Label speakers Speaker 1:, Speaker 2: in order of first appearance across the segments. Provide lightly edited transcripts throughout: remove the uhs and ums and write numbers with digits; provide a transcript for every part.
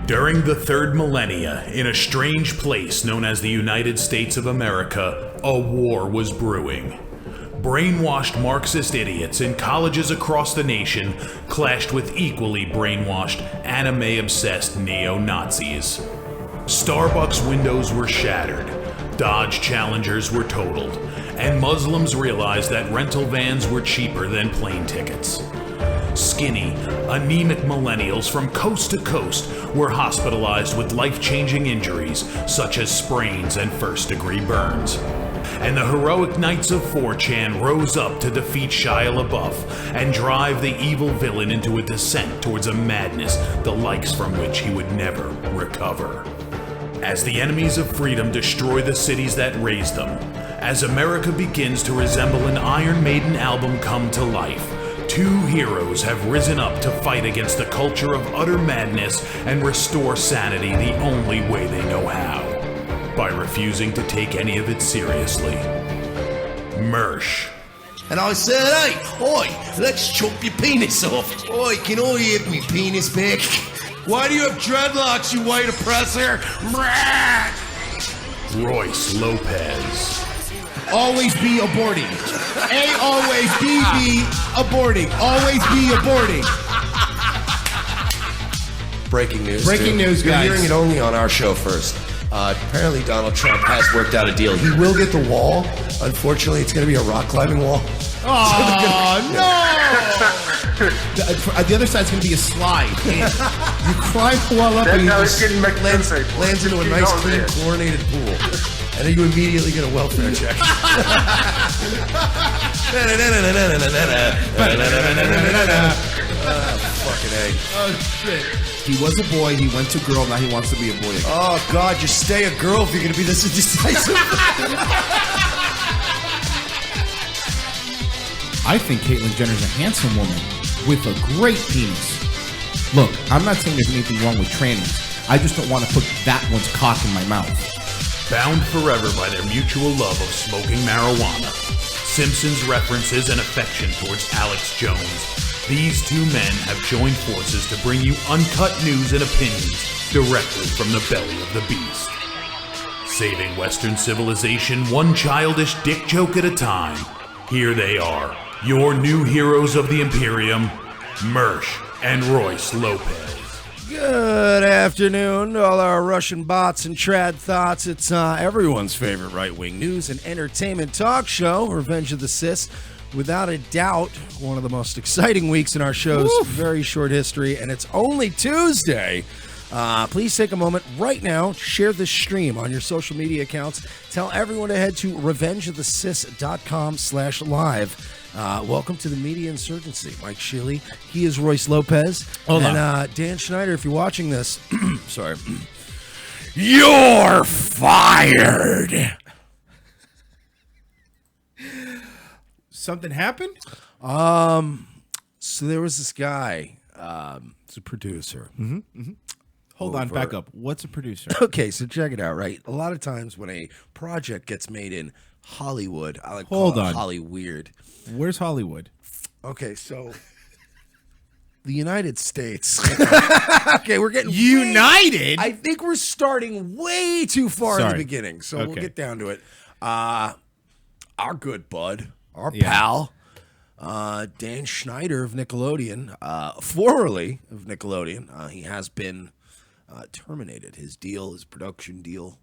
Speaker 1: During the third millennia, in a strange place known as the United States of America, a war was brewing. Brainwashed Marxist idiots in colleges across the nation clashed with equally brainwashed, anime-obsessed neo-Nazis. Starbucks windows were shattered, Dodge Challengers were totaled, and Muslims realized that rental vans were cheaper than plane tickets. Skinny, anemic millennials from coast to coast were hospitalized with life-changing injuries such as sprains and first-degree burns. And the heroic knights of 4chan rose up to defeat Shia LaBeouf and drive the evil villain into a descent towards a madness the likes from which he would never recover. As the enemies of freedom destroy the cities that raised them, as America begins to resemble an Iron Maiden album come to life, two heroes have risen up to fight against the culture of utter madness and restore sanity the only way they know how, by refusing to take any of it seriously. Mersh.
Speaker 2: And I said, hey, oi, let's chop your penis off. Oi, can I have me penis back? Why do you have dreadlocks, you white oppressor?
Speaker 1: Royce Lopez.
Speaker 3: Always be aborting. A always be aborting. Always be aborting.
Speaker 2: Breaking news.
Speaker 3: Breaking news, guys.
Speaker 2: You're hearing it only on our show first. Apparently Donald Trump has worked out a deal. He will get the wall. Unfortunately, it's going to be a rock climbing wall.
Speaker 3: Oh, no! The other side's going to be a slide. You climb the wall up and you just
Speaker 2: lands into a nice, clean, chlorinated pool. And then you immediately get a welfare check. Fucking A.
Speaker 3: Oh, shit. He was a boy, he went to girl, now he wants to be a boy again.
Speaker 2: Oh, God, just stay a girl if you're going to be this indecisive.
Speaker 3: I think Caitlyn Jenner's a handsome woman with a great penis. Look, I'm not saying there's anything wrong with trannies. I just don't want to put that one's cock in my mouth.
Speaker 1: Bound forever by their mutual love of smoking marijuana, Simpsons references and affection towards Alex Jones, these two men have joined forces to bring you uncut news and opinions directly from the belly of the beast. Saving Western civilization one childish dick joke at a time, here they are, your new heroes of the Imperium, Mersh and Royce Lopez.
Speaker 2: Good afternoon, all our Russian bots and trad thoughts. It's everyone's favorite right-wing news and entertainment talk show, Revenge of the Cis. Without a doubt, one of the most exciting weeks in our show's very short history, and it's only Tuesday. Please take a moment right now, share this stream on your social media accounts. Tell everyone to head to revengeofthecis.com/live. Welcome to the media insurgency. Mike Shealy, he is Royce Lopez. And Dan Schneider, if you're watching this, sorry, you're fired.
Speaker 3: Something happened?
Speaker 2: So there was this guy, he's a producer.
Speaker 3: Hold on, back up. What's a producer?
Speaker 2: Okay, so check it out, right? A lot of times when a project gets made in Hollywood, I like
Speaker 3: Hold
Speaker 2: call it
Speaker 3: on.
Speaker 2: Hollyweird.
Speaker 3: Where's Hollywood?
Speaker 2: Okay, so the United States. Okay, we're getting
Speaker 3: United?
Speaker 2: I think we're starting way too far in the beginning, so we'll get down to it. Our good bud, our pal, Dan Schneider of Nickelodeon, formerly of Nickelodeon, he has been terminated. His production deal.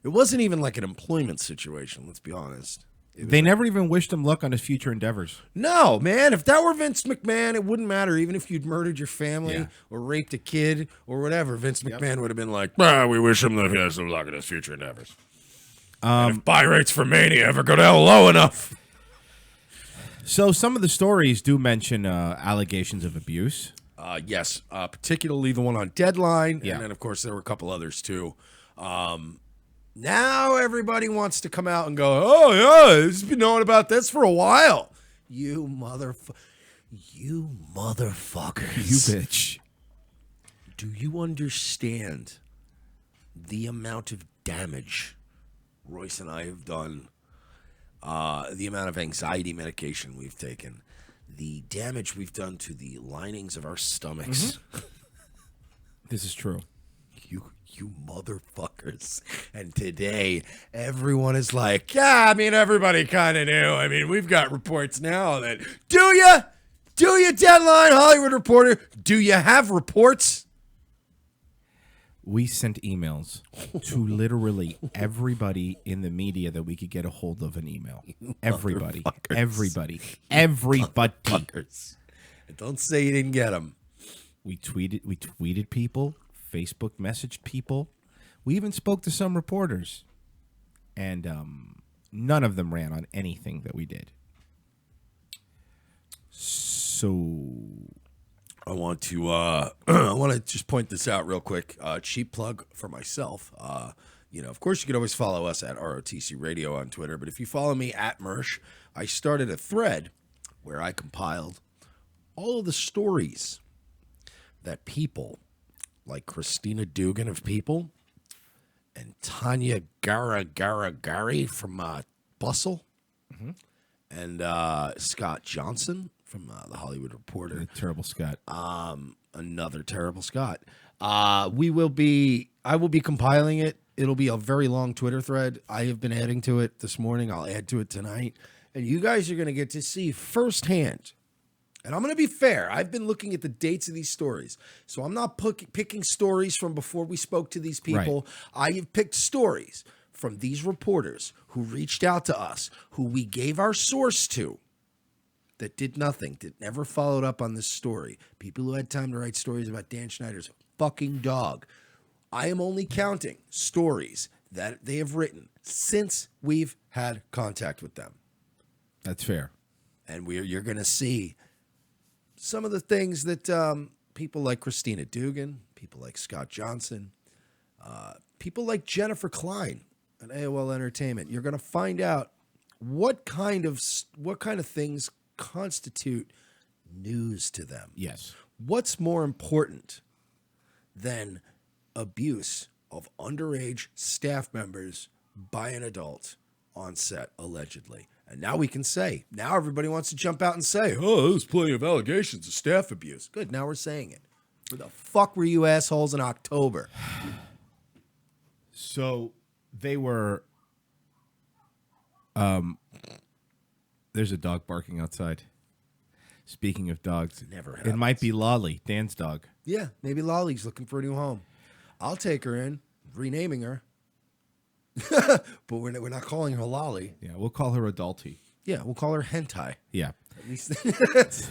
Speaker 2: It wasn't even like an employment situation, let's be honest.
Speaker 3: They never even wished him luck on his future endeavors.
Speaker 2: No, man. If that were Vince McMahon, it wouldn't matter. Even if you'd murdered your family or raped a kid or whatever, Vince McMahon would have been like, we wish him the best of luck in his future endeavors. And if buy rates for Mania ever go down low enough.
Speaker 3: So some of the stories do mention allegations of abuse.
Speaker 2: Yes, particularly the one on Deadline. And then, of course, there were a couple others, too. Now everybody wants to come out and go, oh, yeah, he's been knowing about this for a while. You motherfuckers. You bitch. Do you understand the amount of damage Royce and I have done? The amount of anxiety medication we've taken. The damage we've done to the linings of our stomachs.
Speaker 3: This is true.
Speaker 2: You motherfuckers. And today, everyone is like, yeah, I mean, everybody kind of knew. I mean, we've got reports now that, do you, Deadline, Hollywood Reporter, do you have reports?
Speaker 3: We sent emails to literally everybody in the media that we could get a hold of an email. Everybody.
Speaker 2: Motherfuckers. Don't say you didn't get them.
Speaker 3: We tweeted people, Facebook messaged people. We even spoke to some reporters. And none of them ran on anything that we did. So
Speaker 2: I want to just point this out real quick. Cheap plug for myself. Of course, you can always follow us at ROTC Radio on Twitter. But if you follow me at Mersh, I started a thread where I compiled all of the stories that people like Christina Dugan of People and Tanya Gari from Bustle and Scott Johnson from The Hollywood Reporter.
Speaker 3: Terrible Scott.
Speaker 2: Another terrible Scott. I will be compiling it. It'll be a very long Twitter thread. I have been adding to it this morning. I'll add to it tonight. And you guys are going to get to see firsthand. And I'm going to be fair. I've been looking at the dates of these stories. So I'm not picking stories from before we spoke to these people. Right. I have picked stories from these reporters who reached out to us, who we gave our source to, that did nothing, that never followed up on this story. People who had time to write stories about Dan Schneider's fucking dog. I am only counting stories that they have written since we've had contact with them.
Speaker 3: That's fair.
Speaker 2: And you're going to see some of the things that people like Christina Dugan, people like Scott Johnson, people like Jennifer Klein at AOL Entertainment, you're going to find out what kind of things constitute news to them.
Speaker 3: Yes.
Speaker 2: What's more important than abuse of underage staff members by an adult on set, allegedly? And now we can say, now everybody wants to jump out and say, oh, there's plenty of allegations of staff abuse. Good, now we're saying it. Where the fuck were you assholes in October?
Speaker 3: So they were... There's a dog barking outside. Speaking of dogs, it might be Lolly, Dan's dog.
Speaker 2: Yeah, maybe Lolly's looking for a new home. I'll take her in, renaming her. But we're not calling her Lolly.
Speaker 3: Yeah, we'll call her Adulty.
Speaker 2: Yeah, we'll call her Hentai.
Speaker 3: Yeah.
Speaker 2: At least it's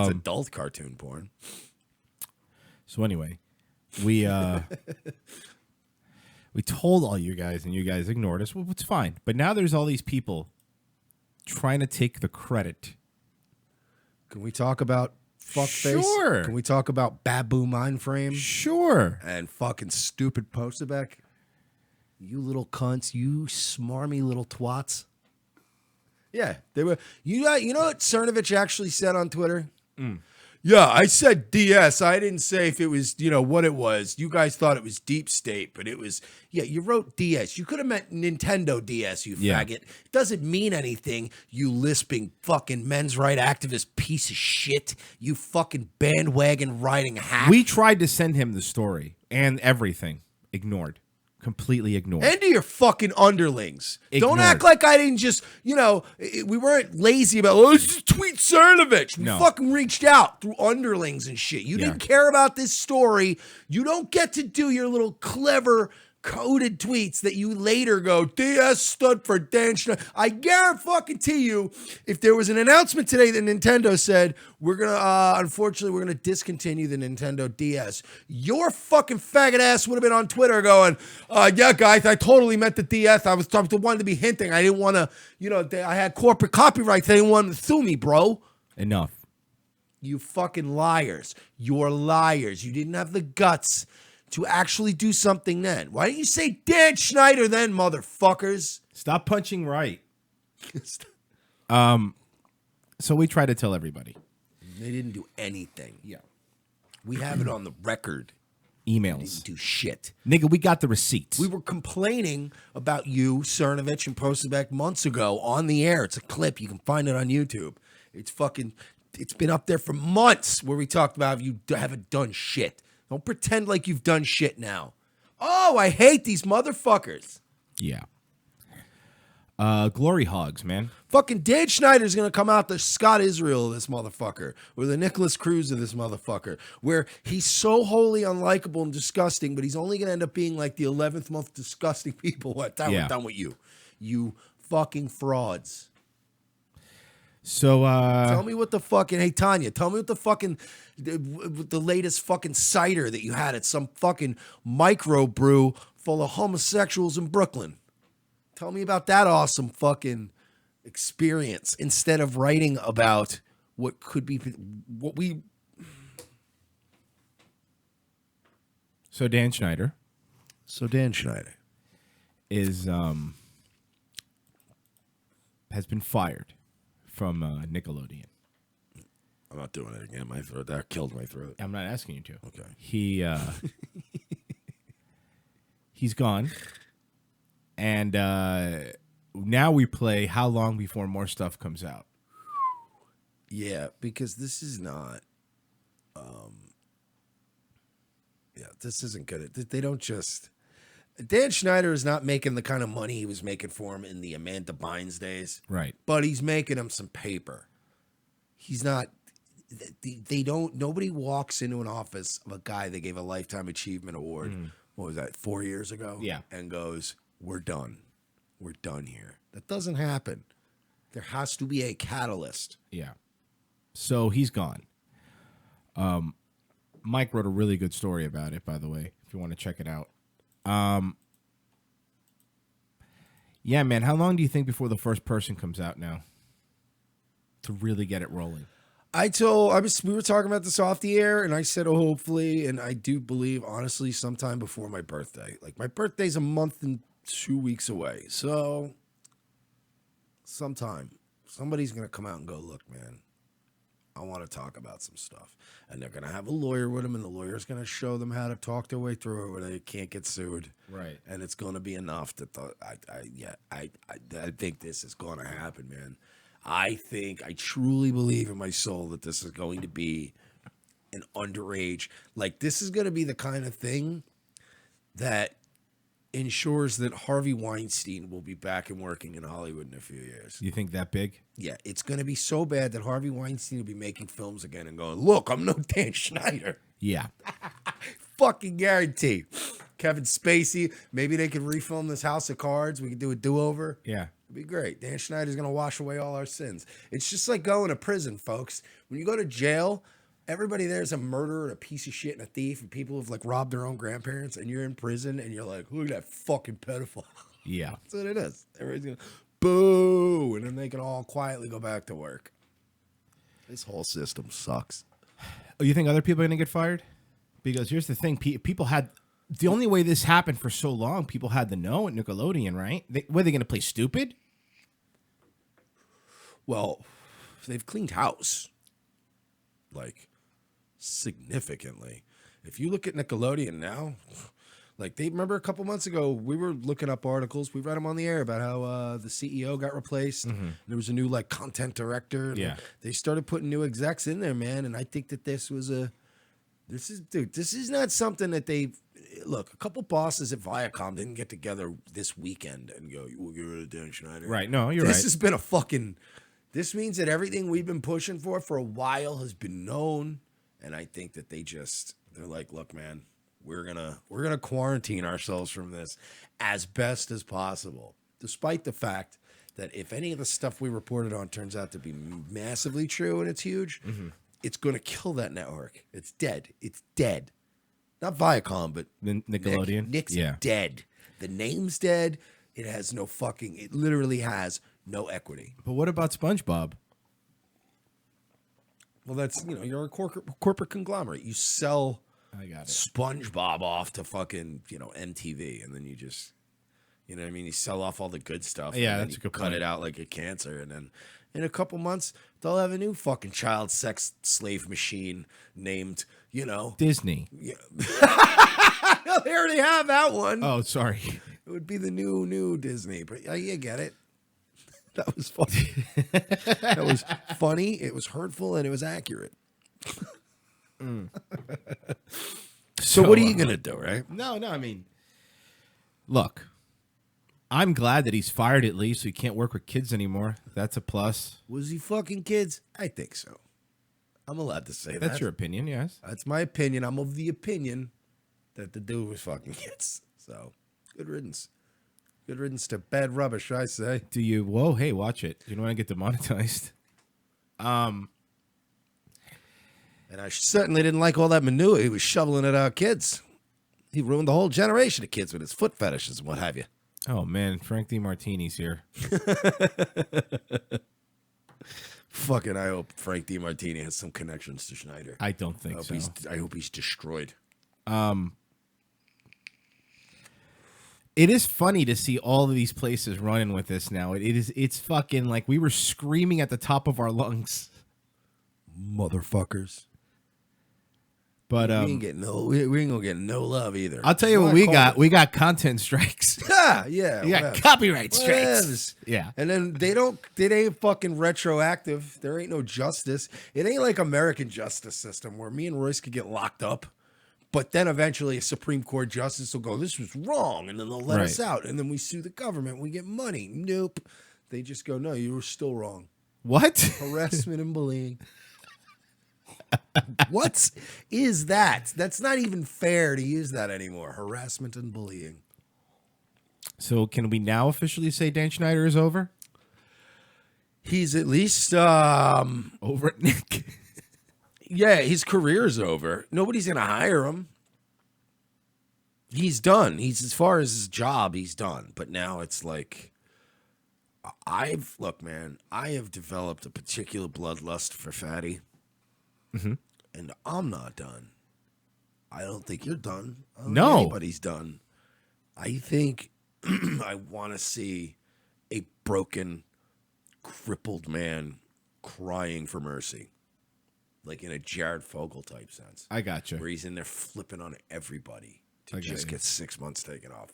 Speaker 2: adult cartoon porn.
Speaker 3: So anyway, we told all you guys, and you guys ignored us. Well, it's fine. But now there's all these people trying to take the credit.
Speaker 2: Can we talk about fuckface?
Speaker 3: Sure.
Speaker 2: Can we talk about Babu Mindframe?
Speaker 3: Sure.
Speaker 2: And fucking stupid Postebeck? You little cunts, you smarmy little twats. Yeah, they were. You know what Cernovich actually said on Twitter? Yeah, I said DS. I didn't say if it was, what it was. You guys thought it was Deep State, but it was, you wrote DS. You could have meant Nintendo DS, you faggot. It doesn't mean anything, you lisping fucking men's right activist piece of shit. You fucking bandwagon riding hack.
Speaker 3: We tried to send him the story and everything. Ignored. Completely ignored.
Speaker 2: And to your fucking underlings. Ignored. Don't act like I didn't just, we weren't lazy about, let's just tweet Cernovich. We fucking reached out through underlings and shit. You didn't care about this story. You don't get to do your little clever coded tweets that you later go, DS stood for Dan Schneider. I guarantee you, if there was an announcement today that Nintendo said, unfortunately, we're going to discontinue the Nintendo DS, your fucking faggot ass would have been on Twitter going, yeah, guys, I totally meant the DS. I was the one to be hinting. I didn't want to, I had corporate copyright. They didn't want to sue me, bro.
Speaker 3: Enough.
Speaker 2: You fucking liars. You're liars. You didn't have the guts to actually do something then. Why didn't you say Dan Schneider then, motherfuckers?
Speaker 3: Stop punching right. So we try to tell everybody.
Speaker 2: They didn't do anything.
Speaker 3: Yeah.
Speaker 2: We have it on the record.
Speaker 3: Emails.
Speaker 2: They didn't do shit.
Speaker 3: Nigga, we got the receipts.
Speaker 2: We were complaining about you, Cernovich, and Postebeck months ago on the air. It's a clip. You can find it on YouTube. It's been up there for months where we talked about you haven't done shit. Don't pretend like you've done shit now. Oh, I hate these motherfuckers.
Speaker 3: Yeah. Glory hogs, man.
Speaker 2: Fucking Dan Schneider's going to come out the Scott Israel of this motherfucker, or the Nicholas Cruz of this motherfucker, where he's so wholly unlikable and disgusting, but he's only going to end up being like the 11th most disgusting people. What? We're done with you. You fucking frauds.
Speaker 3: So,
Speaker 2: tell me what the fucking, hey, Tanya, tell me what the fucking, the latest fucking cider that you had at some fucking microbrew full of homosexuals in Brooklyn. Tell me about that awesome fucking experience instead of writing about what could be, what we.
Speaker 3: So Dan Schneider is has been fired from Nickelodeon.
Speaker 2: I'm not doing it again. My throat, that killed my throat.
Speaker 3: I'm not asking you to.
Speaker 2: Okay.
Speaker 3: He's gone. And now we play How Long Before More Stuff Comes Out.
Speaker 2: Yeah, because this is not. This isn't good. They don't just. Dan Schneider is not making the kind of money he was making for him in the Amanda Bynes days.
Speaker 3: Right.
Speaker 2: But he's making him some paper. He's not. They don't. Nobody walks into an office of a guy they gave a Lifetime Achievement Award. What was that? 4 years ago.
Speaker 3: Yeah.
Speaker 2: And goes, "We're done. We're done here." That doesn't happen. There has to be a catalyst.
Speaker 3: Yeah. So he's gone. Mike wrote a really good story about it, by the way, if you want to check it out. Yeah, man, how long do you think before the first person comes out now to really get it rolling?
Speaker 2: We were talking about this off the air, and I said, oh, hopefully, and I do believe, honestly, sometime before my birthday. Like, my birthday's a month and 2 weeks away, so sometime somebody's going to come out and go, look, man, I want to talk about some stuff. And they're going to have a lawyer with them, and the lawyer's going to show them how to talk their way through it where they can't get sued.
Speaker 3: Right.
Speaker 2: And it's going to be enough that I think this is going to happen, man. I truly believe in my soul that this is going to be an underage. Like, this is going to be the kind of thing that ensures that Harvey Weinstein will be back and working in Hollywood in a few years.
Speaker 3: You think that big?
Speaker 2: Yeah, it's going to be so bad that Harvey Weinstein will be making films again and going, look, I'm no Dan Schneider.
Speaker 3: Yeah.
Speaker 2: Fucking guarantee. Kevin Spacey, maybe they could refilm this House of Cards. We could do a do-over.
Speaker 3: Yeah.
Speaker 2: It'd be great. Dan Schneider's going to wash away all our sins. It's just like going to prison, folks. When you go to jail, everybody there's a murderer and a piece of shit and a thief, and people have like robbed their own grandparents, and you're in prison and you're like, look at that fucking pedophile.
Speaker 3: Yeah.
Speaker 2: That's what it is. Everybody's going to boo, and then they can all quietly go back to work. This whole system sucks.
Speaker 3: Oh, you think other people are going to get fired? Because here's the thing. People had... The only way this happened for so long, people had to know at Nickelodeon, right? Were they going to play stupid?
Speaker 2: Well, they've cleaned house, like, significantly. If you look at Nickelodeon now, like, they remember a couple months ago, we were looking up articles. We read them on the air about how the CEO got replaced. Mm-hmm. There was a new, like, content director.
Speaker 3: Yeah.
Speaker 2: They started putting new execs in there, man, and I think that this is not something that they... Look, a couple bosses at Viacom didn't get together this weekend and go, we'll get rid of Dan Schneider.
Speaker 3: Right, no, you're right.
Speaker 2: This has been a fucking... This means that everything we've been pushing for a while has been known, and I think that they're like, look, man, we're gonna quarantine ourselves from this as best as possible, despite the fact that if any of the stuff we reported on turns out to be massively true and it's huge, it's going to kill that network. It's dead. It's dead. Not Viacom, but
Speaker 3: Nickelodeon.
Speaker 2: Nick's dead. The name's dead. It has no fucking... It literally has no equity.
Speaker 3: But what about SpongeBob?
Speaker 2: Well, that's... you're a corporate conglomerate. You sell SpongeBob off to fucking, MTV, and then you just... You know what I mean? You sell off all the good stuff.
Speaker 3: Yeah,
Speaker 2: and
Speaker 3: that's a good point.
Speaker 2: Cut it out like a cancer, and then in a couple months, they'll have a new fucking child sex slave machine named,
Speaker 3: Disney.
Speaker 2: Yeah. They already have that one.
Speaker 3: Oh, sorry.
Speaker 2: It would be the new Disney, but you get it. That was funny. That was funny. It was hurtful, and it was accurate. So what are you gonna do, right?
Speaker 3: No, I mean, look, I'm glad that he's fired at least, so he can't work with kids anymore. That's a plus.
Speaker 2: Was he fucking kids? I think so. I'm allowed to say that.
Speaker 3: That's your opinion, yes.
Speaker 2: That's my opinion. I'm of the opinion that the dude was fucking kids. So, good riddance. Good riddance to bad rubbish, I say.
Speaker 3: Do you? Whoa, hey, watch it. You don't want to get demonetized.
Speaker 2: And I certainly didn't like all that manure he was shoveling at our kids. He ruined the whole generation of kids with his foot fetishes and what have you.
Speaker 3: Oh man, Frank DiMartini's here.
Speaker 2: Fucking, I hope Frank DiMartini has some connections to Schneider.
Speaker 3: I don't think so.
Speaker 2: I hope he's destroyed.
Speaker 3: It is funny to see all of these places running with this now. It's fucking like we were screaming at the top of our lungs.
Speaker 2: Motherfuckers.
Speaker 3: But
Speaker 2: we ain't gonna get no love either.
Speaker 3: I'll tell you what we got. We got content strikes.
Speaker 2: Yeah.
Speaker 3: We got copyright strikes. Yeah.
Speaker 2: And then they ain't fucking retroactive. There ain't no justice. It ain't like American justice system where me and Royce could get locked up, but then eventually a Supreme Court justice will go, this was wrong, and then they'll let us out, and then we sue the government, we get money. Nope. They just go, no, you were still wrong.
Speaker 3: What?
Speaker 2: Harassment and bullying. What is that? That's not even fair to use that anymore. Harassment and bullying.
Speaker 3: So can we now officially say Dan Schneider is over?
Speaker 2: He's at least
Speaker 3: Over at Nick.
Speaker 2: yeah, his career's over. Nobody's gonna hire him. He's done. He's, as far as his job, he's done. But now it's like, look, man, I have developed a particular bloodlust for Fatty.
Speaker 3: Mm-hmm.
Speaker 2: And I'm not done. I don't think you're done. I don't
Speaker 3: No.
Speaker 2: think anybody's done. I think I want to see a broken, crippled man crying for mercy. Like in a Jared Fogle type sense.
Speaker 3: I got you.
Speaker 2: Where he's in there flipping on everybody to just get 6 months taken off.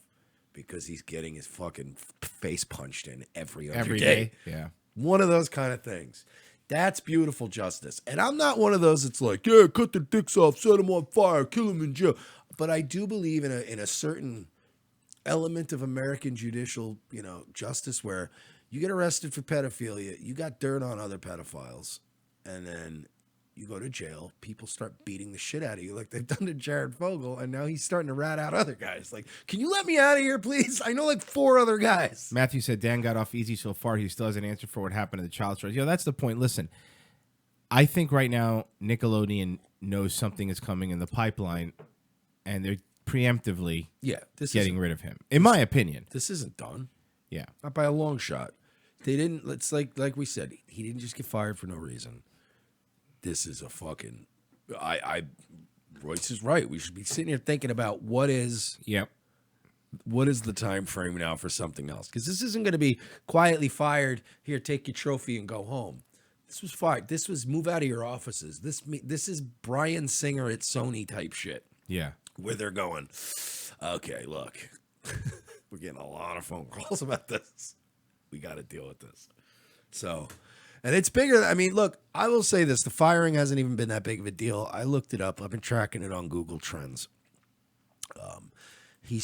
Speaker 2: Because he's getting his fucking face punched in every other day.
Speaker 3: Yeah.
Speaker 2: One of those kind of things. That's beautiful justice. And I'm not one of those that's like, yeah, cut their dicks off, set them on fire, kill them in jail. But I do believe in a certain element of American judicial, justice where you get arrested for pedophilia, you got dirt on other pedophiles, and then you go to jail, people start beating the shit out of you like they've done to Jared Fogle, and now he's starting to rat out other guys. Like, can you let me out of here, please? I know like 4 other guys.
Speaker 3: Matthew said Dan got off easy so far. He still hasn't answered for what happened to the child stars. That's the point. Listen, I think right now Nickelodeon knows something is coming in the pipeline, and they're preemptively getting rid of him, in my opinion.
Speaker 2: This isn't done.
Speaker 3: Yeah.
Speaker 2: Not by a long shot. They didn't, it's like we said, he didn't just get fired for no reason. This is a fucking, Royce is right. We should be sitting here thinking about what is the time frame now for something else. Because this isn't going to be quietly fired, here, take your trophy and go home. This was fired. This was move out of your offices. This is Bryan Singer at Sony type shit.
Speaker 3: Yeah.
Speaker 2: Where they're going, okay, look, we're getting a lot of phone calls about this. We got to deal with this. So... And it's bigger. I mean, look, I will say this. The firing hasn't even been that big of a deal. I looked it up. I've been tracking it on Google Trends. This is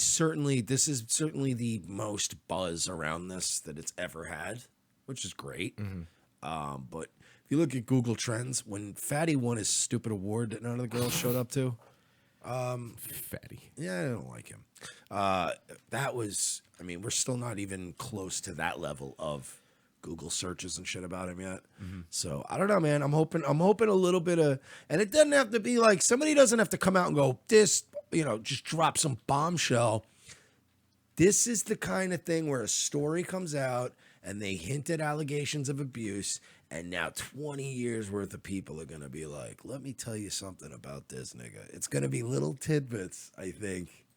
Speaker 2: certainly the most buzz around this that it's ever had, which is great. Mm-hmm. But if you look at Google Trends, when Fatty won his stupid award that none of the girls showed up to.
Speaker 3: Fatty.
Speaker 2: Yeah, I don't like him. We're still not even close to that level of Google searches and shit about him yet. Mm-hmm. So I don't know, man. I'm hoping a little bit of, and it doesn't have to be like, somebody doesn't have to come out and go, this, just drop some bombshell. This is the kind of thing where a story comes out and they hint at allegations of abuse, and now 20 years worth of people are going to be like, let me tell you something about this nigga. It's going to be little tidbits, I think.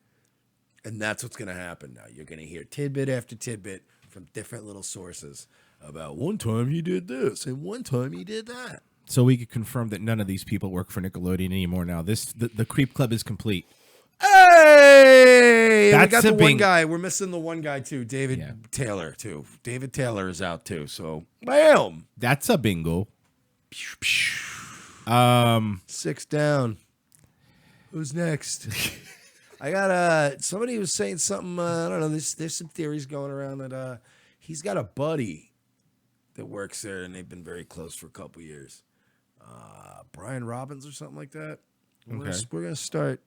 Speaker 2: And that's what's going to happen now. You're going to hear tidbit after tidbit from different little sources about one time he did this and one time he did that.
Speaker 3: So we could confirm that none of these people work for Nickelodeon anymore now. The Creep Club is complete.
Speaker 2: Hey! We got the one guy. We're missing the one guy, too. David Taylor, too. David Taylor is out, too. So, bam!
Speaker 3: That's a bingo.
Speaker 2: 6 down. Who's next? I got somebody was saying something. I don't know. There's some theories going around that he's got a buddy that works there, and they've been very close for a couple years. Brian Robbins or something like that. We're gonna start.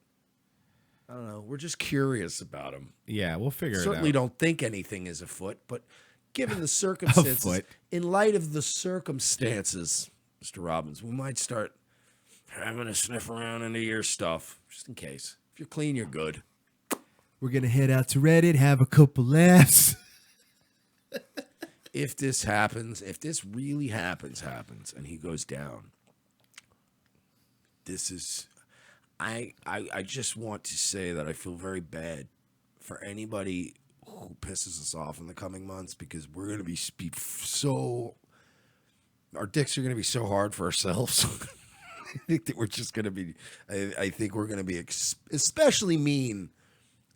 Speaker 2: I don't know. We're just curious about him.
Speaker 3: Yeah, we'll figure it out.
Speaker 2: Certainly don't think anything is afoot, but given the circumstances, in light of the circumstances, Mr. Robbins, we might start having a sniff around into your stuff, just in case. If you're clean, you're good.
Speaker 3: We're going to head out to Reddit, have a couple laughs.
Speaker 2: If this happens, if this really happens, and he goes down, this is... I just want to say that I feel very bad for anybody who pisses us off in the coming months, because we're going to be so... Our dicks are going to be so hard for ourselves. I think that we're just going to be... I think we're going to be especially mean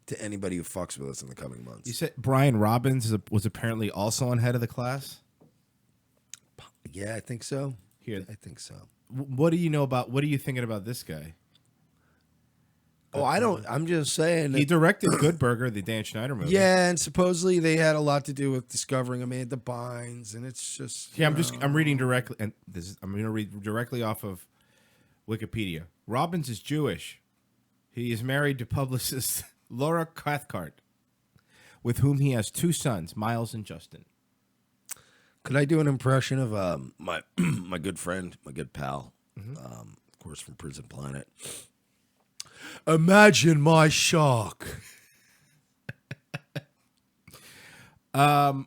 Speaker 2: to anybody who fucks with us in the coming months.
Speaker 3: You said Brian Robbins was apparently also on head of the class?
Speaker 2: Yeah, I think so.
Speaker 3: Here,
Speaker 2: I think so.
Speaker 3: What do you know about... What are you thinking about this guy?
Speaker 2: Oh, I don't... I'm just saying...
Speaker 3: He directed Good Burger, the Dan Schneider movie.
Speaker 2: Yeah, and supposedly they had a lot to do with discovering Amanda Bynes, and it's just...
Speaker 3: Yeah, I'm reading directly... And I'm going to read directly off of Wikipedia. Robbins is Jewish. He is married to publicist Laura Cathcart, with whom he has 2 sons, Miles and Justin.
Speaker 2: Could I do an impression of my my good friend, my good pal, of course from Prison Planet? Imagine my shock.
Speaker 3: You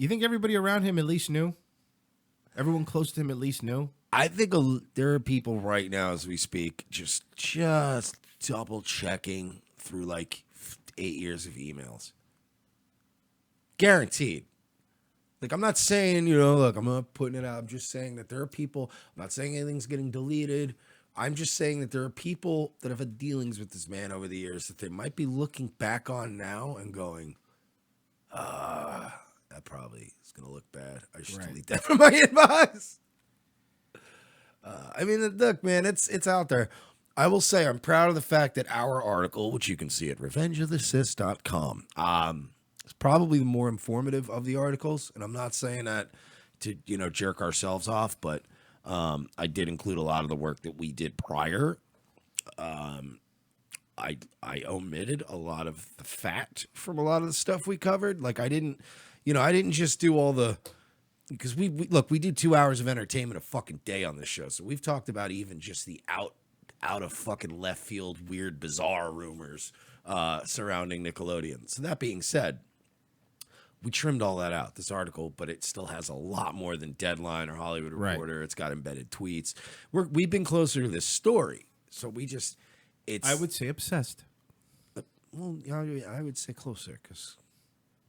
Speaker 3: think everybody around him at least knew? Everyone close to him at least knew?
Speaker 2: I think there are people right now as we speak just double checking through like 8 years of emails. Guaranteed. Like, I'm not saying, look, I'm not putting it out. I'm just saying that there are people. I'm not saying anything's getting deleted. I'm just saying that there are people that have had dealings with this man over the years that they might be looking back on now and going, that probably is going to look bad. I should delete that from my inbox. I mean, look, man, it's out there. I will say I'm proud of the fact that our article, which you can see at revengeofthesis.com, is probably the more informative of the articles. And I'm not saying that to, jerk ourselves off, but I did include a lot of the work that we did prior. I omitted a lot of the fact from a lot of the stuff we covered. Like, I didn't just do all the... Because we do 2 hours of entertainment a fucking day on this show. So we've talked about even just the out of fucking left field, weird, bizarre rumors surrounding Nickelodeon. So that being said, we trimmed all that out, this article, but it still has a lot more than Deadline or Hollywood Reporter. Right. It's got embedded tweets. We've been closer to this story. So I
Speaker 3: would say obsessed.
Speaker 2: Well, I would say closer, because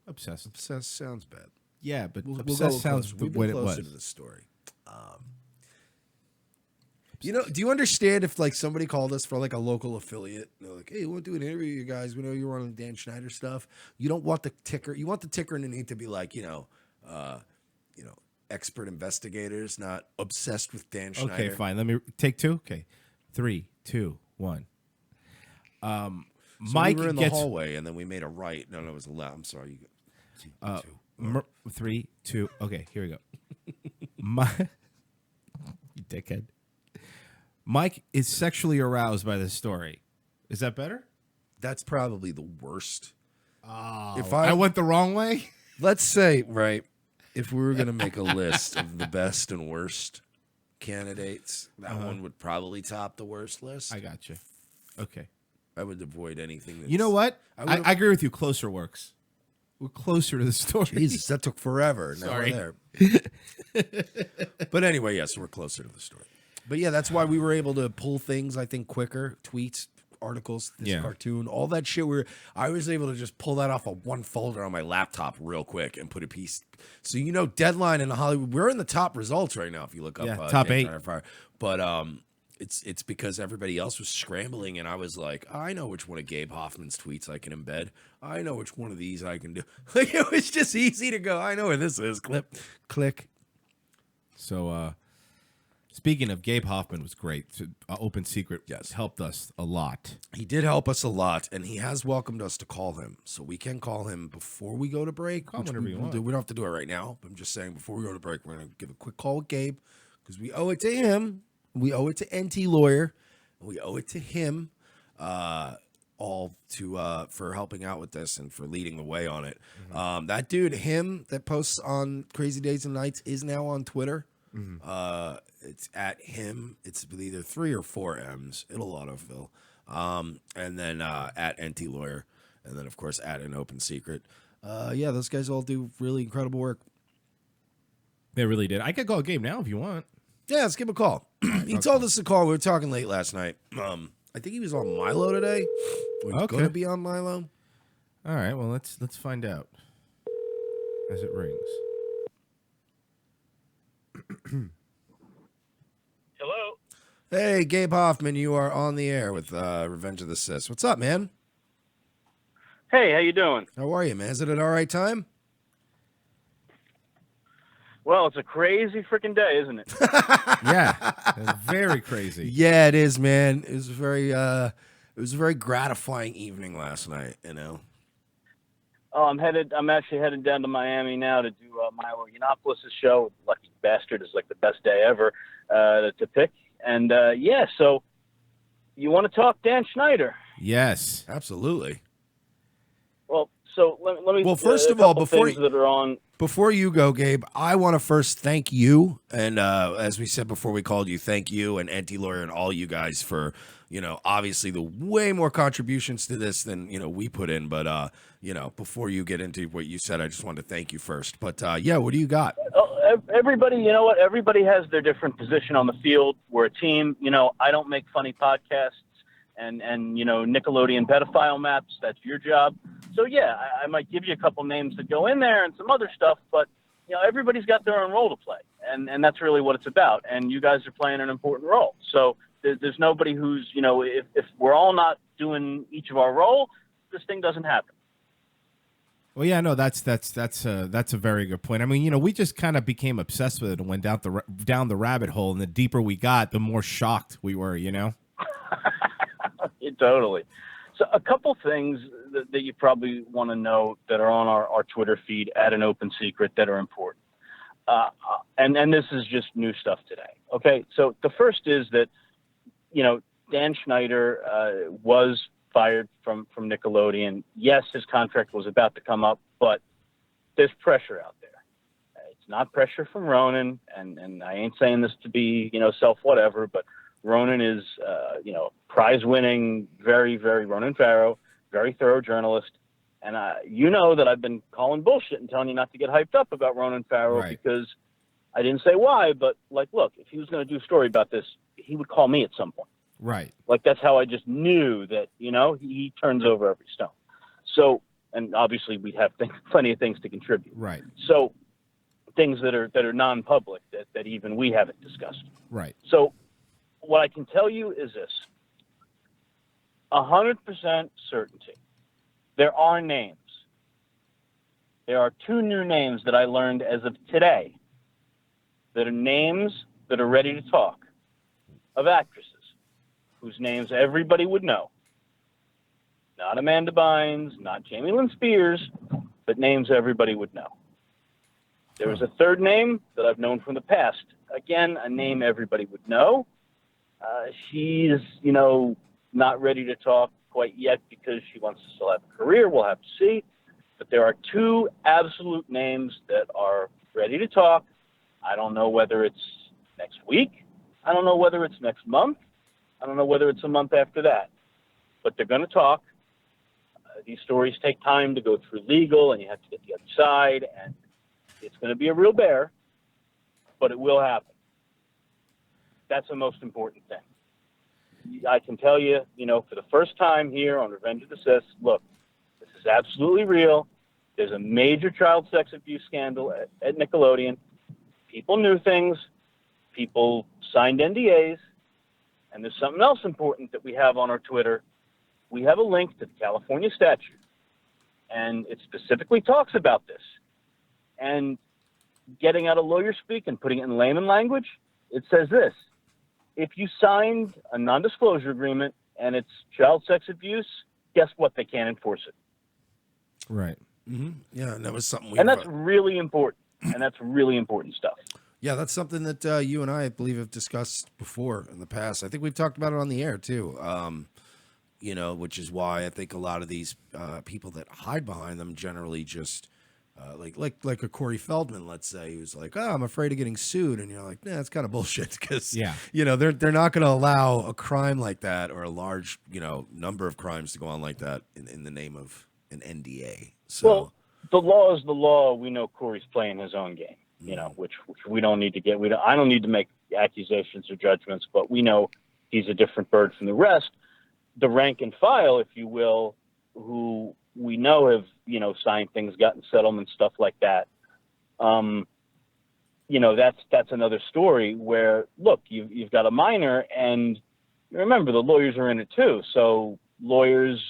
Speaker 3: obsessed
Speaker 2: sounds bad.
Speaker 3: Yeah, but
Speaker 2: obsessed
Speaker 3: sounds
Speaker 2: the
Speaker 3: way it was.
Speaker 2: Closer to the story. Do you understand if like somebody called us for like a local affiliate? They're like, "Hey, we want to do an interview, you guys. We know you were on the Dan Schneider stuff." You don't want the ticker. You want the ticker underneath to be like, expert investigators, not obsessed with Dan Schneider.
Speaker 3: Okay, fine. Let me take 2. Okay, 3, 2, 1.
Speaker 2: So
Speaker 3: Mike
Speaker 2: we were in
Speaker 3: gets
Speaker 2: the hallway, and then we made a right. No, it was a left. I'm sorry.
Speaker 3: 3, 2. Okay, here we go. You dickhead. Mike is sexually aroused by this story. Is that better?
Speaker 2: That's probably the worst.
Speaker 3: Oh,
Speaker 2: if
Speaker 3: I went the wrong way?
Speaker 2: Let's say, if we were going to make a list of the best and worst candidates, that one would probably top the worst list.
Speaker 3: I got you. Okay.
Speaker 2: I would avoid anything that's...
Speaker 3: You know what? I agree with you. Closer works. We're closer to the story.
Speaker 2: Jesus, that took forever. Now
Speaker 3: Sorry.
Speaker 2: we're there. But anyway, yes, we're closer to the story. But yeah, that's why we were able to pull things, I think, quicker. Tweets, articles, this cartoon, all that shit. I was able to just pull that off of one folder on my laptop real quick and put a piece. So, Deadline and Hollywood, we're in the top results right now if you look up.
Speaker 3: Top 8.
Speaker 2: But it's because everybody else was scrambling, and I was like, I know which one of Gabe Hoffman's tweets I can embed. I know which one of these I can do. Like, it was just easy to go, I know where this is. Click.
Speaker 3: So Speaking of, Gabe Hoffman was great. So, Open Secret
Speaker 2: Yes.
Speaker 3: helped us a lot.
Speaker 2: He did help us a lot, and he has welcomed us to call him. So we can call him before we go to break.
Speaker 3: Call him
Speaker 2: which
Speaker 3: whenever
Speaker 2: we
Speaker 3: you
Speaker 2: will
Speaker 3: want.
Speaker 2: do. We don't have to do it right now. But I'm just saying, before we go to break, we're going to give a quick call with Gabe because we owe it to him. We owe it to NT Lawyer. And we owe it to him all to for helping out with this and for leading the way on it. That dude, him that posts on Crazy Days and Nights is now on Twitter. It's at him. It's either 3 or 4 M's. It'll autofill. And then at NT Lawyer. And then, of course, at An Open Secret. Yeah, those guys all do really incredible work.
Speaker 3: They really did. I could call Gabe now if you want.
Speaker 2: Yeah, let's give him a call. He told us to call. We were talking late last night. I think he was on Milo today. Or he's going to be on Milo.
Speaker 3: All right, well, let's find out as it rings.
Speaker 4: Hello.
Speaker 2: Hey, Gabe Hoffman, you are on the air with Revenge of the Sis. What's up, man?
Speaker 4: Hey, how you doing?
Speaker 2: How are you, man? Is it an all right time?
Speaker 4: Well, it's a crazy freaking day, isn't it?
Speaker 3: Yeah, very crazy.
Speaker 2: Yeah, it is, man. It was a very gratifying evening last night, you know.
Speaker 4: Oh, I'm actually headed down to Miami now to do Milo Yiannopoulos' show. Lucky Bastard is like the best day ever to pick. And yeah, so you want to talk Dan Schneider?
Speaker 3: Yes.
Speaker 2: Absolutely.
Speaker 4: Well, so let me.
Speaker 2: Well, first of all,
Speaker 4: before
Speaker 2: you go, Gabe, I want to first thank you, and as we said before we called you, thank you and NT Lawyer and all you guys for, you know, obviously the way more contributions to this than, you know, we put in. But, you know, before you get into what you said, I just wanted to thank you first. But, yeah, what do you got?
Speaker 4: Everybody, you know what? Everybody has their different position on the field. We're a team. You know, I don't make funny podcasts and you know, Nickelodeon pedophile maps. That's your job. So, yeah, I might give you a couple names that go in there and some other stuff, but, you know, everybody's got their own role to play, and that's really what it's about, and you guys are playing an important role. So there's nobody who's, you know, if we're all not doing each of our role, this thing doesn't happen.
Speaker 3: Well, yeah, no, that's a very good point. I mean, you know, we just kind of became obsessed with it and went down the rabbit hole, and the deeper we got, the more shocked we were, you know?
Speaker 4: Totally. So a couple things that you probably want to know that are on our Twitter feed at An Open Secret that are important. And this is just new stuff today. Okay, so the first is that, you know, Dan Schneider was fired from Nickelodeon. Yes, his contract was about to come up, but there's pressure out there. It's not pressure from Ronan, and I ain't saying this to be, you know, self-whatever, but Ronan is, you know, prize-winning, very, very Ronan Farrow, very thorough journalist. And you know that I've been calling bullshit and telling you not to get hyped up about Ronan Farrow because I didn't say why, but, like, look, if he was going to do a story about this, he would call me at some point.
Speaker 3: Right.
Speaker 4: Like, that's how I just knew that, you know, he turns over every stone. So, and obviously we'd have plenty of things to contribute.
Speaker 3: Right.
Speaker 4: So things that are non-public that even we haven't discussed.
Speaker 3: Right.
Speaker 4: So what I can tell you is this, 100% certainty. There are names. There are 2 new names that I learned as of today that are names that are ready to talk of actresses whose names everybody would know. Not Amanda Bynes, not Jamie Lynn Spears, but names everybody would know. There was a third name that I've known from the past. Again, a name everybody would know. She's, you know, not ready to talk quite yet because she wants to still have a career. We'll have to see. But there are 2 absolute names that are ready to talk. I don't know whether it's next week. I don't know whether it's next month. I don't know whether it's a month after that. But they're going to talk. These stories take time to go through legal, and you have to get the other side, and it's going to be a real bear, but it will happen. That's the most important thing. I can tell you, you know, for the first time here on Revenge of the Sis, look, this is absolutely real. There's a major child sex abuse scandal at Nickelodeon. People knew things. People signed NDAs. And there's something else important that we have on our Twitter. We have a link to the California statute. And it specifically talks about this. And getting out of lawyer speak and putting it in layman language, it says this: if you signed a non-disclosure agreement and it's child sex abuse, guess what? They can't enforce it.
Speaker 3: Right.
Speaker 2: Mm-hmm. Yeah, and that was something we.
Speaker 4: And that's really important. And that's really important stuff.
Speaker 2: Yeah, that's something that you and I believe have discussed before in the past. I think we've talked about it on the air too. Which is why I think a lot of these people that hide behind them generally just like a Corey Feldman, let's say, who's like, "Oh, I'm afraid of getting sued," and you're like, "Nah, that's kind of bullshit," because they're not going to allow a crime like that or a large number of crimes to go on like that in the name of an NDA. So.
Speaker 4: Well, the law is the law. We know Corey's playing his own game, which we don't need to get. I don't need to make accusations or judgments, but we know he's a different bird from the rest. The rank and file, if you will, who we know have signed things, gotten settlements, stuff like that. That's another story. Where look, you've got a minor, and remember the lawyers are in it too. So lawyers.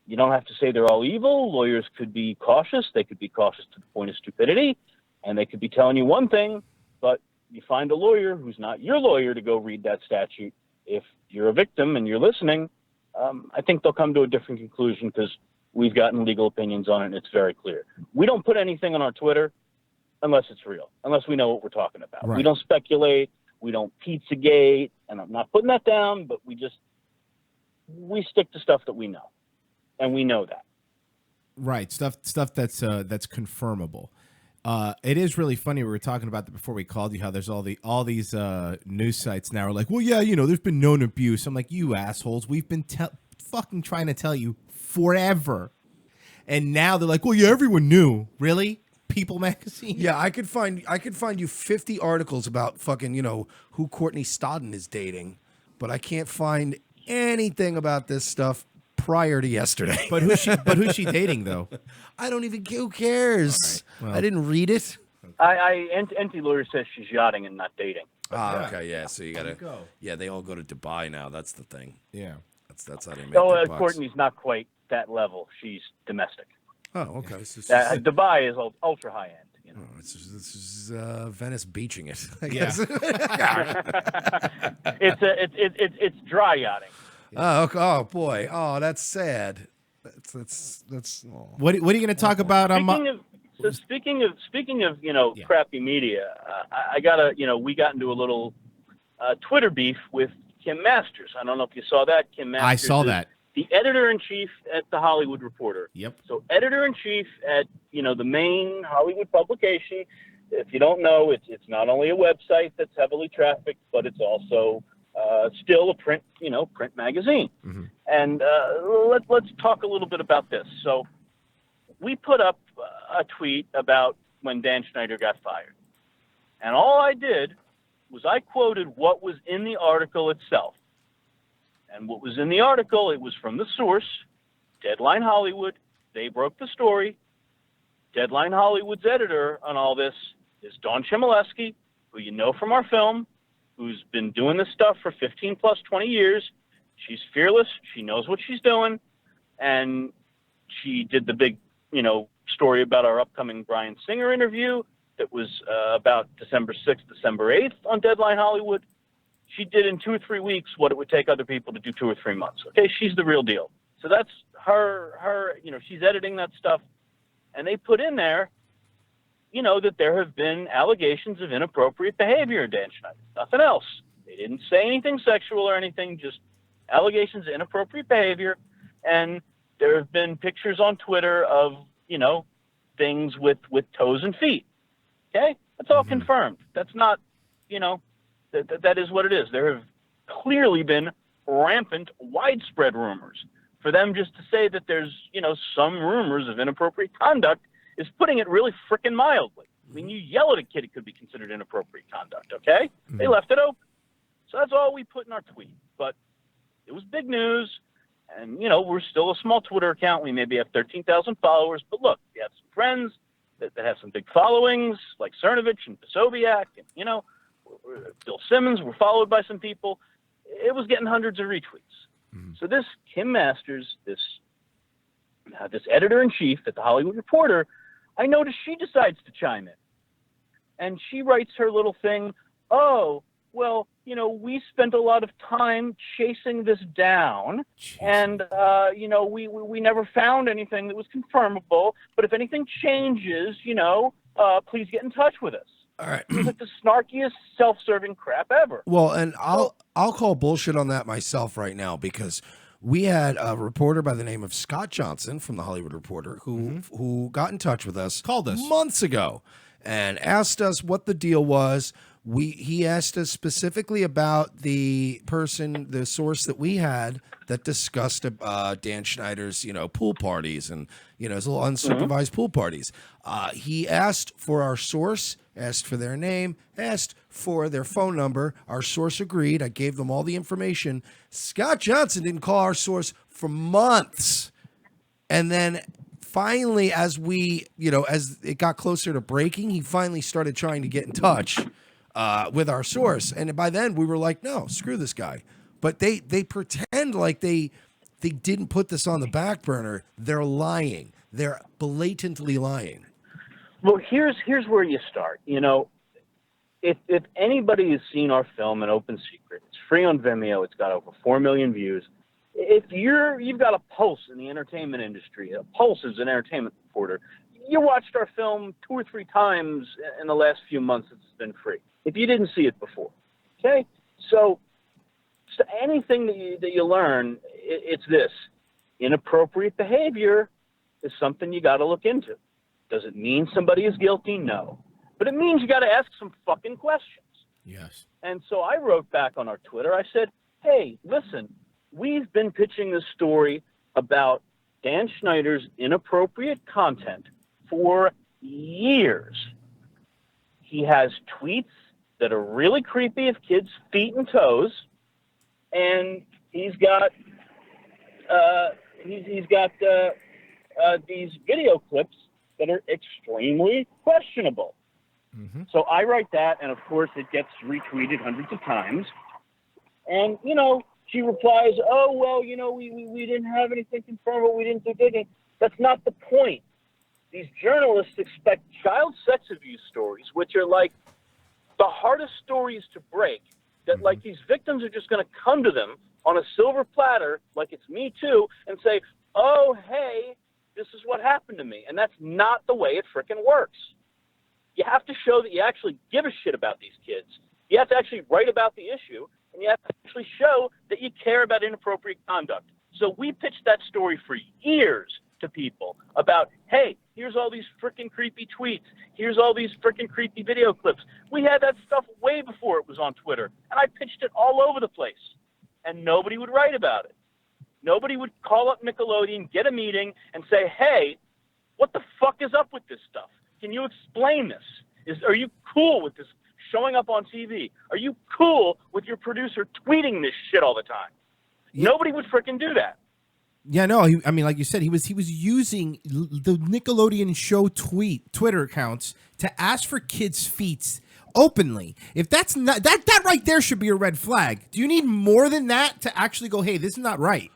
Speaker 4: You don't have to say they're all evil. Lawyers could be cautious. They could be cautious to the point of stupidity, and they could be telling you one thing, but you find a lawyer who's not your lawyer to go read that statute. If you're a victim and you're listening, I think they'll come to a different conclusion because we've gotten legal opinions on it, and it's very clear. We don't put anything on our Twitter unless it's real, unless we know what we're talking about.
Speaker 3: Right.
Speaker 4: We don't speculate. We don't Pizzagate, and I'm not putting that down, but we stick to stuff that we know. And we know that.
Speaker 3: Right. Stuff that's confirmable. It is really funny. We were talking about that before we called you, how there's all these news sites now are like, well, yeah, there's been known abuse. I'm like, you assholes, we've been fucking trying to tell you forever. And now they're like, well, yeah, everyone knew. Really? People magazine?
Speaker 2: Yeah, I could find you 50 articles about fucking, who Courtney Stodden is dating, but I can't find anything about this stuff prior to yesterday.
Speaker 3: But who's she dating though?
Speaker 2: I don't even. Who cares?
Speaker 3: Right. Well,
Speaker 2: I didn't read it.
Speaker 4: NT lawyer says she's yachting and not dating.
Speaker 2: Okay, yeah. So you gotta go. Yeah, they all go to Dubai now. That's the thing.
Speaker 3: Yeah,
Speaker 2: that's how they make.
Speaker 4: No,
Speaker 2: their bucks.
Speaker 4: Courtney's not quite that level. She's domestic.
Speaker 2: Oh, okay. So
Speaker 4: Dubai is ultra high end.
Speaker 2: This is Venice beaching it. I
Speaker 3: Yeah.
Speaker 2: guess.
Speaker 4: It's dry yachting.
Speaker 2: Oh boy. Oh, that's sad. That's. Oh.
Speaker 3: What are you going to talk about?
Speaker 4: Speaking of crappy media, we got into a little Twitter beef with Kim Masters. I don't know if you saw that. Kim Masters.
Speaker 3: I saw that.
Speaker 4: The editor-in-chief at The Hollywood Reporter.
Speaker 3: Yep.
Speaker 4: So editor-in-chief at the main Hollywood publication. If you don't know, it's not only a website that's heavily trafficked, but it's also still a print magazine.
Speaker 3: Mm-hmm.
Speaker 4: And let's talk a little bit about this. So we put up a tweet about when Dan Schneider got fired. And all I did was I quoted what was in the article itself. And what was in the article, it was from the source, Deadline Hollywood. They broke the story. Deadline Hollywood's editor on all this is Dawn Chmielewski, who you know from our film, who's been doing this stuff for 15 plus 20 years. She's fearless. She knows what she's doing. And she did the big, story about our upcoming Bryan Singer interview that was about December 6th, December 8th on Deadline Hollywood. She did in 2 or 3 weeks what it would take other people to do 2 or 3 months. Okay, she's the real deal. So that's her, she's editing that stuff. And they put in there, that there have been allegations of inappropriate behavior in Dan Schneider. Nothing else. They didn't say anything sexual or anything, just allegations of inappropriate behavior. And there have been pictures on Twitter of, things with toes and feet. Okay? That's all confirmed. That's not, that is what it is. There have clearly been rampant, widespread rumors. For them just to say that there's, some rumors of inappropriate conduct is putting it really frickin' mildly. I mean, you yell at a kid, it could be considered inappropriate conduct, okay? Mm-hmm. They left it open. So that's all we put in our tweet. But it was big news, and, we're still a small Twitter account. We maybe have 13,000 followers. But look, we have some friends that have some big followings, like Cernovich and Posobiec, and, Bill Simmons were followed by some people. It was getting hundreds of retweets. Mm-hmm. So this Kim Masters, this editor-in-chief at The Hollywood Reporter, I noticed she decides to chime in. And she writes her little thing, well, we spent a lot of time chasing this down, and we never found anything that was confirmable. But if anything changes, please get in touch with us.
Speaker 2: All right.
Speaker 4: It was like the snarkiest, self-serving crap ever.
Speaker 2: Well, and I'll call bullshit on that myself right now, because we had a reporter by the name of Scott Johnson from the Hollywood Reporter who got in touch with us,
Speaker 3: called us
Speaker 2: months ago, and asked us what the deal was. He asked us specifically about the source that we had that discussed Dan Schneider's, pool parties and, his little unsupervised pool parties. He asked for our source, asked for their name, asked for their phone number. Our source agreed. I gave them all the information. Scott Johnson didn't call our source for months. And then finally, as it got closer to breaking, he finally started trying to get in touch with our source. And by then we were like, no, screw this guy. But they pretend like they didn't put this on the back burner. They're lying. They're blatantly lying.
Speaker 4: Well, here's where you start. If anybody has seen our film, An Open Secret, it's free on Vimeo. It's got over 4 million views. If you've got a pulse in the entertainment industry, a pulse as an entertainment reporter, you watched our film 2 or 3 times in the last few months. It's been free. If you didn't see it before, okay? So anything that you learn, it's this: inappropriate behavior is something you got to look into. Does it mean somebody is guilty? No. But it means you got to ask some fucking questions.
Speaker 3: Yes.
Speaker 4: And so I wrote back on our Twitter. I said, hey, listen, we've been pitching this story about Dan Schneider's inappropriate content for years. He has tweets that are really creepy of kids' feet and toes, and he's got these video clips that are extremely questionable. Mm-hmm. So I write that, and of course it gets retweeted hundreds of times. And, she replies, oh, well, we didn't have anything confirmed, but we didn't do digging. That's not the point. These journalists expect child sex abuse stories, which are like the hardest stories to break, that like these victims are just going to come to them on a silver platter, like it's Me Too, and say, oh, hey, this is what happened to me. And that's not the way it frickin' works. You have to show that you actually give a shit about these kids. You have to actually write about the issue, and you have to actually show that you care about inappropriate conduct. So we pitched that story for years to people about, hey, here's all these frickin' creepy tweets. Here's all these frickin' creepy video clips. We had that stuff way before it was on Twitter, and I pitched it all over the place, and nobody would write about it. Nobody would call up Nickelodeon, get a meeting, and say, hey, what the fuck is up with this stuff? Can you explain this? Are you cool with this showing up on TV? Are you cool with your producer tweeting this shit all the time? Yeah. Nobody would frickin' do that.
Speaker 3: Yeah, no, like you said, he was using the Nickelodeon show Twitter accounts to ask for kids' feet openly. If that's not that right there should be a red flag. Do you need more than that to actually go, hey, this is not right?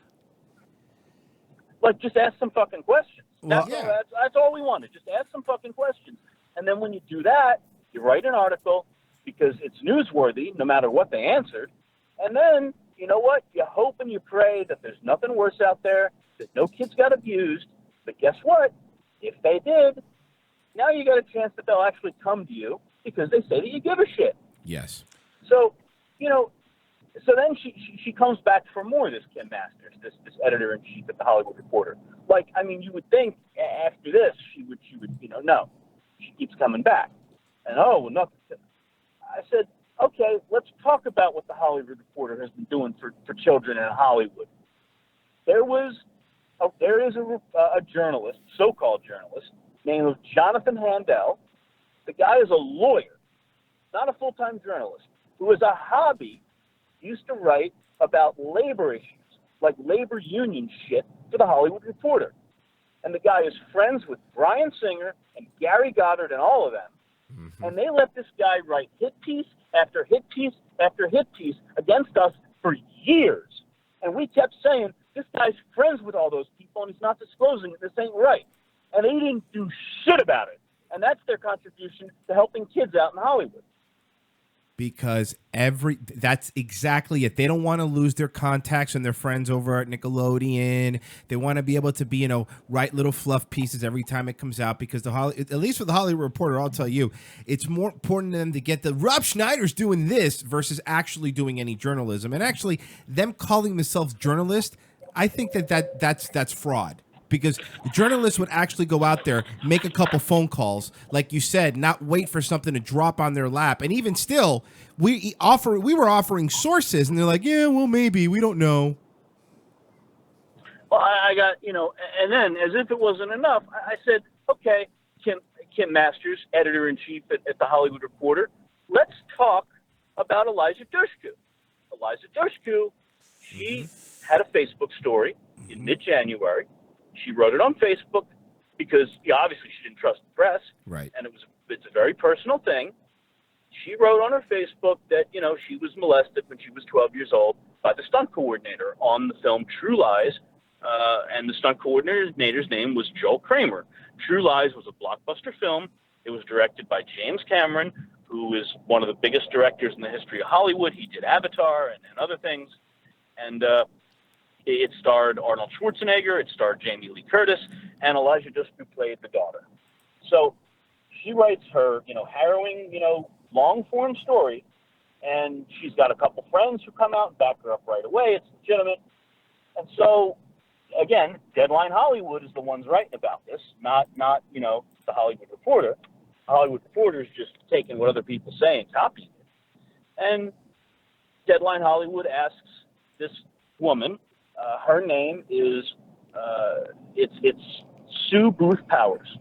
Speaker 4: Like, just ask some fucking questions.
Speaker 2: Well,
Speaker 4: That's all we wanted. Just ask some fucking questions. And then when you do that, you write an article because it's newsworthy no matter what they answered. And then, you know what? You hope and you pray that there's nothing worse out there, that no kids got abused. But guess what? If they did, now you got a chance that they'll actually come to you because they say that you give a shit.
Speaker 3: Yes.
Speaker 4: So, so then she comes back for more, this Kim Masters, this editor-in-chief at the Hollywood Reporter. Like, I mean, you would think after this she would, no. She keeps coming back. And, nothing. I said, okay, let's talk about what the Hollywood Reporter has been doing for children in Hollywood. There is a journalist, so-called journalist, named Jonathan Handel. The guy is a lawyer, not a full-time journalist, who is a hobby, used to write about labor issues, like labor union shit for the Hollywood Reporter. And the guy is friends with Bryan Singer and Gary Goddard and all of them. Mm-hmm. And they let this guy write hit piece after hit piece after hit piece against us for years. And we kept saying, this guy's friends with all those people and he's not disclosing it. This ain't right. And they didn't do shit about it. And that's their contribution to helping kids out in Hollywood.
Speaker 3: because that's exactly it. They don't want to lose their contacts and their friends over at Nickelodeon. They want to be able to be, write little fluff pieces every time it comes out, because at least for the Hollywood Reporter, I'll tell you, it's more important to them to get the Rob Schneider's doing this versus actually doing any journalism. And actually, them calling themselves journalists, I think that's fraud. Because journalists would actually go out there, make a couple phone calls, like you said, not wait for something to drop on their lap. And even still, we were offering sources, and they're like, yeah, well, maybe, we don't know.
Speaker 4: Well, I got, and then as if it wasn't enough, I said, okay, Kim Masters, editor-in-chief at The Hollywood Reporter, let's talk about Eliza Dushku. Eliza Dushku, she had a Facebook story in mid-January. She wrote it on Facebook because obviously she didn't trust the press.
Speaker 3: Right.
Speaker 4: And it's a very personal thing. She wrote on her Facebook that, she was molested when she was 12 years old by the stunt coordinator on the film True Lies. And the stunt coordinator's name was Joel Kramer. True Lies was a blockbuster film. It was directed by James Cameron, who is one of the biggest directors in the history of Hollywood. He did Avatar and other things. And it starred Arnold Schwarzenegger, it starred Jamie Lee Curtis, and Eliza Dushku played the daughter. So she writes her, harrowing, long-form story, and she's got a couple friends who come out and back her up right away. It's legitimate. And so, again, Deadline Hollywood is the ones writing about this, not the Hollywood Reporter. The Hollywood Reporter is just taking what other people say and copying it. And Deadline Hollywood asks this woman, her name is it's Sue Booth Powers.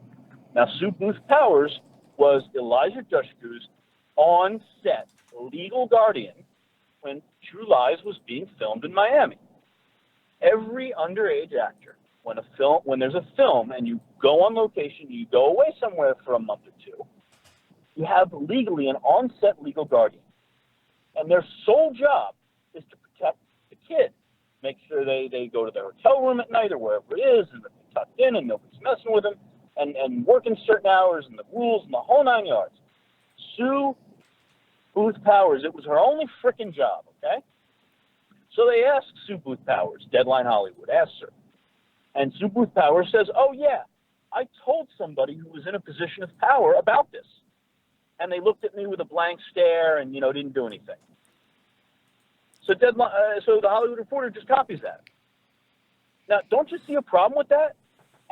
Speaker 4: Now, Sue Booth Powers was Eliza Dushku's on-set legal guardian when True Lies was being filmed in Miami. Every underage actor, when there's a film and you go on location, you go away somewhere for a month or two, you have legally an on-set legal guardian, and their sole job is to protect the kid. Make sure they go to their hotel room at night or wherever it is, and they're tucked in and nobody's messing with them, and working certain hours and the rules and the whole 9 yards. Sue Booth Powers, it was her only frickin' job, okay? So they asked Sue Booth Powers, Deadline Hollywood asked her. And Sue Booth Powers says, oh, yeah, I told somebody who was in a position of power about this. And they looked at me with a blank stare and, didn't do anything. So the Hollywood Reporter just copies that. Now, don't you see a problem with that?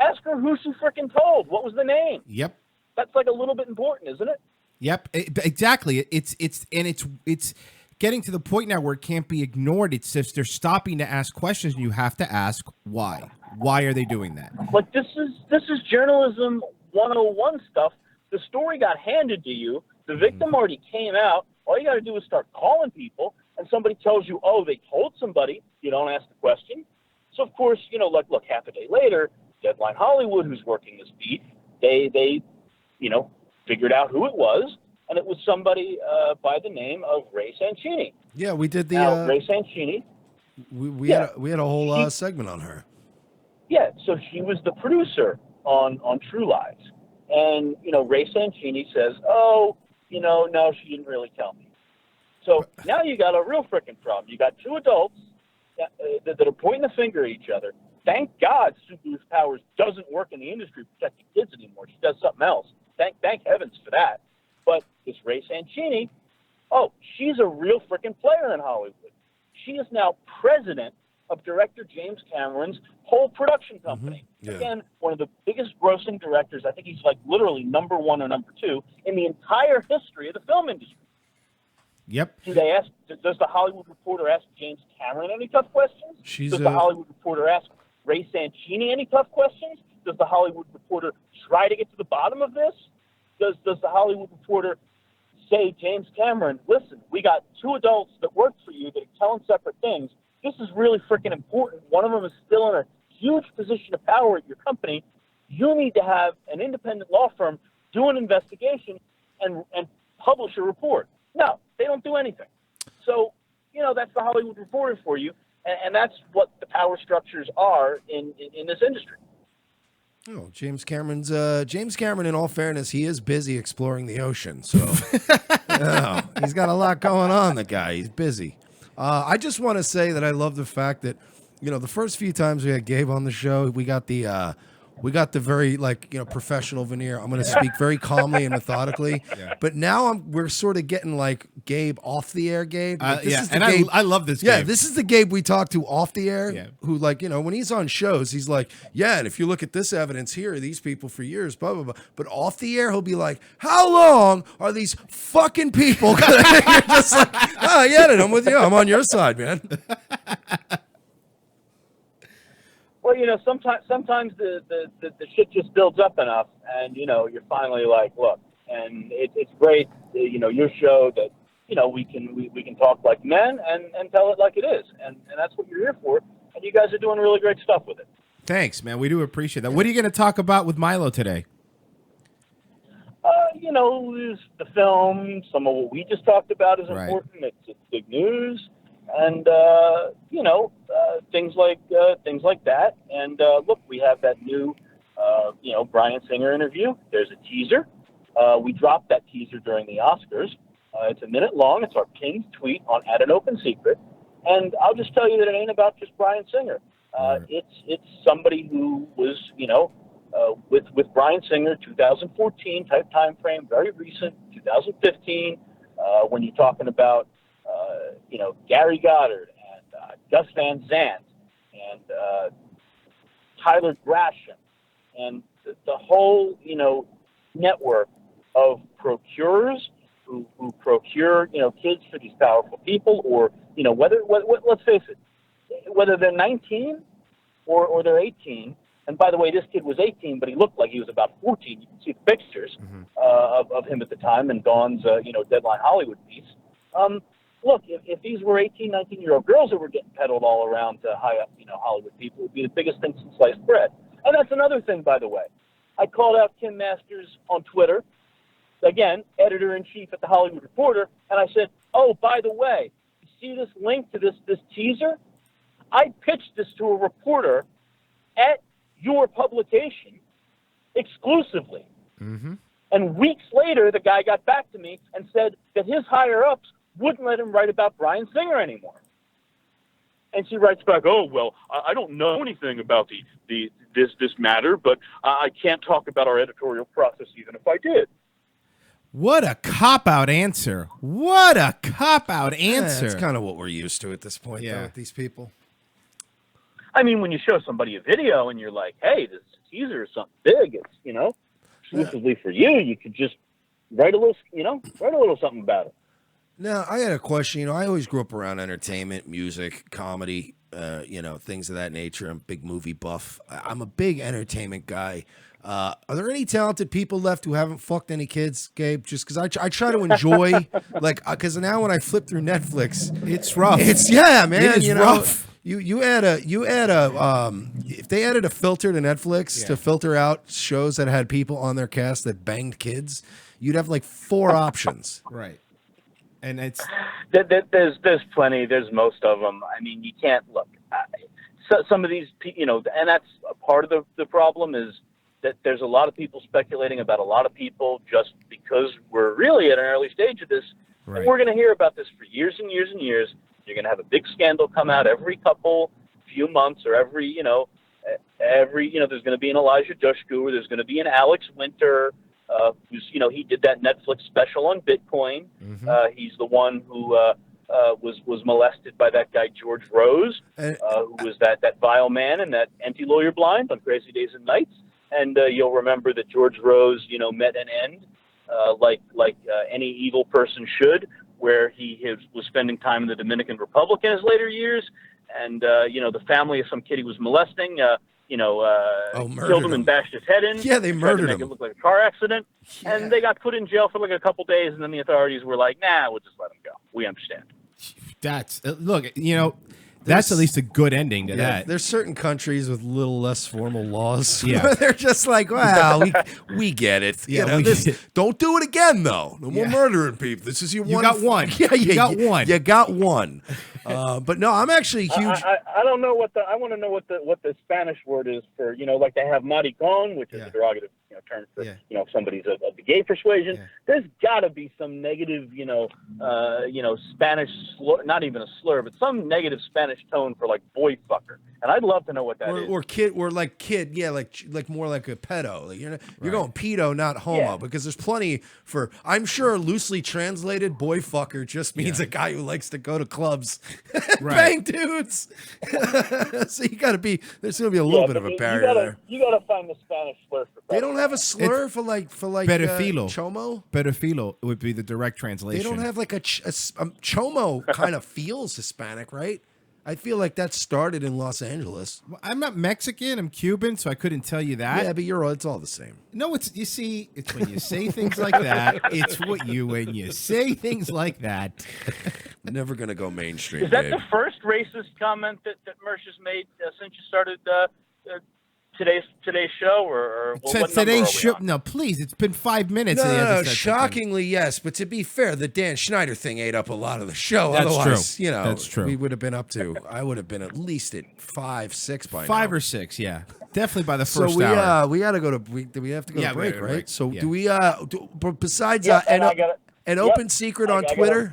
Speaker 4: Ask her who she frickin' told. What was the name?
Speaker 3: Yep.
Speaker 4: That's like a little bit important, isn't it?
Speaker 3: Yep. Exactly. It's getting to the point now where it can't be ignored. It's if they're stopping to ask questions, and you have to ask why. Why are they doing that?
Speaker 4: Like this is journalism 101 stuff. The story got handed to you. The victim already came out. All you got to do is start calling people, and somebody tells you, oh, they told somebody. You don't ask the question. So, of course, look, half a day later, Deadline Hollywood, who's working this beat, they figured out who it was, and it was somebody by the name of Ray Sancini.
Speaker 2: Yeah, we did the
Speaker 4: Ray Sancini.
Speaker 2: We had a whole segment on her.
Speaker 4: Yeah, so she was the producer on True Lies. And, Ray Sancini says, oh, no, she didn't really tell me. So now you got a real freaking problem. You got two adults that are pointing the finger at each other. Thank God Sue Booth Powers doesn't work in the industry protecting kids anymore. She does something else. Thank heavens for that. But this Ray Sancini, she's a real freaking player in Hollywood. She is now president of director James Cameron's whole production company.
Speaker 2: Yeah.
Speaker 4: Again, one of the biggest grossing directors. I think he's like literally number one or number two in the entire history of the film industry.
Speaker 3: Yep.
Speaker 4: Does the Hollywood Reporter ask James Cameron any tough questions? Does the Hollywood Reporter ask Ray Sancini any tough questions? Does the Hollywood Reporter try to get to the bottom of this? Does the Hollywood Reporter say, James Cameron, listen, we got two adults that work for you that are telling separate things. This is really freaking important. One of them is still in a huge position of power at your company. You need to have an independent law firm do an investigation and publish a report. No, they don't do anything. So, that's the Hollywood Reporter for you, and that's what the power structures are in this industry.
Speaker 2: Oh, James Cameron, in all fairness, he is busy exploring the ocean. So Oh, he's got a lot going on, the guy. He's busy. I just want to say that I love the fact that, the first few times we had Gabe on the show, we got the very professional veneer. I'm going to speak very calmly and methodically.
Speaker 3: Yeah.
Speaker 2: But now we're sort of getting like Gabe off the air, Gabe. Like,
Speaker 3: I love this.
Speaker 2: Yeah,
Speaker 3: Gabe.
Speaker 2: this is the Gabe we talk to off the air.
Speaker 3: Yeah.
Speaker 2: Who when he's on shows, he's like, yeah, and if you look at this evidence here, these people for years, blah blah blah. But off the air, he'll be like, how long are these fucking people? You're just like, oh, yeah, I'm with you. I'm on your side, man.
Speaker 4: Well, sometimes the shit just builds up enough, and you're finally like, look, and it's great, your show that we can talk like men and tell it like it is, and that's what you're here for, and you guys are doing really great stuff with it.
Speaker 3: Thanks, man. We do appreciate that. What are you going to talk about with Milo today?
Speaker 4: The film, some of what we just talked about is
Speaker 3: Right.
Speaker 4: important. It's big news, and things like that. And look, we have that new Bryan Singer interview. There's a teaser. We dropped that teaser during the Oscars. It's a minute long. It's our pinned tweet on @AnOpenSecret. And I'll just tell you that it ain't about just Bryan Singer. It's somebody who was with Bryan Singer, 2014 type time frame, very recent, 2015. When you're talking about Gary Goddard and Gus Van Zandt and Tyler Grasham and the whole network of procurers who procure kids for these powerful people, or let's face it, whether they're 19 or they're 18. And by the way, this kid was 18, but he looked like he was about 14. You can see the pictures of him at the time in Dawn's Deadline Hollywood piece. Look, if these were 18, 19-year-old girls that were getting peddled all around to high up, Hollywood people, it would be the biggest thing since sliced bread. And that's another thing, by the way. I called out Kim Masters on Twitter, again, editor-in-chief at The Hollywood Reporter, and I said, oh, by the way, you see this link to this teaser? I pitched this to a reporter at your publication exclusively. Mm-hmm. And weeks later, the guy got back to me and said that his higher-ups wouldn't let him write about Bryan Singer anymore. And she writes back, oh, well, I don't know anything about this matter, but I can't talk about our editorial process even if I did.
Speaker 3: What a cop-out answer. What a cop-out answer.
Speaker 2: That's kind of what we're used to at this point,
Speaker 3: Yeah.
Speaker 2: though, with these people.
Speaker 4: I mean, when you show somebody a video and you're like, hey, this is a teaser or something big, it's, exclusively for you, you could just write a little something about it.
Speaker 2: Now, I had a question. I always grew up around entertainment, music, comedy, things of that nature. I'm a big movie buff. I'm a big entertainment guy. Are there any talented people left who haven't fucked any kids, Gabe? Just because I try to enjoy, because now when I flip through Netflix,
Speaker 3: It's rough.
Speaker 2: man.
Speaker 3: It is rough.
Speaker 2: You add a if they added a filter to Netflix to filter out shows that had people on their cast that banged kids, you'd have like 4 options.
Speaker 3: Right. And it's
Speaker 4: There's plenty. There's most of them. I mean, you can't look. So some of these, and that's a part of the problem is that there's a lot of people speculating about a lot of people just because we're really at an early stage of this.
Speaker 3: Right.
Speaker 4: And we're going to hear about this for years and years and years. You're going to have a big scandal come out every few months or every there's going to be an Elijah Dushku, or there's going to be an Alex Winter, who's, he did that Netflix special on Bitcoin.
Speaker 3: Mm-hmm.
Speaker 4: He's the one who was molested by that guy George Rose, who was that vile man and that anti-lawyer blind on Crazy Days and Nights. And you'll remember that George Rose, met an end like any evil person should, where he was spending time in the Dominican Republic in his later years. And, the family of some kid he was molesting, killed him and bashed his head in.
Speaker 2: Yeah, they murdered
Speaker 4: tried to make
Speaker 2: him.
Speaker 4: it look like a car accident.
Speaker 2: Yeah.
Speaker 4: And they got put in jail for like a couple days, and then the authorities were like, nah, we'll just let him go. We understand.
Speaker 3: that's look, that's at least a good ending to that.
Speaker 2: There's certain countries with little less formal laws.
Speaker 3: Yeah.
Speaker 2: They're just like, wow, we get it.
Speaker 3: Yeah, we get it.
Speaker 2: Don't do it again, though. No more
Speaker 3: Yeah.
Speaker 2: murdering people. This is your
Speaker 3: You
Speaker 2: one.
Speaker 3: got one.
Speaker 2: Yeah,
Speaker 3: You got one.
Speaker 2: You got one. But no, I'm actually huge.
Speaker 4: I don't know I want to know what the Spanish word is for, like they have maricon, which is a derogative term for, if somebody's of the gay persuasion.
Speaker 3: Yeah.
Speaker 4: There's got to be some negative, Spanish slur, not even a slur, but some negative Spanish tone for like boy fucker. And I'd love to know what that is.
Speaker 2: Or kid, or like kid, like more like a pedo. Like you're going pedo, not homo, because there's plenty for. I'm sure loosely translated, boy fucker just means a guy who likes to go to clubs, bang dudes. So you got to be. There's going to be a little bit of a barrier there.
Speaker 4: You got to find the Spanish slur for.
Speaker 2: They don't have a slur for like
Speaker 3: pedofilo.
Speaker 2: Chomo.
Speaker 3: Pedofilo would be the direct translation.
Speaker 2: They don't have like a chomo. Kind of feels Hispanic, right? I feel like that started in Los Angeles.
Speaker 3: Well, I'm not Mexican. I'm Cuban, so I couldn't tell you that.
Speaker 2: Yeah, but it's all the same.
Speaker 3: No, it's when you say things like that. It's when you say things like that.
Speaker 2: Never gonna go mainstream.
Speaker 4: Is that
Speaker 2: Dave.
Speaker 4: the first racist comment that Mersh has made since you started today's show, or
Speaker 3: today's show? No, please. It's been 5 minutes.
Speaker 2: No, shockingly, yes. But to be fair, the Dan Schneider thing ate up a lot of the show.
Speaker 3: That's
Speaker 2: Otherwise,
Speaker 3: true. That's true.
Speaker 2: We would have been up to. I would have been at least at 5, 6 by now.
Speaker 3: 5 or 6, yeah, definitely by the first
Speaker 2: so
Speaker 3: hour.
Speaker 2: we got to go to. We have to go to break, right? So
Speaker 3: yeah.
Speaker 2: do we? Besides an open secret on Twitter.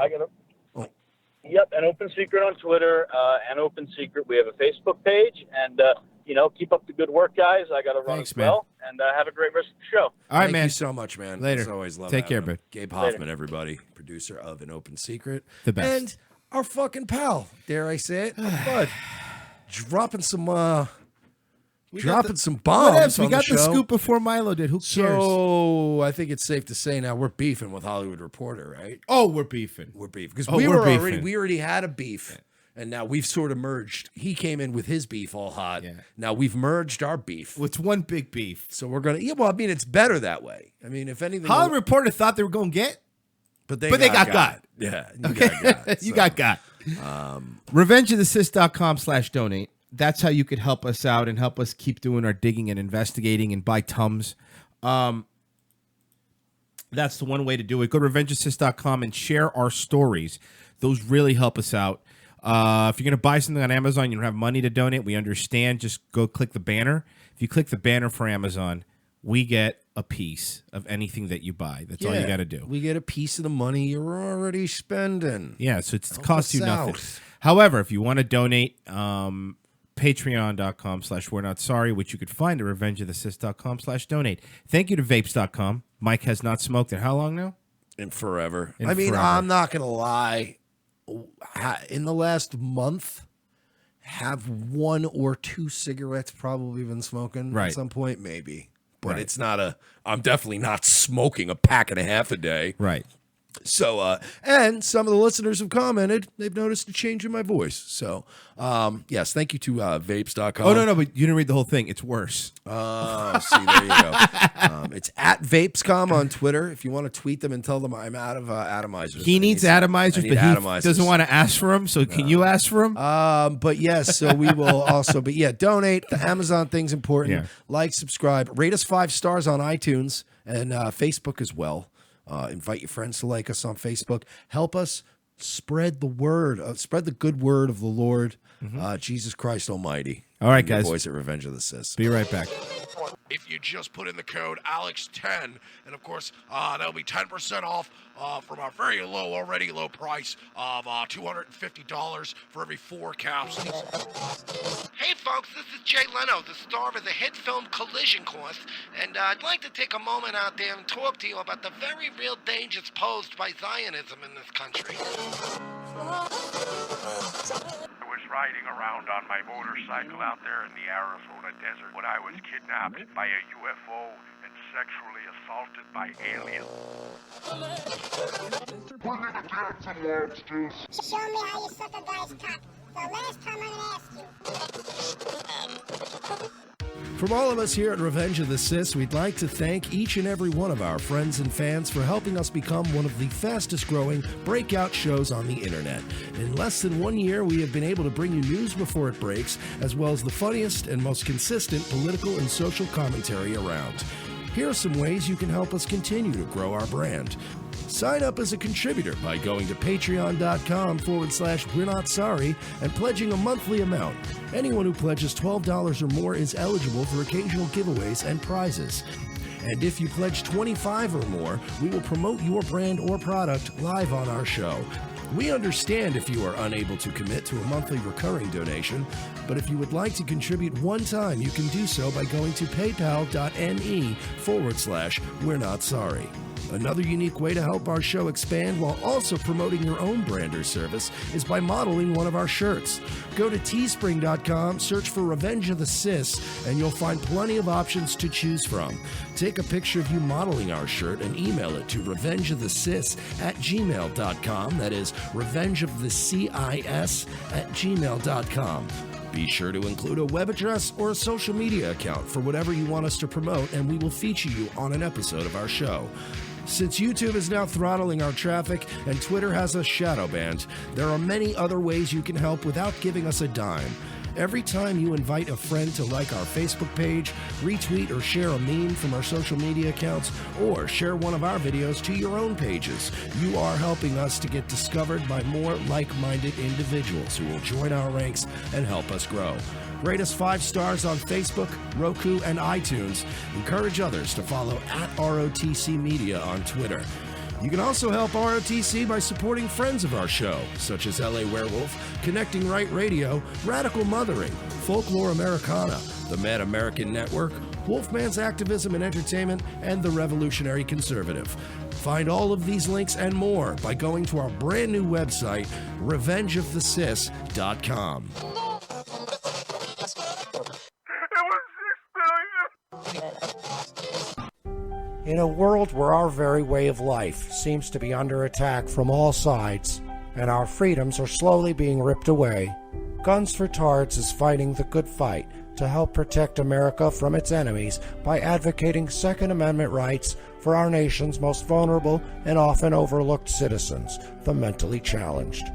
Speaker 4: Yep, an open secret on Twitter, an open secret. We have a Facebook page, and keep up the good work, guys. I got to run as well, and have a great rest of the show.
Speaker 3: All right,
Speaker 2: Thank
Speaker 3: man.
Speaker 2: you so much, man.
Speaker 3: Later.
Speaker 2: As always, love
Speaker 3: Take care,
Speaker 2: him.
Speaker 3: bud.
Speaker 2: Gabe Hoffman, everybody, producer of An Open Secret.
Speaker 3: The best.
Speaker 2: And our fucking pal, dare I say it, bud, dropping some bombs
Speaker 3: We got the scoop before Milo did. Who cares?
Speaker 2: So I think it's safe to say now we're beefing with Hollywood Reporter, right?
Speaker 3: Oh, we're beefing.
Speaker 2: We're beefing because we already had a beef. Yeah. And now we've sort of merged. He came in with his beef all hot. Yeah. Now we've merged our beef.
Speaker 3: Well, it's one big beef.
Speaker 2: So we're going to... Yeah, well, I mean, it's better that way. I mean, if anything...
Speaker 3: Hollywood Reporter thought they were going to get...
Speaker 2: But they
Speaker 3: got.
Speaker 2: Yeah.
Speaker 3: You got. RevengeOfTheCis.com/donate. That's how you could help us out and help us keep doing our digging and investigating and buy Tums. That's the one way to do it. Go to RevengeOfTheCis.com and share our stories. Those really help us out. If you're going to buy something on Amazon, you don't have money to donate, we understand. Just go click the banner. If you click the banner for Amazon, we get a piece of anything that you buy. That's all you got to do.
Speaker 2: We get a piece of the money you're already spending.
Speaker 3: Yeah, so it costs you nothing. However, if you want to donate, patreon.com/we're not sorry, which you could find at revengeofthecis.com/donate. Thank you to vapes.com. Mike has not smoked in how long now?
Speaker 2: In forever.
Speaker 3: Forever.
Speaker 2: I'm not going to lie. In the last month, have 1 or 2 cigarettes probably been smoking at some point, maybe. But it's not I'm definitely not smoking a pack and a half a day.
Speaker 3: Right.
Speaker 2: So, and some of the listeners have commented, they've noticed a change in my voice. So, yes, thank you to vapes.com.
Speaker 3: Oh, no, but you didn't read the whole thing. It's worse.
Speaker 2: Oh, see, there you go. It's at Vapescom on Twitter. If you want to tweet them and tell them I'm out of atomizers.
Speaker 3: He needs atomizers, but he doesn't want to ask for them. So can you ask for them?
Speaker 2: But yes, so we will also, donate. The Amazon thing's important.
Speaker 3: Yeah.
Speaker 2: Like, subscribe, rate us 5 stars on iTunes and Facebook as well. Invite your friends to like us on Facebook. Help us spread the word, spread the good word of the Lord, Jesus Christ Almighty.
Speaker 3: All right, guys.
Speaker 2: Boys at Revenge of the Cis.
Speaker 3: Be right back.
Speaker 2: If you just put in the code ALEX10, and of course, that'll be 10% off from our very already low price of $250 for every 4 capsules.
Speaker 5: Hey folks, this is Jay Leno, the star of the hit film Collision Course, and I'd like to take a moment out there and talk to you about the very real dangers posed by Zionism in this country.
Speaker 6: I was riding around on my motorcycle out there in the Arizona desert when I was kidnapped by a UFO and sexually assaulted by aliens.
Speaker 7: Show me how you suck a guy's cock. The last time I'm gonna ask you.
Speaker 2: From all of us here at Revenge of the Cis, we'd like to thank each and every one of our friends and fans for helping us become one of the fastest growing breakout shows on the internet. In less than 1 year, we have been able to bring you news before it breaks, as well as the funniest and most consistent political and social commentary around. Here are some ways you can help us continue to grow our brand. Sign up as a contributor by going to patreon.com/We're Not Sorry and pledging a monthly amount. Anyone who pledges $12 or more is eligible for occasional giveaways and prizes. And if you pledge $25 or more, we will promote your brand or product live on our show. We understand if you are unable to commit to a monthly recurring donation, but if you would like to contribute one time, you can do so by going to paypal.me/We're Not Sorry. Another unique way to help our show expand while also promoting your own brand or service is by modeling one of our shirts. Go to teespring.com, search for Revenge of the Sis, and you'll find plenty of options to choose from. Take a picture of you modeling our shirt and email it to revengeofthesis@gmail.com. That is revengeofthecis@gmail.com. Be sure to include a web address or a social media account for whatever you want us to promote, and we will feature you on an episode of our show. Since YouTube is now throttling our traffic and Twitter has us shadow banned, there are many other ways you can help without giving us a dime. Every time you invite a friend to like our Facebook page, retweet or share a meme from our social media accounts, or share one of our videos to your own pages, you are helping us to get discovered by more like-minded individuals who will join our ranks and help us grow. Rate us 5 stars on Facebook, Roku, and iTunes. Encourage others to follow @ROTC Media on Twitter. You can also help ROTC by supporting friends of our show, such as LA Werewolf, Connecting Right Radio, Radical Mothering, Folklore Americana, the Mad American Network, Wolfman's Activism and Entertainment, and the Revolutionary Conservative. Find all of these links and more by going to our brand new website, revengeofthesis.com.
Speaker 8: In a world where our very way of life seems to be under attack from all sides, and our freedoms are slowly being ripped away, Guns for Tards is fighting the good fight to help protect America from its enemies by advocating Second Amendment rights for our nation's most vulnerable and often overlooked citizens, the mentally challenged.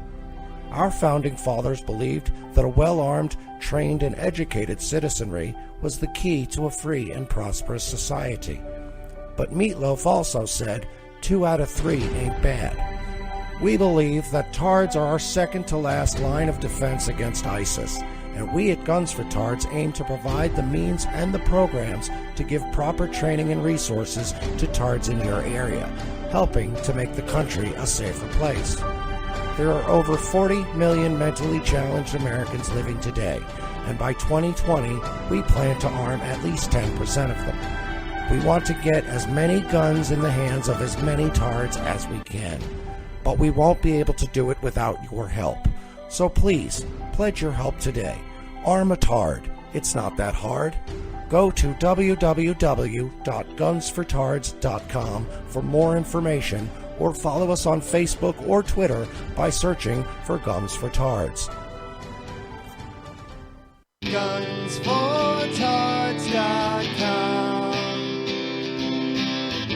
Speaker 8: Our founding fathers believed that a well-armed, trained, and educated citizenry was the key to a free and prosperous society. But Meatloaf also said 2 out of 3 ain't bad. We believe that Tards are our second to last line of defense against ISIS, and we at Guns for Tards aim to provide the means and the programs to give proper training and resources to Tards in your area, helping to make the country a safer place. There are over 40 million mentally challenged Americans living today, and by 2020, we plan to arm at least 10% of them. We want to get as many guns in the hands of as many Tards as we can, but we won't be able to do it without your help. So please, pledge your help today. Arm a Tard. It's not that hard. Go to www.gunsfortards.com for more information, or follow us on Facebook or Twitter by searching for Guns for Tards.
Speaker 9: Gunsfortards.com.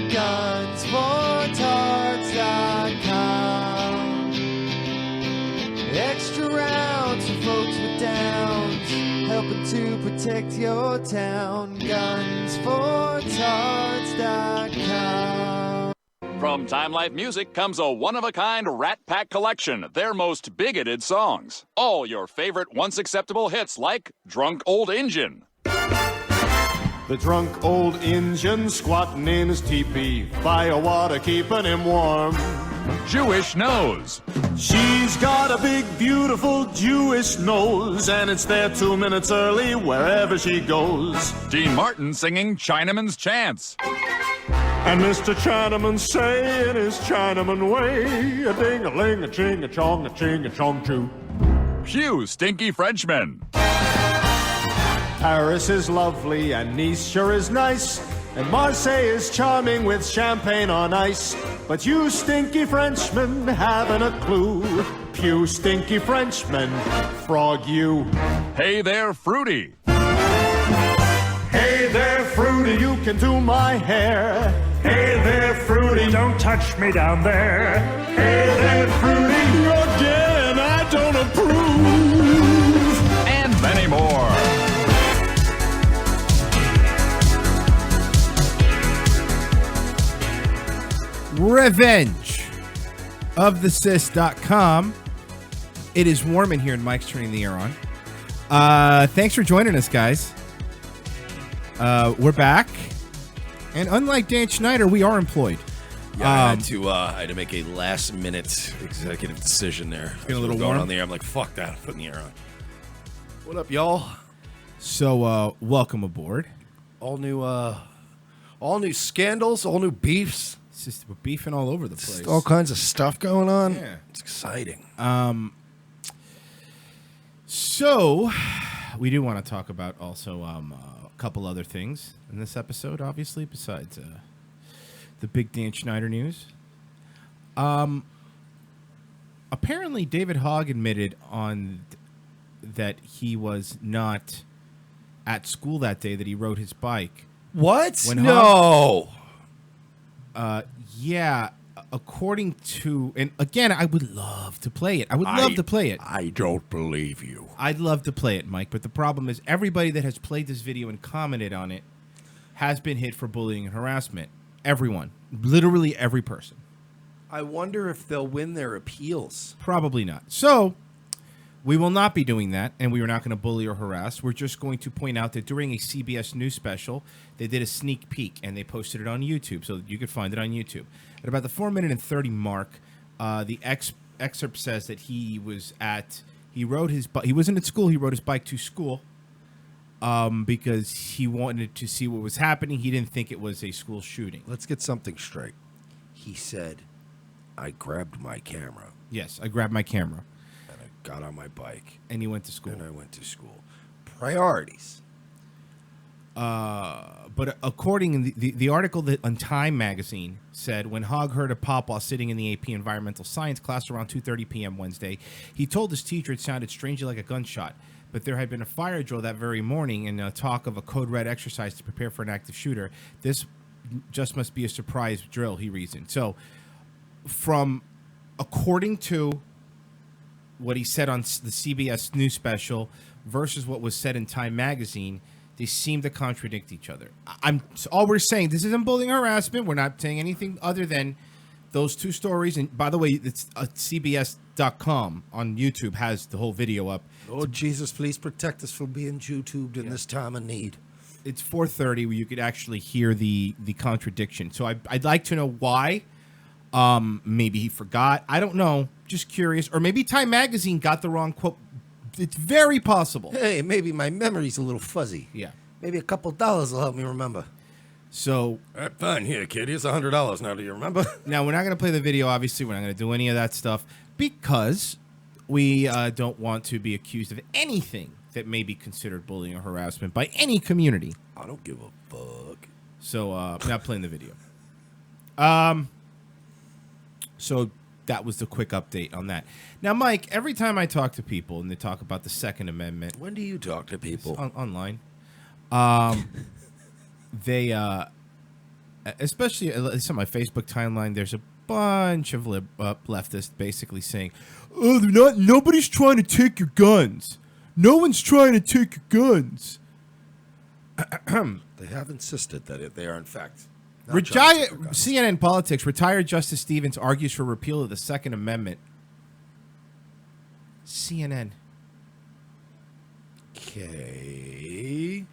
Speaker 9: Gunsfortards.com. Extra rounds for folks with downs, helping to protect your town. Gunsfortards.com.
Speaker 10: From Time Life Music comes a one-of-a-kind Rat Pack collection, their most bigoted songs. All your favorite once acceptable hits like Drunk Old Injun.
Speaker 11: The drunk old Injun squatting in his teepee, fire water keeping him warm.
Speaker 10: Jewish Nose.
Speaker 11: She's got a big, beautiful Jewish nose, and it's there 2 minutes early wherever she goes.
Speaker 10: Dean Martin singing Chinaman's Chants.
Speaker 11: And Mr. Chinaman saying his Chinaman way, a ding-a-ling, a ching-a-chong, a ching-a-chong choo.
Speaker 10: Hugh Stinky Frenchman.
Speaker 11: Paris is lovely and Nice sure is nice, and Marseille is charming with champagne on ice. But you stinky Frenchmen haven't a clue. Pew stinky Frenchmen, frog you.
Speaker 10: Hey there, Fruity.
Speaker 11: Hey there, Fruity, you can do my hair. Hey there, Fruity, don't touch me down there. Hey there, Fruity, again, I don't approve.
Speaker 10: And many more.
Speaker 3: Revenge ofthecis.com. It is warm in here, and Mike's turning the air on. Thanks for joining us, guys. We're back. And unlike Dan Schneider, we are employed.
Speaker 2: Yeah, I had to make a last-minute executive decision there.
Speaker 3: Getting a little
Speaker 2: going
Speaker 3: warm
Speaker 2: on the air. I'm like, fuck that. I'm putting the air on. What up, y'all?
Speaker 3: So, welcome aboard.
Speaker 2: All new scandals, all new beefs.
Speaker 3: It's just we're beefing all over the place.
Speaker 2: All kinds of stuff going on.
Speaker 3: Yeah.
Speaker 2: It's exciting.
Speaker 3: So, we do want to talk about also a couple other things in this episode, obviously, besides the big Dan Schneider news. Apparently, David Hogg admitted that he was not at school that day, that he rode his bike.
Speaker 2: What?
Speaker 3: No. Yeah. According to, and again, I would love to play it. I would love to play it.
Speaker 2: I don't believe you.
Speaker 3: I'd love to play it, Mike, but the problem is everybody that has played this video and commented on it has been hit for bullying and harassment. Everyone. Literally every person.
Speaker 2: I wonder if they'll win their appeals.
Speaker 3: Probably not. So, we will not be doing that, and we are not going to bully or harass. We're just going to point out that during a CBS News special, they did a sneak peek, and they posted it on YouTube, so you could find it on YouTube. At about the 4-minute and 30 mark, the excerpt says that he was he wasn't at school, he rode his bike to school because he wanted to see what was happening. He didn't think it was a school shooting.
Speaker 2: Let's get something straight. He said, I grabbed my camera.
Speaker 3: Yes, I grabbed my camera.
Speaker 2: And I got on my bike.
Speaker 3: And he went to school.
Speaker 2: And I went to school. Priorities.
Speaker 3: But according the article that on Time magazine said, when Hogg heard a pop while sitting in the AP Environmental Science class around 2:30 p.m. Wednesday, he told his teacher it sounded strangely like a gunshot. But there had been a fire drill that very morning and talk of a code red exercise to prepare for an active shooter. This just must be a surprise drill, he reasoned. So, according to what he said on the CBS News special versus what was said in Time magazine, they seem to contradict each other. All we're saying, this isn't bullying or harassment. We're not saying anything other than those two stories. And by the way, it's CBS.com on YouTube has the whole video up.
Speaker 2: Lord Jesus, please protect us from being YouTubed in this time of need.
Speaker 3: It's 4:30 where you could actually hear the contradiction. So I'd like to know why. Maybe he forgot. I don't know. Just curious. Or maybe Time magazine got the wrong quote. It's very possible.
Speaker 2: Hey, maybe my memory's a little fuzzy.
Speaker 3: Yeah.
Speaker 2: Maybe a couple dollars will help me remember.
Speaker 3: So,
Speaker 2: all right, fine. Here, kid. Here's $100 now. Do you remember?
Speaker 3: Now, we're not going to play the video, obviously. We're not going to do any of that stuff because we don't want to be accused of anything that may be considered bullying or harassment by any community.
Speaker 2: I don't give a fuck.
Speaker 3: So, not playing the video. So that was the quick update on that. Now, Mike, every time I talk to people and they talk about the Second Amendment,
Speaker 2: when do you talk to people?
Speaker 3: Online. They, especially at least on my Facebook timeline, there's a bunch of leftists basically saying, "Oh, nobody's trying to take your guns. No one's trying to take your guns."
Speaker 2: They have insisted that they are, in fact.
Speaker 3: CNN Politics, retired Justice Stevens argues for repeal of the Second Amendment. CNN.
Speaker 2: Okay.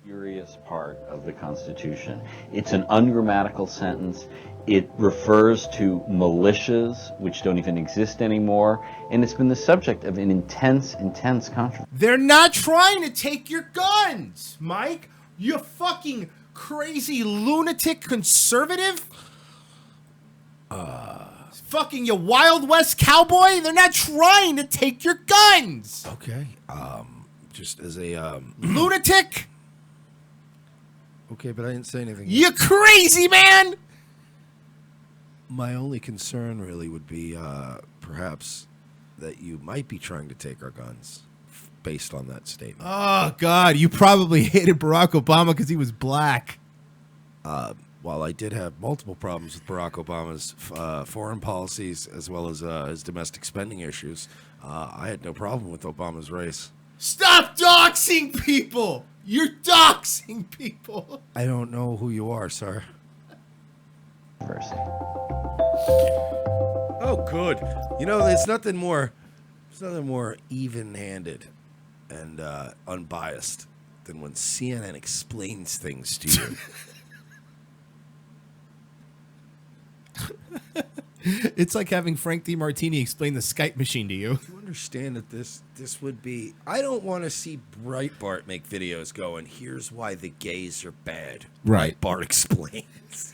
Speaker 12: Curious part of the Constitution. It's an ungrammatical sentence. It refers to militias, which don't even exist anymore, and it's been the subject of an intense controversy.
Speaker 3: They're not trying to take your guns, Mike. You fucking crazy lunatic conservative? Fucking you Wild West cowboy? They're not trying to take your guns.
Speaker 2: Okay. Just as a
Speaker 3: lunatic?
Speaker 2: Okay, but I didn't say anything.
Speaker 3: You crazy man!
Speaker 2: My only concern really would be perhaps that you might be trying to take our guns based on that statement.
Speaker 3: Oh, God, you probably hated Barack Obama because he was black.
Speaker 2: While I did have multiple problems with Barack Obama's foreign policies as well as his domestic spending issues, I had no problem with Obama's race.
Speaker 3: Stop doxing people! You're doxing people!
Speaker 2: I don't know who you are, sir. Oh, good. You know, there's nothing more even-handed and unbiased than when CNN explains things to you.
Speaker 3: It's like having Frank DiMartini explain the Skype machine to you.
Speaker 2: You understand that this would be... I don't want to see Breitbart make videos going, here's why the gays are bad.
Speaker 3: Right.
Speaker 2: Breitbart explains.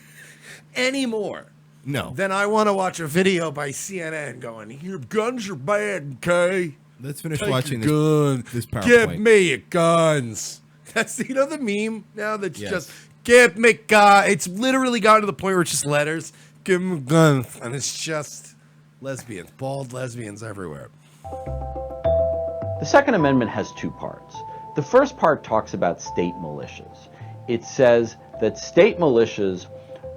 Speaker 2: Anymore.
Speaker 3: No.
Speaker 2: Then I want to watch a video by CNN going, your guns are bad, okay?
Speaker 3: Let's finish
Speaker 2: Take
Speaker 3: watching
Speaker 2: your
Speaker 3: this PowerPoint.
Speaker 2: Give me your guns. That's, you know, the meme now that's
Speaker 3: Yes.
Speaker 2: just, give me guns. It's literally gotten to the point where it's just letters. Give me guns. And it's just lesbians, bald lesbians everywhere.
Speaker 12: The Second Amendment has two parts. The first part talks about state militias. It says that state militias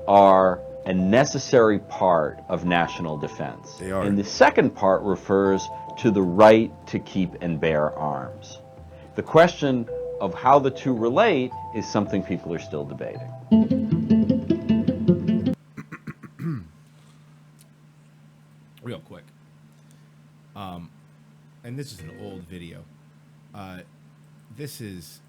Speaker 12: are a necessary part of national defense.
Speaker 2: They are.
Speaker 12: And the second part refers to the right to keep and bear arms. The question of how the two relate is something people are still debating.
Speaker 3: Real quick. And this is an old video. This is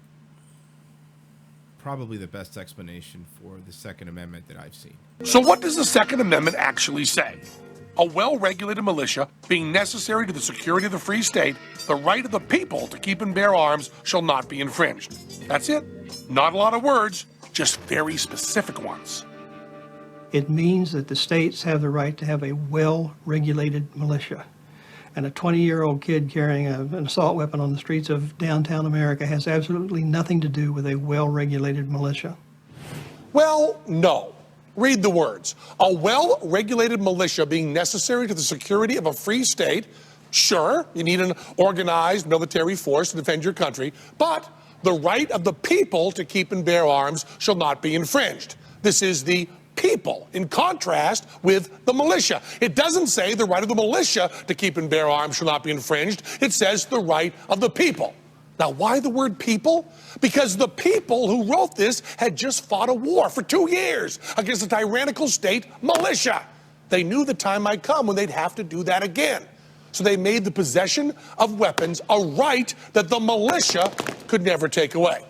Speaker 3: probably the best explanation for the Second Amendment that I've seen.
Speaker 13: So what does the Second Amendment actually say? A well-regulated militia being necessary to the security of the free state, the right of the people to keep and bear arms shall not be infringed. That's it. Not a lot of words, just very specific ones.
Speaker 14: It means that the states have the right to have a well-regulated militia. And a 20-year-old kid carrying an assault weapon on the streets of downtown America has absolutely nothing to do with a well-regulated militia.
Speaker 13: Well, no. Read the words. A well-regulated militia being necessary to the security of a free state. Sure, you need an organized military force to defend your country, but the right of the people to keep and bear arms shall not be infringed. This is the people, in contrast with the militia. It doesn't say the right of the militia to keep and bear arms shall not be infringed. It says the right of the people. Now, why the word people? Because the people who wrote this had just fought a war for 2 years against a tyrannical state militia. They knew the time might come when they'd have to do that again. So they made the possession of weapons a right that the militia could never take away.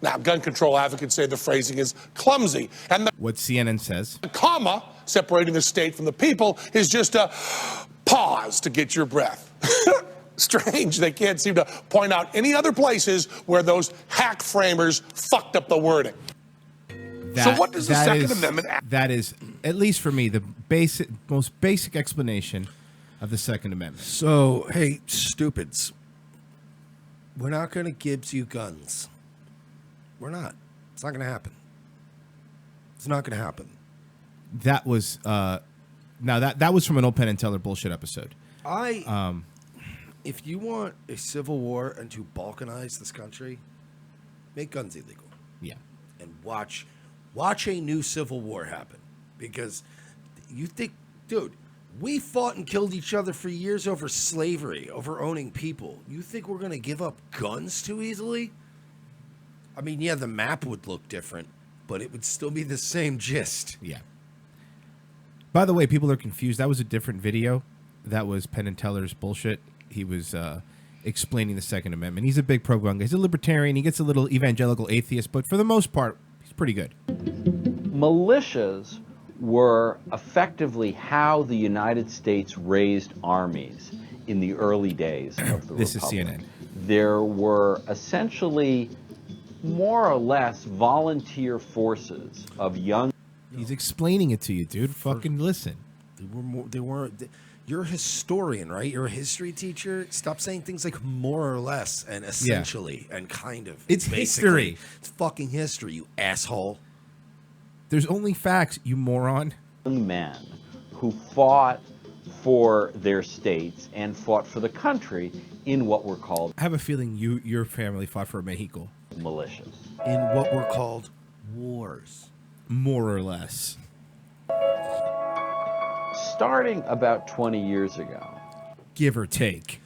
Speaker 13: Now, gun control advocates say the phrasing is clumsy. And
Speaker 3: what CNN says,
Speaker 13: the comma separating the state from the people is just a pause to get your breath. Strange, they can't seem to point out any other places where those hack framers fucked up the wording. So what does the Second Amendment act?
Speaker 3: That is, at least for me, the most basic explanation of the Second Amendment.
Speaker 2: So, hey, stupids, we're not going to give you guns. We're not. It's not going to happen. It's not going to happen.
Speaker 3: That was now that was from an old Penn and Teller bullshit episode.
Speaker 2: If you want a civil war and to balkanize this country, make guns illegal.
Speaker 3: Yeah.
Speaker 2: And watch a new civil war happen. Because you think, dude, we fought and killed each other for years over slavery, over owning people. You think we're going to give up guns too easily? I mean, yeah, the map would look different, but it would still be the same gist.
Speaker 3: Yeah. By the way, people are confused. That was a different video. That was Penn and Teller's bullshit. He was explaining the Second Amendment. He's a big pro-gun guy. He's a libertarian. He gets a little evangelical atheist, but for the most part, he's pretty good.
Speaker 12: Militias were effectively how the United States raised armies in the early days of the
Speaker 3: This
Speaker 12: Republic.
Speaker 3: is CNN.
Speaker 12: There were essentially more or less volunteer forces of young...
Speaker 3: He's explaining it to you, dude. Fucking listen.
Speaker 2: You're a historian, right? You're a history teacher. Stop saying things like more or less and essentially and kind of.
Speaker 3: It's
Speaker 2: basically
Speaker 3: history.
Speaker 2: It's fucking history, you asshole.
Speaker 3: There's only facts, you moron.
Speaker 12: Young men who fought for their states and fought for the country in what were called...
Speaker 3: I have a feeling your family fought for Mexico.
Speaker 12: Militias.
Speaker 2: In what were called wars.
Speaker 3: More or less.
Speaker 12: Starting about 20 years ago.
Speaker 3: Give or take.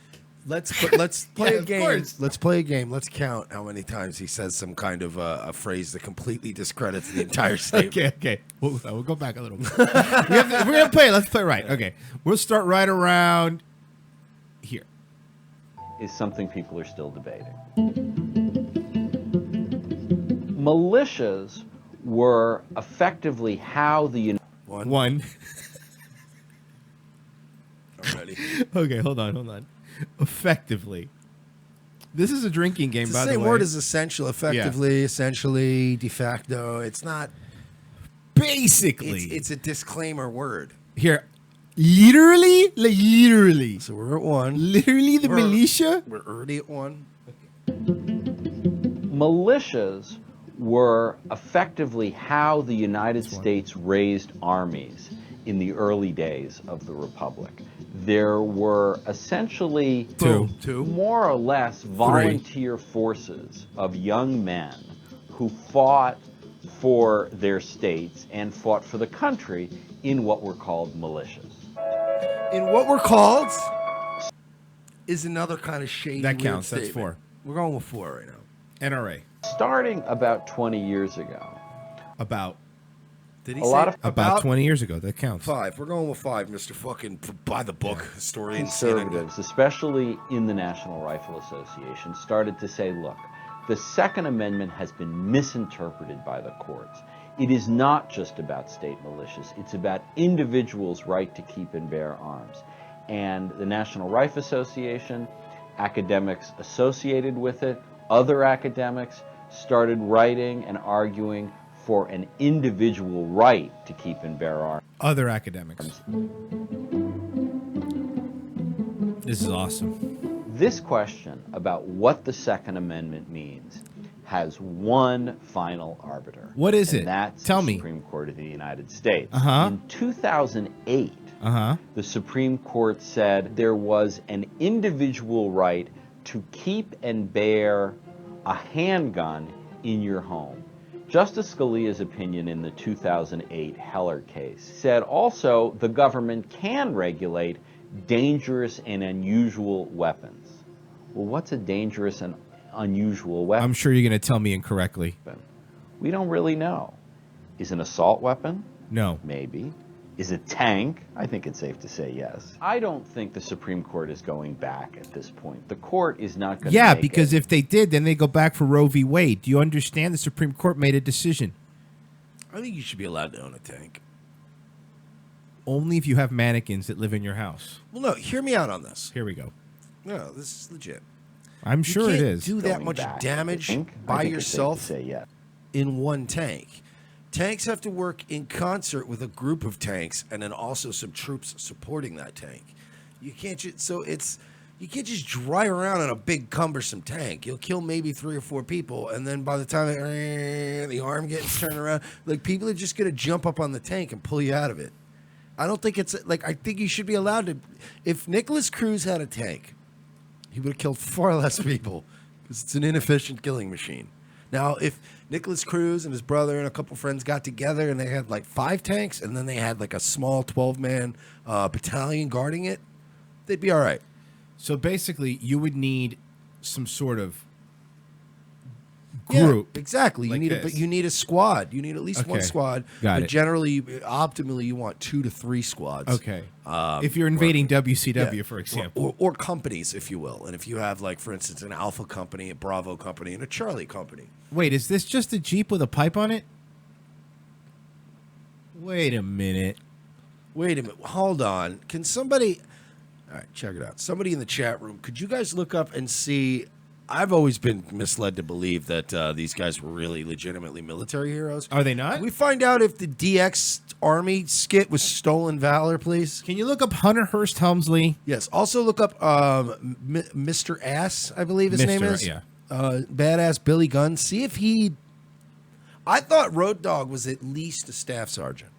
Speaker 2: Let's play
Speaker 3: Yeah,
Speaker 2: a
Speaker 3: of
Speaker 2: game.
Speaker 3: course.
Speaker 2: Let's play a game. Let's count how many times he says some kind of a phrase that completely discredits the entire statement.
Speaker 3: Okay. We'll go back a little bit. We're gonna play. Let's play right. Okay. We'll start right around here.
Speaker 12: Is something people are still debating. Militias were effectively how the
Speaker 3: One.
Speaker 2: I'm ready.
Speaker 3: Okay, hold on. Effectively. This is a drinking game,
Speaker 2: It's
Speaker 3: by
Speaker 2: the
Speaker 3: the
Speaker 2: same
Speaker 3: way.
Speaker 2: word as essential, effectively, essentially, de facto. It's not.
Speaker 3: Basically.
Speaker 2: It's a disclaimer word.
Speaker 3: Here. Literally.
Speaker 2: So we're at one.
Speaker 3: Literally the militia?
Speaker 2: We're already at one.
Speaker 12: militias were effectively how the United States raised armies in the early days of the Republic. There were essentially more or less volunteer forces of young men who fought for their states and fought for the country in what were called militias.
Speaker 2: In what were called is another kind of shady.
Speaker 3: That
Speaker 2: weird
Speaker 3: counts. That's
Speaker 2: statement.
Speaker 3: 4.
Speaker 2: We're going with 4 right now.
Speaker 3: NRA.
Speaker 12: Starting about 20 years ago.
Speaker 3: About.
Speaker 2: Did he
Speaker 12: A
Speaker 2: say
Speaker 12: lot of
Speaker 3: about 20 years ago? That counts.
Speaker 2: 5. We're going with 5, Mr. Fucking by the book historian.
Speaker 12: Conservatives, especially in the National Rifle Association, started to say, look, the Second Amendment has been misinterpreted by the courts. It is not just about state militias. It's about individuals' right to keep and bear arms. And the National Rifle Association, academics associated with it, other academics started writing and arguing for an individual right to keep and bear arms.
Speaker 3: Other academics. This is awesome.
Speaker 12: This question about what the Second Amendment means has one final arbiter.
Speaker 3: What is
Speaker 12: and
Speaker 3: it?
Speaker 12: That's
Speaker 3: Tell
Speaker 12: the
Speaker 3: me.
Speaker 12: Supreme Court of the United States.
Speaker 3: Uh-huh.
Speaker 12: In 2008,
Speaker 3: Uh-huh.
Speaker 12: the Supreme Court said there was an individual right to keep and bear a handgun in your home. Justice Scalia's opinion in the 2008 Heller case said also the government can regulate dangerous and unusual weapons. Well, what's a dangerous and unusual weapon?
Speaker 3: I'm sure you're going to tell me incorrectly.
Speaker 12: We don't really know. Is an assault weapon?
Speaker 3: No.
Speaker 12: Maybe. Is it tank? I think it's safe to say yes. I don't think the Supreme Court is going back at this point. The court is not going to
Speaker 3: Yeah,
Speaker 12: make
Speaker 3: because
Speaker 12: it.
Speaker 3: if they did, then they go back for Roe v. Wade. Do you understand? The Supreme Court made a decision.
Speaker 2: I think you should be allowed to own a tank.
Speaker 3: Only if you have mannequins that live in your house.
Speaker 2: Well, no, hear me out on this.
Speaker 3: Here we go.
Speaker 2: No, this is legit.
Speaker 3: I'm sure
Speaker 2: you
Speaker 3: it
Speaker 2: can't
Speaker 3: is.
Speaker 2: do that
Speaker 12: Going
Speaker 2: much
Speaker 12: back,
Speaker 2: damage
Speaker 12: I think
Speaker 2: by
Speaker 12: it's safe to
Speaker 2: yourself
Speaker 12: say yes.
Speaker 2: in one tank. Tanks have to work in concert with a group of tanks and then also some troops supporting that tank. You can't just, you can't just drive around in a big cumbersome tank. You'll kill maybe 3 or 4 people, and then by the time the arm gets turned around, like people are just gonna jump up on the tank and pull you out of it. I don't think it's like I think you should be allowed to. If Nicholas Cruz had a tank, he would have killed far less people because it's an inefficient killing machine. Now, if Nicholas Cruz and his brother and a couple friends got together and they had like 5 tanks and then they had like a small 12-man battalion guarding it, they'd be all right.
Speaker 3: So basically, you would need some sort of group.
Speaker 2: Yeah, exactly.
Speaker 3: like
Speaker 2: You need a squad. You need at least one
Speaker 3: Okay.
Speaker 2: squad.
Speaker 3: Got
Speaker 2: but
Speaker 3: it.
Speaker 2: generally, optimally, you want 2 to 3 squads.
Speaker 3: Okay. If you're invading WCW, for example.
Speaker 2: Or companies, if you will. And if you have, like, for instance, an Alpha company, a Bravo company, and a Charlie company.
Speaker 3: Wait, is this just a Jeep with a pipe on it? Wait a minute.
Speaker 2: Hold on. Can somebody... All right, check it out. Somebody in the chat room, could you guys look up and see... I've always been misled to believe that these guys were really legitimately military heroes.
Speaker 3: Are they not?
Speaker 2: Can we find out if the DX Army skit was stolen valor, please?
Speaker 3: Can you look up Hunter Hearst Helmsley?
Speaker 2: Yes. Also look up Mr. Ass, I believe his name is.
Speaker 3: Yeah.
Speaker 2: Badass Billy Gunn. See if he... I thought Road Dogg was at least a staff sergeant.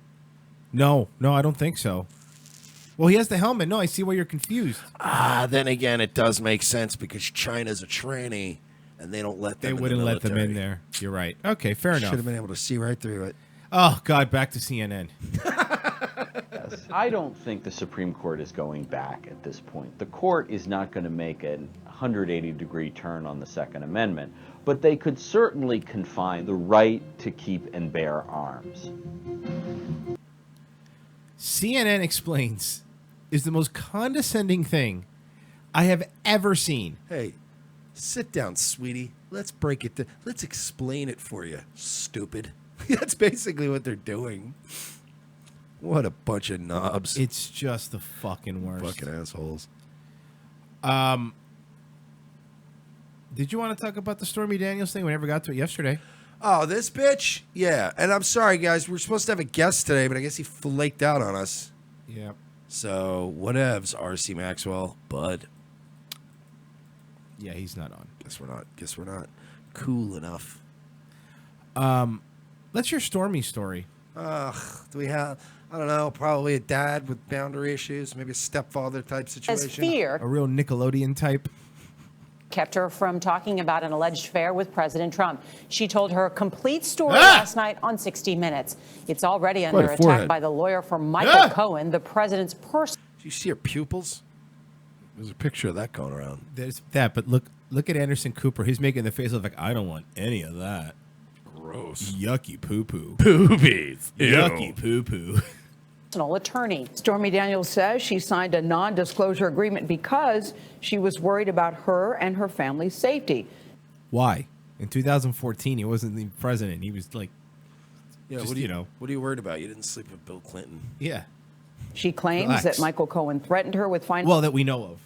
Speaker 3: No, I don't think so. Well, he has the helmet. No, I see why you're confused.
Speaker 2: Then again, it does make sense because China's a tranny, and they don't let them.
Speaker 3: They wouldn't let them in there. You're right. Okay, fair enough.
Speaker 2: Should have been able to see right through it.
Speaker 3: Oh God, back to CNN.
Speaker 12: Yes. I don't think the Supreme Court is going back at this point. The court is not going to make a 180-degree turn on the Second Amendment, but they could certainly confine the right to keep and bear arms.
Speaker 3: CNN Explains is the most condescending thing I have ever seen.
Speaker 2: Hey, sit down, sweetie. Let's break it down. Let's explain it for you, stupid. That's basically what they're doing. What a bunch of knobs.
Speaker 3: It's just the fucking worst.
Speaker 2: Fucking assholes.
Speaker 3: Did you want to talk about the Stormy Daniels thing? We never got to it yesterday.
Speaker 2: Oh, this bitch? Yeah. And I'm sorry, guys. We're supposed to have a guest today, but I guess he flaked out on us.
Speaker 3: Yeah.
Speaker 2: So, whatevs, R.C. Maxwell, bud.
Speaker 3: Yeah, he's not on.
Speaker 2: Guess we're not cool enough.
Speaker 3: Let's hear Stormy's story.
Speaker 2: Do we have, I don't know, probably a dad with boundary issues, maybe a stepfather type situation?
Speaker 15: fear.
Speaker 3: A real Nickelodeon type.
Speaker 15: Kept her from talking about an alleged affair with President Trump. She told her complete story last night on 60 Minutes. It's already under attack by the lawyer for Michael Cohen, the president's person.
Speaker 2: Do you see her pupils? There's a picture of that going around.
Speaker 3: There's that, but look at Anderson Cooper. He's making the face of like, I don't want any of that.
Speaker 2: Gross.
Speaker 3: Yucky poo-poo.
Speaker 2: Poopies.
Speaker 3: Yucky poo-poo.
Speaker 15: Attorney.
Speaker 16: Stormy Daniels says she signed a non-disclosure agreement because she was worried about her and her family's safety.
Speaker 3: Why? In 2014, he wasn't the president. He was like,
Speaker 2: Yeah,
Speaker 3: just,
Speaker 2: what do you
Speaker 3: know.
Speaker 2: What are you worried about? You didn't sleep with Bill Clinton.
Speaker 3: Yeah.
Speaker 16: She claims
Speaker 3: Relax.
Speaker 16: that Michael Cohen threatened her with
Speaker 3: Well, that we know of.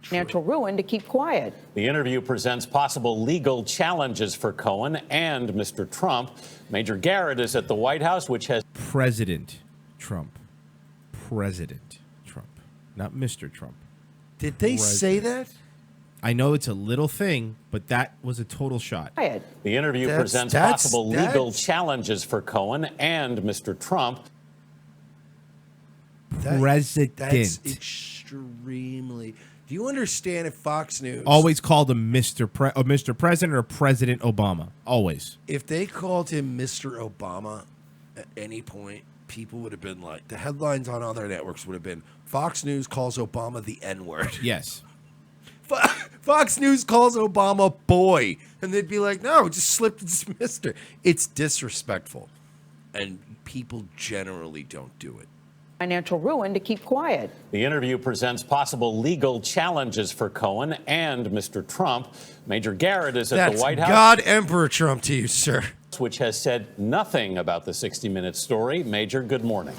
Speaker 16: financial ruin to keep quiet.
Speaker 17: The interview presents possible legal challenges for Cohen and Mr. Trump. Major Garrett is at the White House, which has
Speaker 3: President Trump. President Trump. Not Mr. Trump.
Speaker 2: Did they say that?
Speaker 3: I know it's a little thing, but that was a total shot.
Speaker 17: The interview presents possible legal challenges for Cohen and Mr. Trump.
Speaker 3: President.
Speaker 2: That's extremely. Do you understand if Fox News
Speaker 3: Always called him Mr. President or President Obama. Always.
Speaker 2: if they called him Mr. Obama at any point, people would have been like, the headlines on other networks would have been, Fox News calls Obama the N-word.
Speaker 3: Yes.
Speaker 2: Fox News calls Obama boy. And they'd be like, no, just slipped and dismissed her. It's disrespectful. And people generally don't do it.
Speaker 16: Financial ruin to keep quiet.
Speaker 17: The interview presents possible legal challenges for Cohen and Mr. Trump. Major Garrett is at
Speaker 2: That's
Speaker 17: the White House.
Speaker 2: God Emperor Trump to you, sir.
Speaker 17: Which has said nothing about the 60 Minutes story. Major, good morning.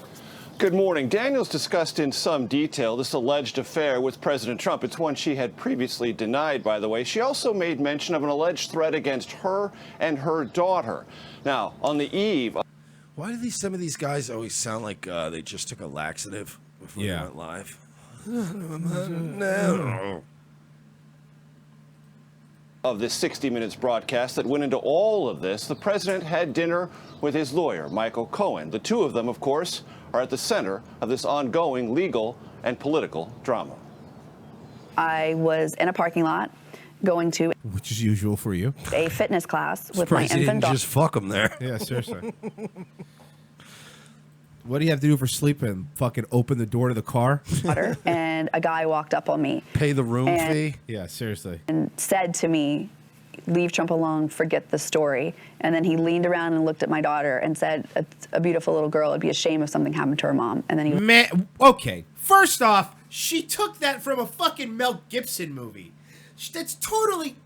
Speaker 18: Good morning. Daniels discussed in some detail this alleged affair with President Trump. It's one she had previously denied, by the way. She also made mention of an alleged threat against her and her daughter. Now, on the eve of
Speaker 2: Why do some of these guys always sound like they just took a laxative before they went live? No.
Speaker 18: of this 60 Minutes broadcast that went into all of this, the president had dinner with his lawyer, Michael Cohen. The two of them, of course, are at the center of this ongoing legal and political drama.
Speaker 19: I was in a parking lot going to
Speaker 3: Which is usual for you.
Speaker 19: a fitness class with my
Speaker 2: Surprised he
Speaker 19: infant
Speaker 2: didn't
Speaker 19: daughter.
Speaker 2: just fuck him there.
Speaker 3: Yeah, seriously. What do you have to do for sleeping? Fucking open the door to the car?
Speaker 19: And a guy walked up on me
Speaker 2: Pay the room
Speaker 19: And-
Speaker 2: fee?
Speaker 3: Yeah, seriously.
Speaker 19: and said to me, leave Trump alone, forget the story. And then he leaned around and looked at my daughter and said, a beautiful little girl, it'd be a shame if something happened to her mom. And then he
Speaker 3: Man, okay. First off, she took that from a fucking Mel Gibson movie. That's totally...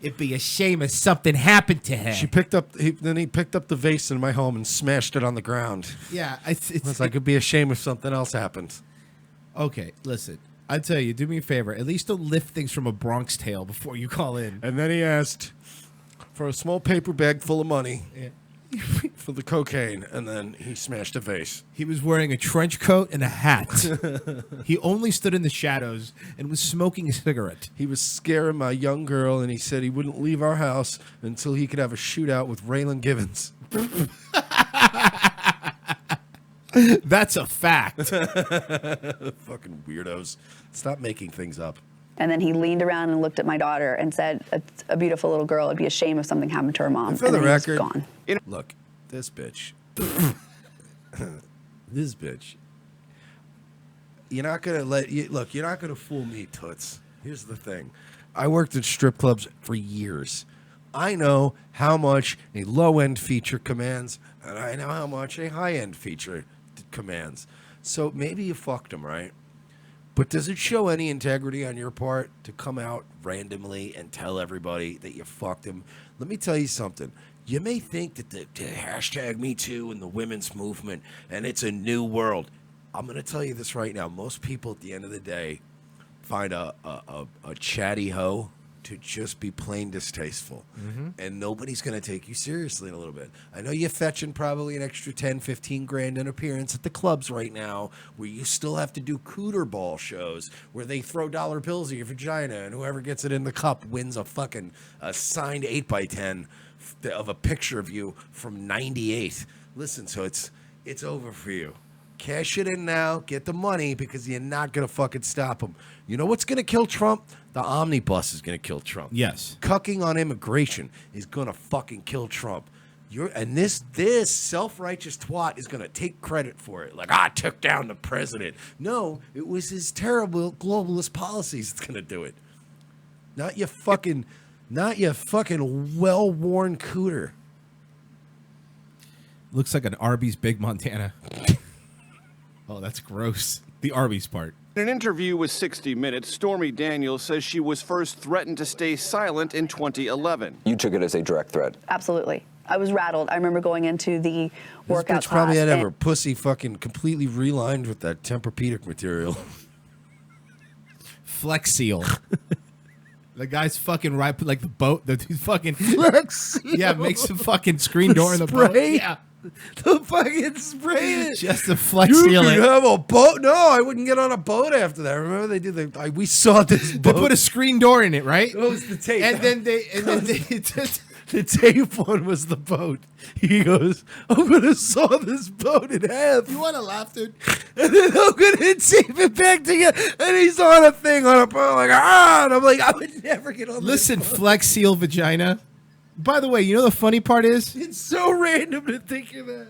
Speaker 3: It'd be a shame if something happened to her.
Speaker 2: She picked up. Then he picked up the vase in my home and smashed it on the ground.
Speaker 3: Yeah,
Speaker 2: it's like it'd be a shame if something else happened.
Speaker 3: Okay, listen. I tell you, do me a favor. At least don't lift things from a Bronx Tale before you call in.
Speaker 2: And then he asked for a small paper bag full of money for the cocaine, and then he smashed a vase.
Speaker 3: He was wearing a trench coat and a hat. He only stood in the shadows and was smoking a cigarette.
Speaker 2: He was scaring my young girl, and he said he wouldn't leave our house until he could have a shootout with Raylan Givens.
Speaker 3: That's a fact.
Speaker 2: Fucking weirdos. Stop making things up.
Speaker 19: And then he leaned around and looked at my daughter and said, a beautiful little girl, it'd be a shame if something happened to her mom.
Speaker 2: And for
Speaker 19: and
Speaker 2: the
Speaker 19: then he was
Speaker 2: record,
Speaker 19: gone.
Speaker 2: look, this bitch. This bitch. You're not gonna look. You're not gonna fool me, Toots. Here's the thing. I worked in strip clubs for years. I know how much a low-end feature commands, and I know how much a high-end feature commands. So maybe you fucked him, right? But does it show any integrity on your part to come out randomly and tell everybody that you fucked him? Let me tell you something. You may think that the hashtag Me Too and the women's movement, and it's a new world. I'm going to tell you this right now. Most people at the end of the day find a chatty hoe to just be plain distasteful. And nobody's going to take you seriously in a little bit. I know you're fetching probably an extra 10, 15 grand an appearance at the clubs right now where you still have to do cooter ball shows where they throw dollar bills at your vagina and whoever gets it in the cup wins a fucking signed 8x10 of a picture of you from 98. Listen, so it's over for you. Cash it in now, get the money, because you're not going to fucking stop him. You know what's going to kill Trump? The omnibus is going to kill Trump.
Speaker 3: Yes.
Speaker 2: Cucking on immigration is going to fucking kill Trump. And this self-righteous twat is going to take credit for it. Like, I took down the president. No, it was his terrible globalist policies that's going to do it. Not your fucking well-worn cooter.
Speaker 3: Looks like an Arby's Big Montana. Oh, that's gross. The Arby's part.
Speaker 18: In an interview with 60 Minutes, Stormy Daniels says she was first threatened to stay silent in 2011.
Speaker 20: You took it as a direct threat.
Speaker 19: Absolutely. I was rattled. I remember going into the workout
Speaker 2: This bitch probably
Speaker 19: class
Speaker 2: had her pussy fucking completely relined with that Tempur-Pedic material.
Speaker 3: Flex Seal. The guy's fucking right, like the boat. The dude fucking
Speaker 2: Flex Seal.
Speaker 3: Yeah, makes a fucking screen door in the boat.
Speaker 2: spray?
Speaker 3: Yeah.
Speaker 2: The fucking spray.
Speaker 3: Just to Flex
Speaker 2: You
Speaker 3: Seal
Speaker 2: could
Speaker 3: it.
Speaker 2: have a boat. No, I wouldn't get on a boat after that. Remember they did we saw this
Speaker 3: They
Speaker 2: boat.
Speaker 3: put a screen door in it, right?
Speaker 2: It was the tape.
Speaker 3: And then they
Speaker 2: the tape one was the boat. He goes, I'm gonna saw this boat in half.
Speaker 3: You want to laugh, dude?
Speaker 2: And then I'm gonna tape it back together. And he's on a thing on a boat like and I'm like, I would never get on.
Speaker 3: Listen,
Speaker 2: this boat.
Speaker 3: Flex Seal vagina. By the way, you know the funny part is
Speaker 2: It's so random to think of that.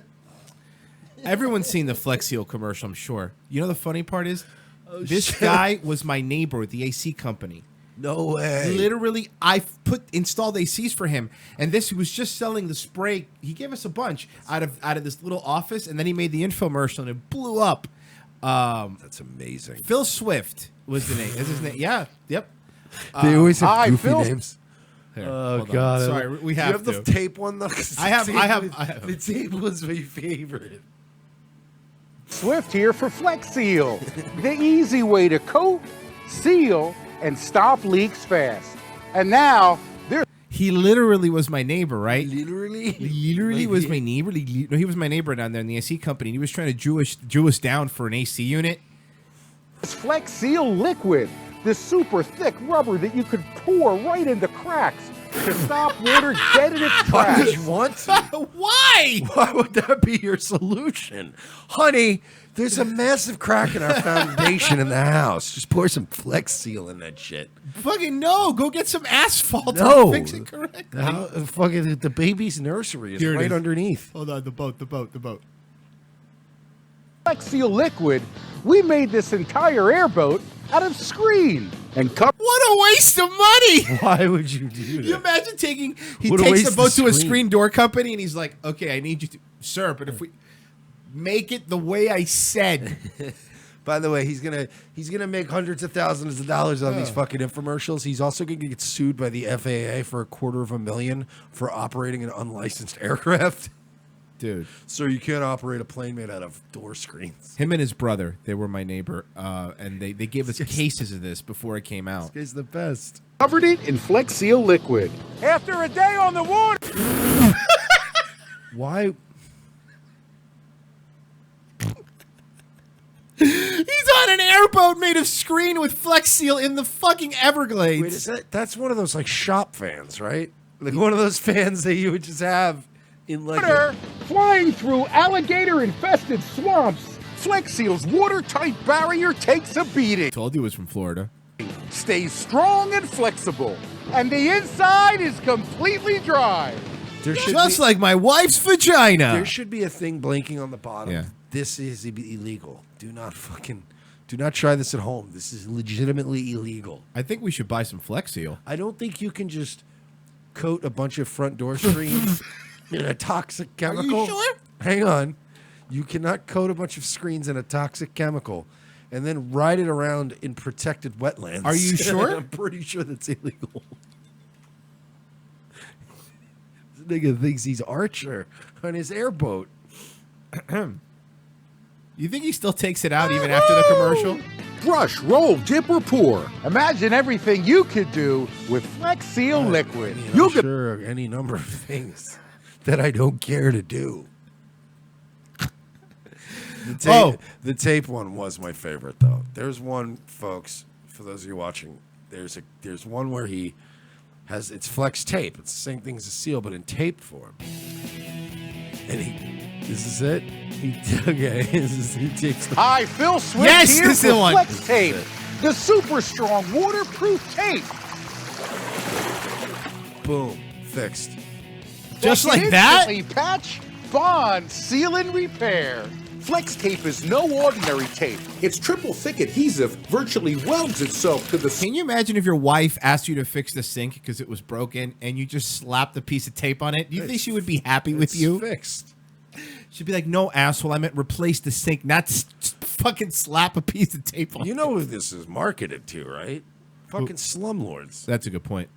Speaker 3: everyone's seen the Flex Seal commercial, I'm sure. You know the funny part is this
Speaker 2: shit.
Speaker 3: guy was my neighbor at the AC company.
Speaker 2: No way.
Speaker 3: Literally, I installed ACs for him, and he was just selling the spray. He gave us a bunch out of this little office, and then he made the infomercial, and it blew up.
Speaker 2: That's amazing.
Speaker 3: Phil Swift was the name. Is his name? Yeah. Yep.
Speaker 2: They always have
Speaker 3: hi,
Speaker 2: goofy
Speaker 3: Phil.
Speaker 2: names.
Speaker 3: Here,
Speaker 2: Oh
Speaker 3: hold on.
Speaker 2: God!
Speaker 3: Sorry, we have
Speaker 2: Do you have the
Speaker 3: to.
Speaker 2: tape one though? 'Cause
Speaker 3: I have.
Speaker 2: The tape was my favorite.
Speaker 21: Swift here for Flex Seal, the easy way to coat, seal, and stop leaks fast. And now there's
Speaker 3: He literally was my neighbor, right?
Speaker 2: Literally
Speaker 3: was my neighbor. No, he was my neighbor down there in the AC company. He was trying to Jew us down for an AC unit.
Speaker 21: Flex Seal liquid, the super thick rubber that you could pour right into cracks to stop water dead in its
Speaker 2: Why
Speaker 21: tracks.
Speaker 2: would you want to?
Speaker 3: Why?
Speaker 2: Why would that be your solution, honey? There's a massive crack in our foundation in the house. Just pour some Flex Seal in that shit.
Speaker 3: Fucking no! Go get some asphalt
Speaker 2: No.
Speaker 3: and fix it correctly.
Speaker 2: Fucking the baby's nursery is
Speaker 3: Here it
Speaker 2: right
Speaker 3: is.
Speaker 2: underneath.
Speaker 3: Hold on, the boat.
Speaker 21: Flex Seal liquid, we made this entire airboat out of screen and cover.
Speaker 3: What a waste of money!
Speaker 2: Why would you do that?
Speaker 3: You imagine he
Speaker 2: What a
Speaker 3: takes
Speaker 2: waste
Speaker 3: the
Speaker 2: of
Speaker 3: boat to a
Speaker 2: screen.
Speaker 3: screen door company and he's like, okay, I need you to, sir, but if we make it the way I said.
Speaker 2: By the way, he's gonna make hundreds of thousands of dollars on these fucking infomercials. He's also gonna get sued by the FAA for $250,000 for operating an unlicensed aircraft.
Speaker 3: Dude.
Speaker 2: So you can't operate a plane made out of door screens.
Speaker 3: Him and his brother, they were my neighbor, and they gave us cases of this before it came out.
Speaker 2: This guy's the best.
Speaker 21: Covered it in Flex Seal liquid. After a day on the water.
Speaker 2: Why?
Speaker 3: He's on an airboat made of screen with Flex Seal in the fucking Everglades.
Speaker 2: Wait, is that's one of those like shop fans, right? Like one of those fans that you would just have in like
Speaker 21: Water flying through alligator-infested swamps. Flex Seal's watertight barrier takes a beating.
Speaker 3: Told you it was from Florida.
Speaker 21: Stays strong and flexible, and the inside is completely dry.
Speaker 2: There should
Speaker 3: Just
Speaker 2: be,
Speaker 3: like my wife's vagina.
Speaker 2: there should be a thing blinking on the bottom.
Speaker 3: Yeah.
Speaker 2: This is illegal. Do not try this at home. This is legitimately illegal.
Speaker 3: I think we should buy some Flex Seal.
Speaker 2: I don't think you can just coat a bunch of front door screens in a toxic chemical.
Speaker 3: Are you sure?
Speaker 2: Hang on. You cannot coat a bunch of screens in a toxic chemical and then ride it around in protected wetlands.
Speaker 3: Are you sure?
Speaker 2: I'm pretty sure that's illegal. This nigga thinks he's Archer on his airboat.
Speaker 3: You think he still takes it out even after the commercial?
Speaker 21: Brush, roll, dip, or pour. Imagine everything you could do with Flex Seal liquid.
Speaker 2: You'll get any number of things that I don't care to do. The tape one was my favorite, though. There's one, folks, for those of you watching, there's one where he has, it's Flex tape. It's the same thing as a seal, but in tape form. And this is it? He tapes the...
Speaker 21: Hi, Phil Swift
Speaker 3: Yes,
Speaker 21: here
Speaker 3: this is the
Speaker 21: for
Speaker 3: one.
Speaker 21: Flex Tape, the super strong waterproof tape.
Speaker 2: Boom. Fixed.
Speaker 3: Just
Speaker 21: They can
Speaker 3: like that?
Speaker 21: instantly patch, bond, seal, and repair. Flex Tape is no ordinary tape. Its triple thick adhesive virtually welds itself to the...
Speaker 3: Can you imagine if your wife asked you to fix the sink because it was broken and you just slapped a piece of tape on it? Do you think she would be happy with you?
Speaker 2: Fixed.
Speaker 3: She'd be like, no, asshole, I meant replace the sink, not fucking slap a piece of tape on it.
Speaker 2: You know who this is marketed to, right? Fucking slumlords.
Speaker 3: That's a good point.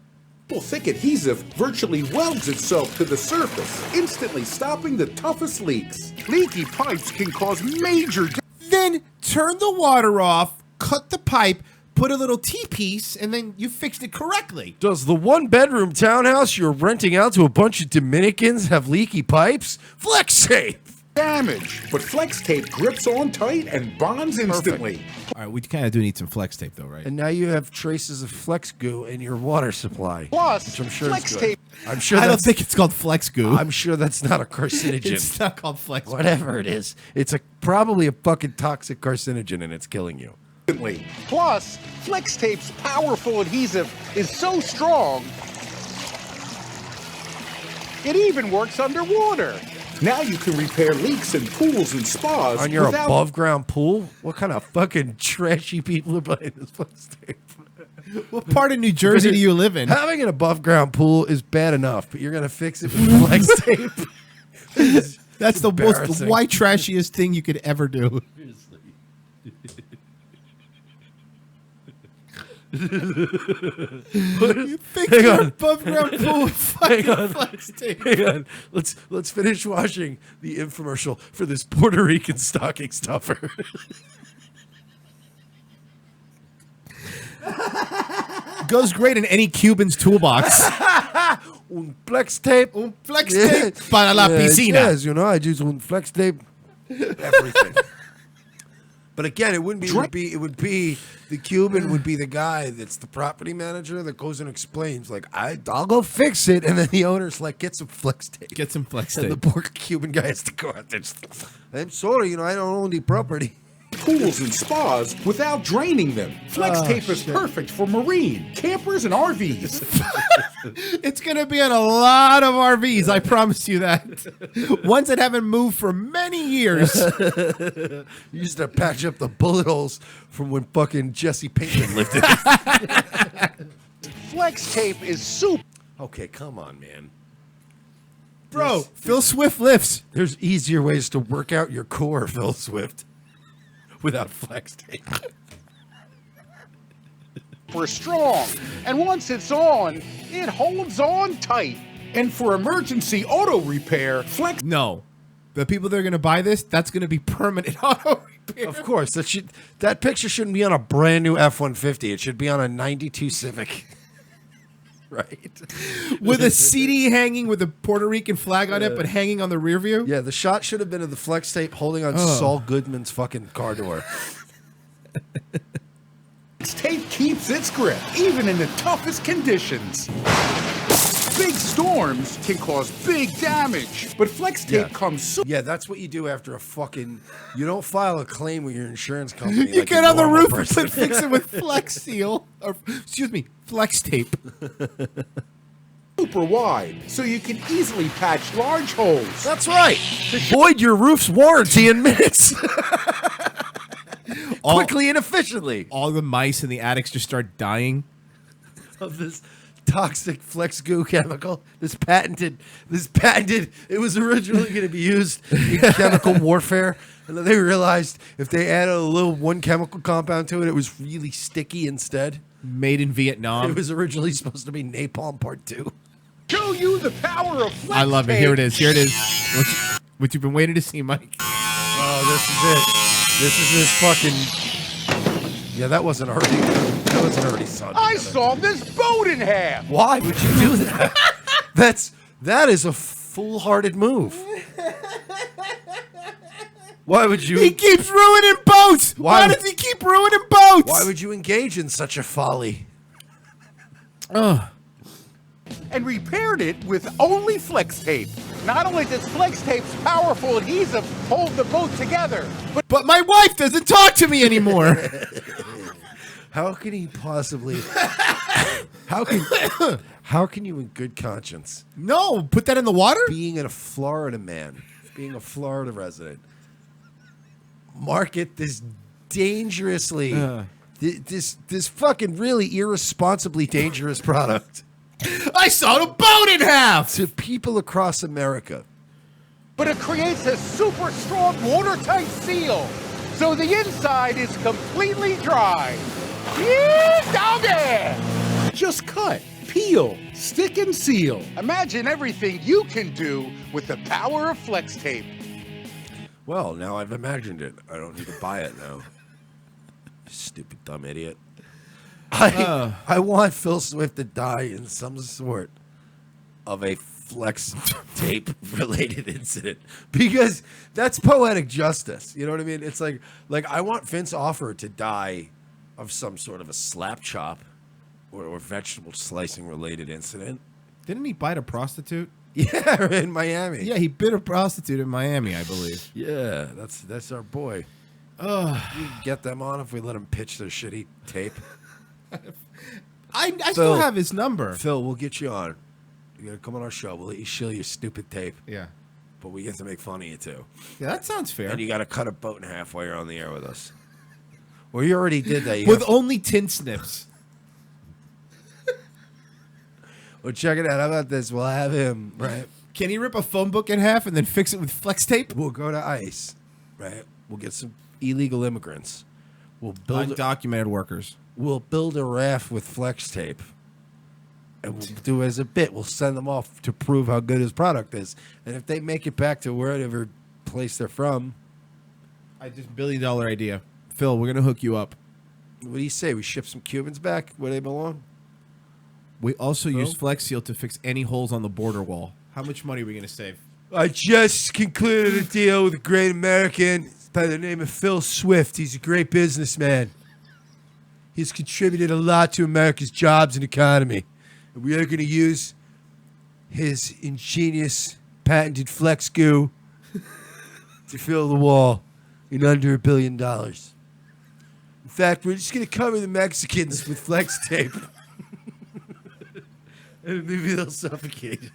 Speaker 21: Thick adhesive virtually welds itself to the surface, instantly stopping the toughest leaks. Leaky pipes can cause major...
Speaker 3: Then turn the water off, cut the pipe, put a little T-piece, and then you fixed it correctly.
Speaker 2: Does the one-bedroom townhouse you're renting out to a bunch of Dominicans have leaky pipes? Flex Tape!
Speaker 21: Damage, but Flex Tape grips on tight and bonds instantly.
Speaker 3: All right, we kind of do need some Flex Tape, though, right?
Speaker 2: And now you have traces of Flex Goo in your water supply.
Speaker 21: Plus,
Speaker 2: which I'm sure
Speaker 21: Flex
Speaker 2: is good.
Speaker 21: Tape...
Speaker 2: I'm sure
Speaker 3: I don't think it's called Flex Goo.
Speaker 2: I'm sure that's not a carcinogen.
Speaker 3: It's not called Flex Goo.
Speaker 2: Whatever it is. It's probably a fucking toxic carcinogen and it's killing you.
Speaker 21: Plus, Flex Tape's powerful adhesive is so strong, it even works underwater. Now you can repair leaks in pools and spas
Speaker 2: On your
Speaker 21: without...
Speaker 2: above ground pool? What kind of fucking trashy people are buying this Flex Tape?
Speaker 3: What part of New Jersey do you live in?
Speaker 2: Having an above ground pool is bad enough, but you're going to fix it with Flex Tape.
Speaker 3: That's the most
Speaker 2: embarrassing.
Speaker 3: white trashiest thing you could ever do. Fix
Speaker 2: Hang
Speaker 3: your
Speaker 2: on.
Speaker 3: above ground pool with
Speaker 2: Hang
Speaker 3: fucking
Speaker 2: on.
Speaker 3: Flex Tape.
Speaker 2: Hang on. Let's finish watching the infomercial for this Puerto Rican stocking stuffer.
Speaker 3: Goes great in any Cuban's toolbox.
Speaker 2: Un Flex Tape.
Speaker 3: Un Flex Tape para la piscina.
Speaker 2: Yes, you know, I just un Flex Tape. Everything. But again, it wouldn't be. It would be the Cuban would be the guy that's the property manager that goes and explains like I'll go fix it, and then the owner's like get some Flex Tape.
Speaker 3: Get some Flex
Speaker 2: And
Speaker 3: Tape.
Speaker 2: the poor Cuban guy has to go out there. I'm sorry, you know, I don't own the property.
Speaker 21: Pools and spas without draining them. Flex
Speaker 2: Oh,
Speaker 21: Tape is
Speaker 2: shit.
Speaker 21: perfect for marine, campers, and RVs.
Speaker 3: It's going to be on a lot of RVs, I promise you that. Ones that haven't moved for many years.
Speaker 2: You used to patch up the bullet holes from when fucking Jesse Pinkman lived in it.
Speaker 21: Flex Tape is super.
Speaker 2: Okay, come on, man.
Speaker 3: Bro, Phil Swift lifts.
Speaker 2: There's easier ways to work out your core, Phil Swift, without Flex Tape.
Speaker 21: We're strong, and once it's on, it holds on tight. And for emergency auto repair, Flex...
Speaker 3: No. The people that are going to buy this, that's going to be permanent auto repair.
Speaker 2: Of course, that picture shouldn't be on a brand new F-150. It should be on a 92 Civic. Right.
Speaker 3: With a CD hanging with a Puerto Rican flag on it, but hanging on the rear view?
Speaker 2: Yeah, the shot should have been of the Flex Tape holding on
Speaker 3: Oh.
Speaker 2: Saul Goodman's fucking car door.
Speaker 21: Tape keeps its grip, even in the toughest conditions. Big storms can cause big damage, but Flex Tape comes so...
Speaker 2: Yeah, that's what you do after a fucking... You don't file a claim with your insurance company.
Speaker 3: You
Speaker 2: like
Speaker 3: get
Speaker 2: a
Speaker 3: on the
Speaker 2: normal
Speaker 3: roof
Speaker 2: person.
Speaker 3: and fix it with Flex Seal. Or, excuse me, Flex Tape.
Speaker 20: super wide, so you can easily patch large holes.
Speaker 2: That's right. Void your roof's warranty in minutes. Quickly and efficiently.
Speaker 3: All the mice in the attics just start dying
Speaker 2: of this toxic flex goo chemical. This patented, it was originally going to be used in chemical warfare. And then they realized if they added a little one chemical compound to it, it was really sticky instead.
Speaker 3: Made in Vietnam.
Speaker 2: It was originally supposed to be Napalm Part 2.
Speaker 21: Show you the power of flex
Speaker 3: I love it.
Speaker 21: tape.
Speaker 3: Here it is. Here it is. What you've been waiting to see, Mike.
Speaker 2: Oh, this is it. This is this fucking... Yeah, that wasn't already sunk.
Speaker 21: I saw this boat in half.
Speaker 2: Why would you do that? That is a foolhardy move. Why would you?
Speaker 3: He keeps ruining boats. Why does he keep ruining boats?
Speaker 2: Why would you engage in such a folly?
Speaker 21: And repaired it with only flex tape. Not only does flex tape's powerful adhesive hold the boat together,
Speaker 3: but my wife doesn't talk to me anymore.
Speaker 2: How can he possibly? How can you, in good conscience?
Speaker 3: No, put that in the water.
Speaker 2: Being a Florida man, being a Florida resident, market this dangerously, this fucking really irresponsibly dangerous product.
Speaker 3: I saw the boat in half
Speaker 2: to people across America.
Speaker 21: but it creates a super strong watertight seal, so the inside is completely dry. Yeah, doggy! Just cut, peel, stick, and seal. Imagine everything you can do with the power of flex tape.
Speaker 2: Well, now I've imagined it. I don't need to buy it now. Stupid dumb idiot. I want Phil Swift to die in some sort of a flex tape related incident, because that's poetic justice. You know what I mean? It's like I want Vince Offer to die of some sort of a slap chop or vegetable slicing related incident.
Speaker 3: Didn't he bite a prostitute?
Speaker 2: Yeah, in Miami.
Speaker 3: Yeah, he bit a prostitute in Miami, I believe.
Speaker 2: Yeah, that's our boy. We can get them on if we let them pitch their shitty tape.
Speaker 3: I still have his number.
Speaker 2: Phil, we'll get you on. You gotta come on our show. We'll let you shill your stupid tape.
Speaker 3: Yeah.
Speaker 2: But we get to make fun of you too.
Speaker 3: Yeah, that sounds fair.
Speaker 2: And you gotta cut a boat in half while you're on the air with us. Well, you already did that.
Speaker 3: With only tin snips.
Speaker 2: Well, check it out. How about this? We'll have him, right?
Speaker 3: Can he rip a phone book in half and then fix it with flex tape?
Speaker 2: We'll go to ICE, right? We'll get some illegal immigrants. We'll build
Speaker 3: undocumented workers.
Speaker 2: We'll build a raft with flex tape. And we'll do it as a bit. We'll send them off to prove how good his product is. And if they make it back to wherever place they're from.
Speaker 3: I just $1 billion idea. Phil, we're going to hook you up.
Speaker 2: What do you say? We ship some Cubans back where they belong?
Speaker 3: We also use Flex Seal to fix any holes on the border wall. How much money are we going to save?
Speaker 2: I just concluded a deal with a great American by the name of Phil Swift. He's a great businessman. He's contributed a lot to America's jobs and economy. And we are going to use his ingenious patented Flex Goo to fill the wall in under $1 billion. In fact, we're just going to cover the Mexicans with flex tape. And maybe they'll suffocate.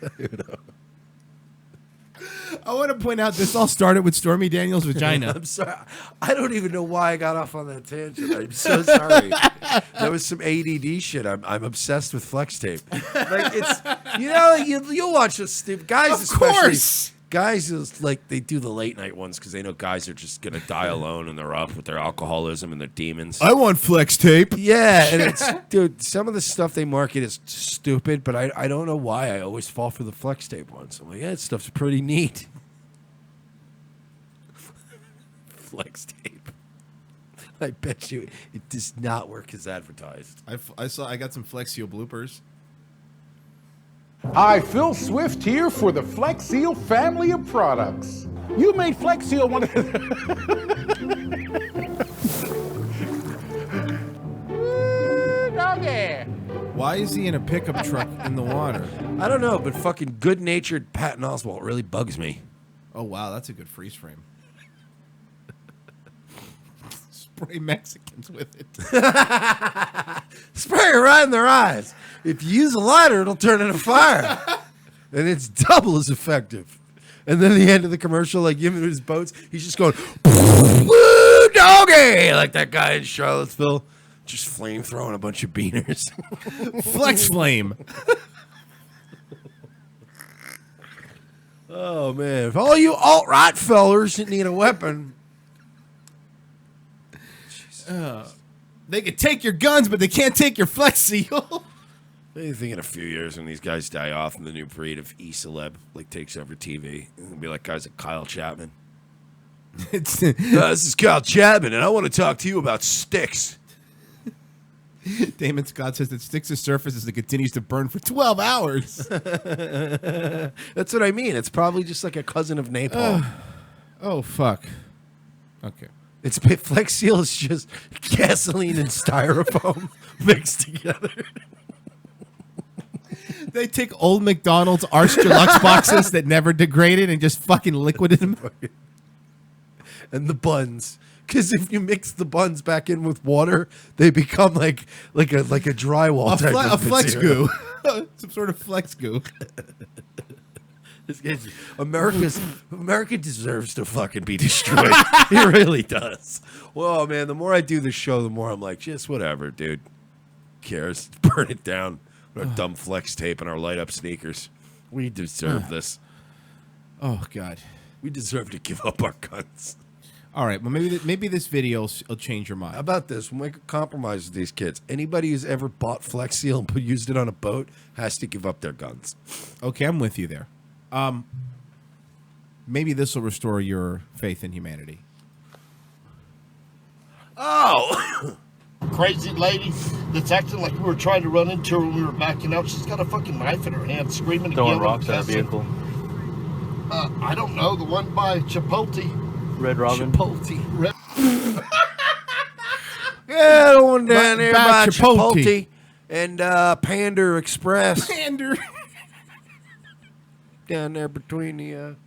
Speaker 3: I want to point out this all started with Stormy Daniels' vagina.
Speaker 2: I'm sorry. I don't even know why I got off on that tangent. I'm so sorry. That was some ADD shit. I'm obsessed with flex tape. Like it's you'll watch this stupid guys.
Speaker 3: Of
Speaker 2: especially,
Speaker 3: course.
Speaker 2: Guys is like they do the late night ones because they know guys are just gonna die alone and they're up with their alcoholism and their demons.
Speaker 3: I want flex tape.
Speaker 2: Yeah, and it's dude. Some of the stuff they market is stupid, but I don't know why I always fall for the flex tape ones. I'm like, yeah, that stuff's pretty neat. Flex tape. I bet you it does not work as advertised.
Speaker 3: I got some Flex Seal bloopers.
Speaker 21: Hi, Phil Swift here for the Flex Seal family of products. You made Flex Seal one of the... Doggy!
Speaker 3: Why is he in a pickup truck in the water?
Speaker 2: I don't know, but fucking good-natured Patton Oswalt really bugs me.
Speaker 3: Oh, wow, that's a good freeze frame. spray Mexicans with it.
Speaker 2: Spray it right in their eyes. If you use a lighter, it'll turn into fire. And it's double as effective. And then the end of the commercial, like him in his boats, he's just going, woo, doggy, like that guy in Charlottesville, just flame throwing a bunch of beaners.
Speaker 3: Flex flame.
Speaker 2: Oh, man. If all you alt-right fellers need a weapon.
Speaker 3: They can take your guns, but they can't take your Flex Seal.
Speaker 2: I think in a few years when these guys die off and the new breed of E-celeb like takes over TV, it'll be like guys like Kyle Chapman. This is Kyle Chapman, and I want to talk to you about sticks.
Speaker 3: Damon Scott says that Styx' surface as it continues to burn for 12 hours.
Speaker 2: That's what I mean. It's probably just like a cousin of napalm.
Speaker 3: Oh, fuck. Okay.
Speaker 2: It's Flex Seal is just gasoline and styrofoam mixed together.
Speaker 3: They take old McDonald's Arch Deluxe boxes that never degraded and just fucking liquided them.
Speaker 2: And the buns. Because if you mix the buns back in with water, they become like a drywall type of
Speaker 3: flex
Speaker 2: material.
Speaker 3: goo. Some sort of flex goo.
Speaker 2: America deserves to fucking be destroyed. It really does. Well, man, the more I do this show, the more I'm like, just whatever, dude. Who cares? Burn it down. Our dumb flex tape and our light up sneakers. We deserve this.
Speaker 3: Oh, God.
Speaker 2: We deserve to give up our guns.
Speaker 3: All right, well, maybe this video will change your mind.
Speaker 2: How about this? We'll make a compromise with these kids. Anybody who's ever bought Flex Seal and used it on a boat has to give up their guns.
Speaker 3: Okay, I'm with you there. Maybe this will restore your faith in humanity.
Speaker 2: Oh!
Speaker 1: Crazy lady that's acting like we were trying to run into her when we were backing out. She's got a fucking knife in her hand, screaming and
Speaker 22: Throwing
Speaker 1: yelling.
Speaker 22: rocks at our vehicle.
Speaker 1: I don't know. The one by Chipotle.
Speaker 22: Red Robin.
Speaker 1: Chipotle.
Speaker 2: Yeah, the one down there by
Speaker 3: Chipotle.
Speaker 2: Chipotle and Panda Express.
Speaker 3: Pander.
Speaker 2: Down there between the,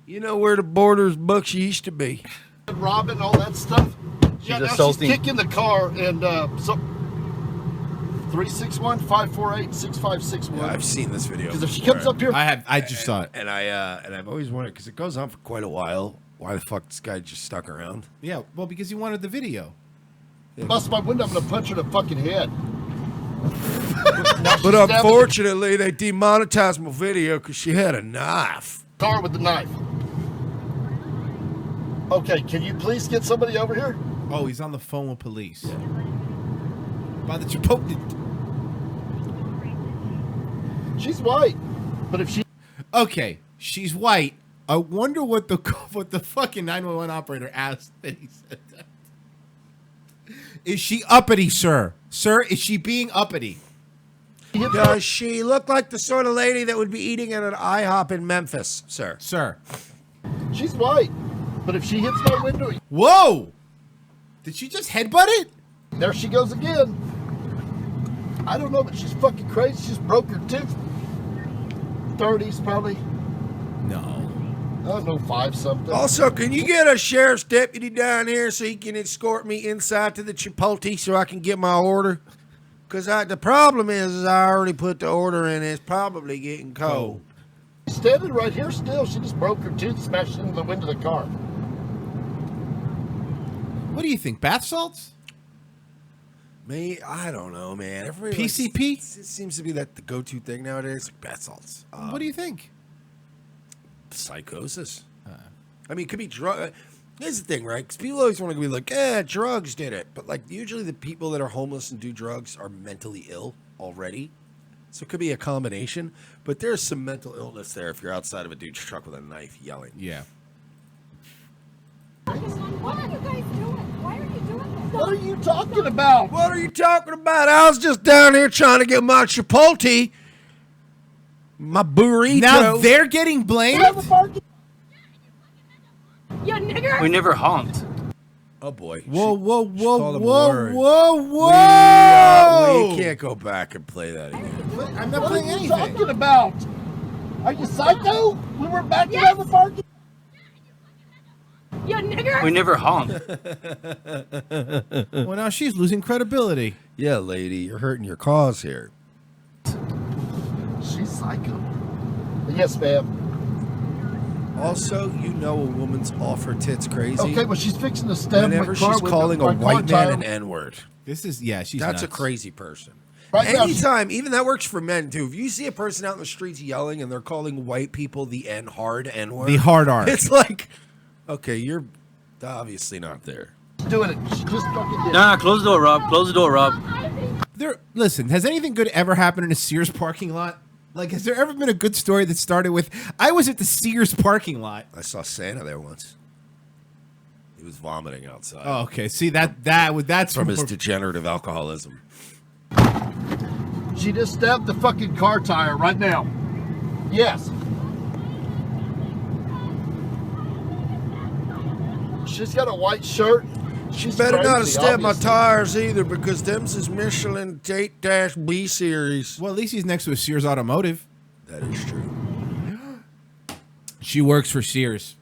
Speaker 2: you know where the Borders Bucks used to be.
Speaker 1: Red Robin, all that stuff. Yeah, now she's kicking the car and so 361-548-6561.
Speaker 2: Yeah, I've seen this video.
Speaker 1: Because if she comes up here,
Speaker 3: I just saw it,
Speaker 2: and I've always wondered because it goes on for quite a while. Why the fuck this guy just stuck around?
Speaker 3: Yeah, well, because you wanted the video.
Speaker 1: bust my window, I'm gonna punch her in the fucking head.
Speaker 2: But unfortunately, they demonetized my video because she had a knife.
Speaker 1: Car with the knife. Okay, can you please get somebody over here?
Speaker 3: Oh, he's on the phone with police. By the Chipotle.
Speaker 1: She's white, but if she...
Speaker 3: Okay, she's white. I wonder what the fucking 911 operator asked that he said that. Is she uppity, sir? Sir, is she being uppity?
Speaker 2: Does she look like the sort of lady that would be eating at an IHOP in Memphis, sir?
Speaker 3: Sir.
Speaker 1: She's white, but if she hits my window...
Speaker 3: Whoa! Did she just headbutt it?
Speaker 1: There she goes again. I don't know, but she's fucking crazy. She just broke her tooth. 30s, probably.
Speaker 3: No.
Speaker 1: I don't know, 5-something.
Speaker 2: Also, can you get a sheriff's deputy down here so he can escort me inside to the Chipotle so I can get my order? Because the problem is I already put the order in. It's probably getting cold.
Speaker 1: She's standing right here still. She just broke her tooth, smashed into the window of the car.
Speaker 3: What do you think, bath salts?
Speaker 2: Me, I don't know, man. Everybody
Speaker 3: PCP?
Speaker 2: It seems to be the go-to thing nowadays. Like bath salts.
Speaker 3: What do you think?
Speaker 2: Psychosis. I mean, it could be drug. Here's the thing, right? Because people always want to be like, drugs did it. But, like, usually the people that are homeless and do drugs are mentally ill already. So it could be a combination. But there's some mental illness there if you're outside of a dude's truck with a knife yelling.
Speaker 3: Yeah.
Speaker 7: What are you guys doing? Why are you doing this?
Speaker 1: What are you talking about?
Speaker 2: What are you talking about? I was just down here trying to get my Chipotle. My burrito.
Speaker 3: Now they're getting blamed?
Speaker 7: You nigger!
Speaker 22: We never honked.
Speaker 2: Oh, boy.
Speaker 3: Whoa, whoa,
Speaker 2: called
Speaker 3: whoa,
Speaker 2: him
Speaker 3: whoa,
Speaker 2: word.
Speaker 3: whoa, whoa!
Speaker 2: We can't go back and play that again.
Speaker 3: I'm not
Speaker 1: What
Speaker 3: playing
Speaker 1: are you
Speaker 3: anything.
Speaker 1: talking about? Are you psycho? We were backing out of the parking.
Speaker 7: You
Speaker 4: you nigger.
Speaker 22: We never honk.
Speaker 3: Well, now she's losing credibility.
Speaker 2: Yeah, lady, you're hurting your cause here.
Speaker 1: She's psycho. Yes, ma'am.
Speaker 2: Also, you know a woman's off her tits crazy.
Speaker 1: Okay, but she's fixing to stab
Speaker 2: whenever
Speaker 1: my car
Speaker 2: she's
Speaker 1: with
Speaker 2: calling
Speaker 1: my
Speaker 2: a white
Speaker 1: car
Speaker 2: man an
Speaker 1: tire.
Speaker 2: N-word.
Speaker 3: She's
Speaker 2: That's
Speaker 3: nuts.
Speaker 2: a crazy person.
Speaker 1: Right now,
Speaker 2: Anytime, even that works for men too. If you see a person out in the streets yelling and they're calling white people the N-hard N-word.
Speaker 3: The hard R.
Speaker 2: It's like, okay, you're obviously not there.
Speaker 1: Doing it. She just fucking did.
Speaker 22: Nah, close the door, Rob. Close the door, Rob.
Speaker 3: Listen, has anything good ever happened in a Sears parking lot? Like, has there ever been a good story that started with, I was at the Sears parking lot?
Speaker 2: I saw Santa there once. He was vomiting outside.
Speaker 3: Oh, okay. See, that's
Speaker 2: from his
Speaker 3: more-
Speaker 2: degenerative alcoholism.
Speaker 1: She just stabbed the fucking car tire right now. Yes. She's got a white shirt. She's
Speaker 2: Better not have
Speaker 1: crazy,
Speaker 2: stabbed my
Speaker 1: obviously.
Speaker 2: tires either, because them's is Michelin 8-B series.
Speaker 3: Well, at least he's next to a Sears Automotive.
Speaker 2: That is true.
Speaker 3: She works for Sears.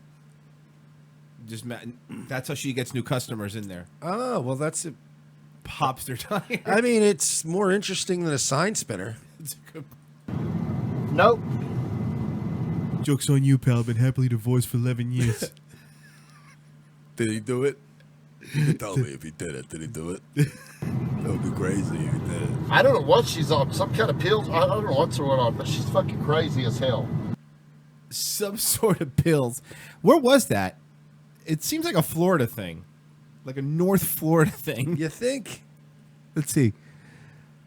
Speaker 3: That's how she gets new customers in there.
Speaker 2: Oh, well, that's it.
Speaker 3: Pops their tire.
Speaker 2: I mean, it's more interesting than a sign spinner.
Speaker 1: Nope.
Speaker 3: Joke's on you, pal. Been happily divorced for 11 years.
Speaker 2: Did he do it? You can tell me if he did it. Did he do it? That would be crazy if he did it.
Speaker 1: I don't know what she's on. Some kind of pills. I don't know what's going on, but she's fucking crazy as hell.
Speaker 3: Some sort of pills. Where was that? It seems like a Florida thing. Like a North Florida thing.
Speaker 2: You think?
Speaker 3: Let's see.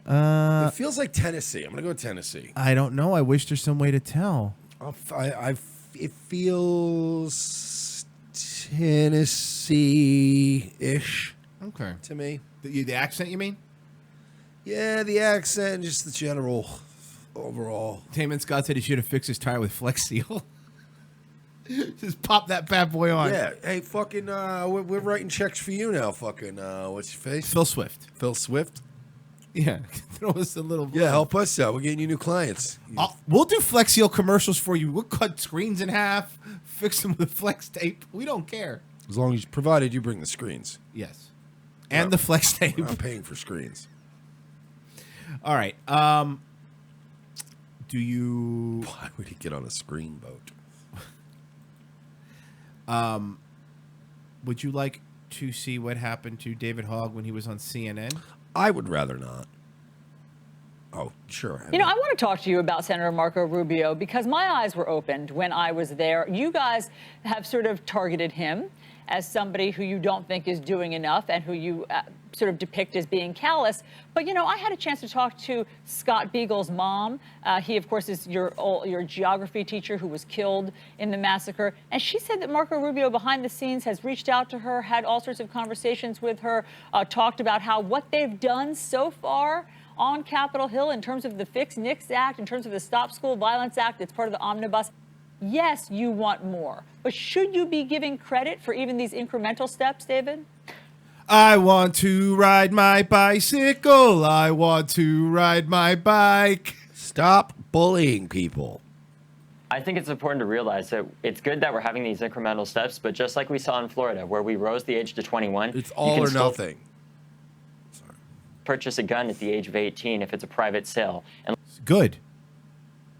Speaker 2: It feels like Tennessee. I'm going to go with Tennessee.
Speaker 3: I don't know. I wish there's some way to tell.
Speaker 2: It feels Tennessee-ish.
Speaker 3: Okay.
Speaker 2: To me.
Speaker 3: The accent, you mean?
Speaker 2: Yeah, the accent and just the general overall.
Speaker 3: Taman Scott said he should have fixed his tire with Flex Seal. Just pop that bad boy on.
Speaker 2: Yeah. Hey, fucking, we're writing checks for you now, fucking, what's your face?
Speaker 3: Phil Swift.
Speaker 2: Phil Swift?
Speaker 3: Yeah. Throw us a little.
Speaker 2: Yeah, help us out. We're getting you new clients.
Speaker 3: We'll do Flex Seal commercials for you. We'll cut screens in half, fix them with Flex tape. We don't care.
Speaker 2: As long as, provided you bring the screens.
Speaker 3: Yes. And the Flex tape.
Speaker 2: I'm paying for screens.
Speaker 3: All right. Do you...
Speaker 2: Why would he get on a screen boat?
Speaker 3: Would you like to see what happened to David Hogg when he was on CNN?
Speaker 2: I would rather not. Oh, sure.
Speaker 23: You know, I want to talk to you about Senator Marco Rubio because my eyes were opened when I was there. You guys have sort of targeted him as somebody who you don't think is doing enough and who you sort of depict as being callous. But, you know, I had a chance to talk to Scott Beagle's mom. He, of course, is your geography teacher who was killed in the massacre. And she said that Marco Rubio behind the scenes has reached out to her, had all sorts of conversations with her, talked about how what they've done so far on Capitol Hill in terms of the Fix NICS Act, in terms of the Stop School Violence Act, it's part of the omnibus. Yes, you want more. But should you be giving credit for even these incremental steps, David?
Speaker 3: I want to ride my bicycle. I want to ride my bike.
Speaker 2: Stop bullying people.
Speaker 24: I think it's important to realize that it's good that we're having these incremental steps, but just like we saw in Florida, where we rose the age to 21,
Speaker 2: it's all or nothing.
Speaker 24: Purchase a gun at the age of 18 if it's a private sale. And
Speaker 3: Good.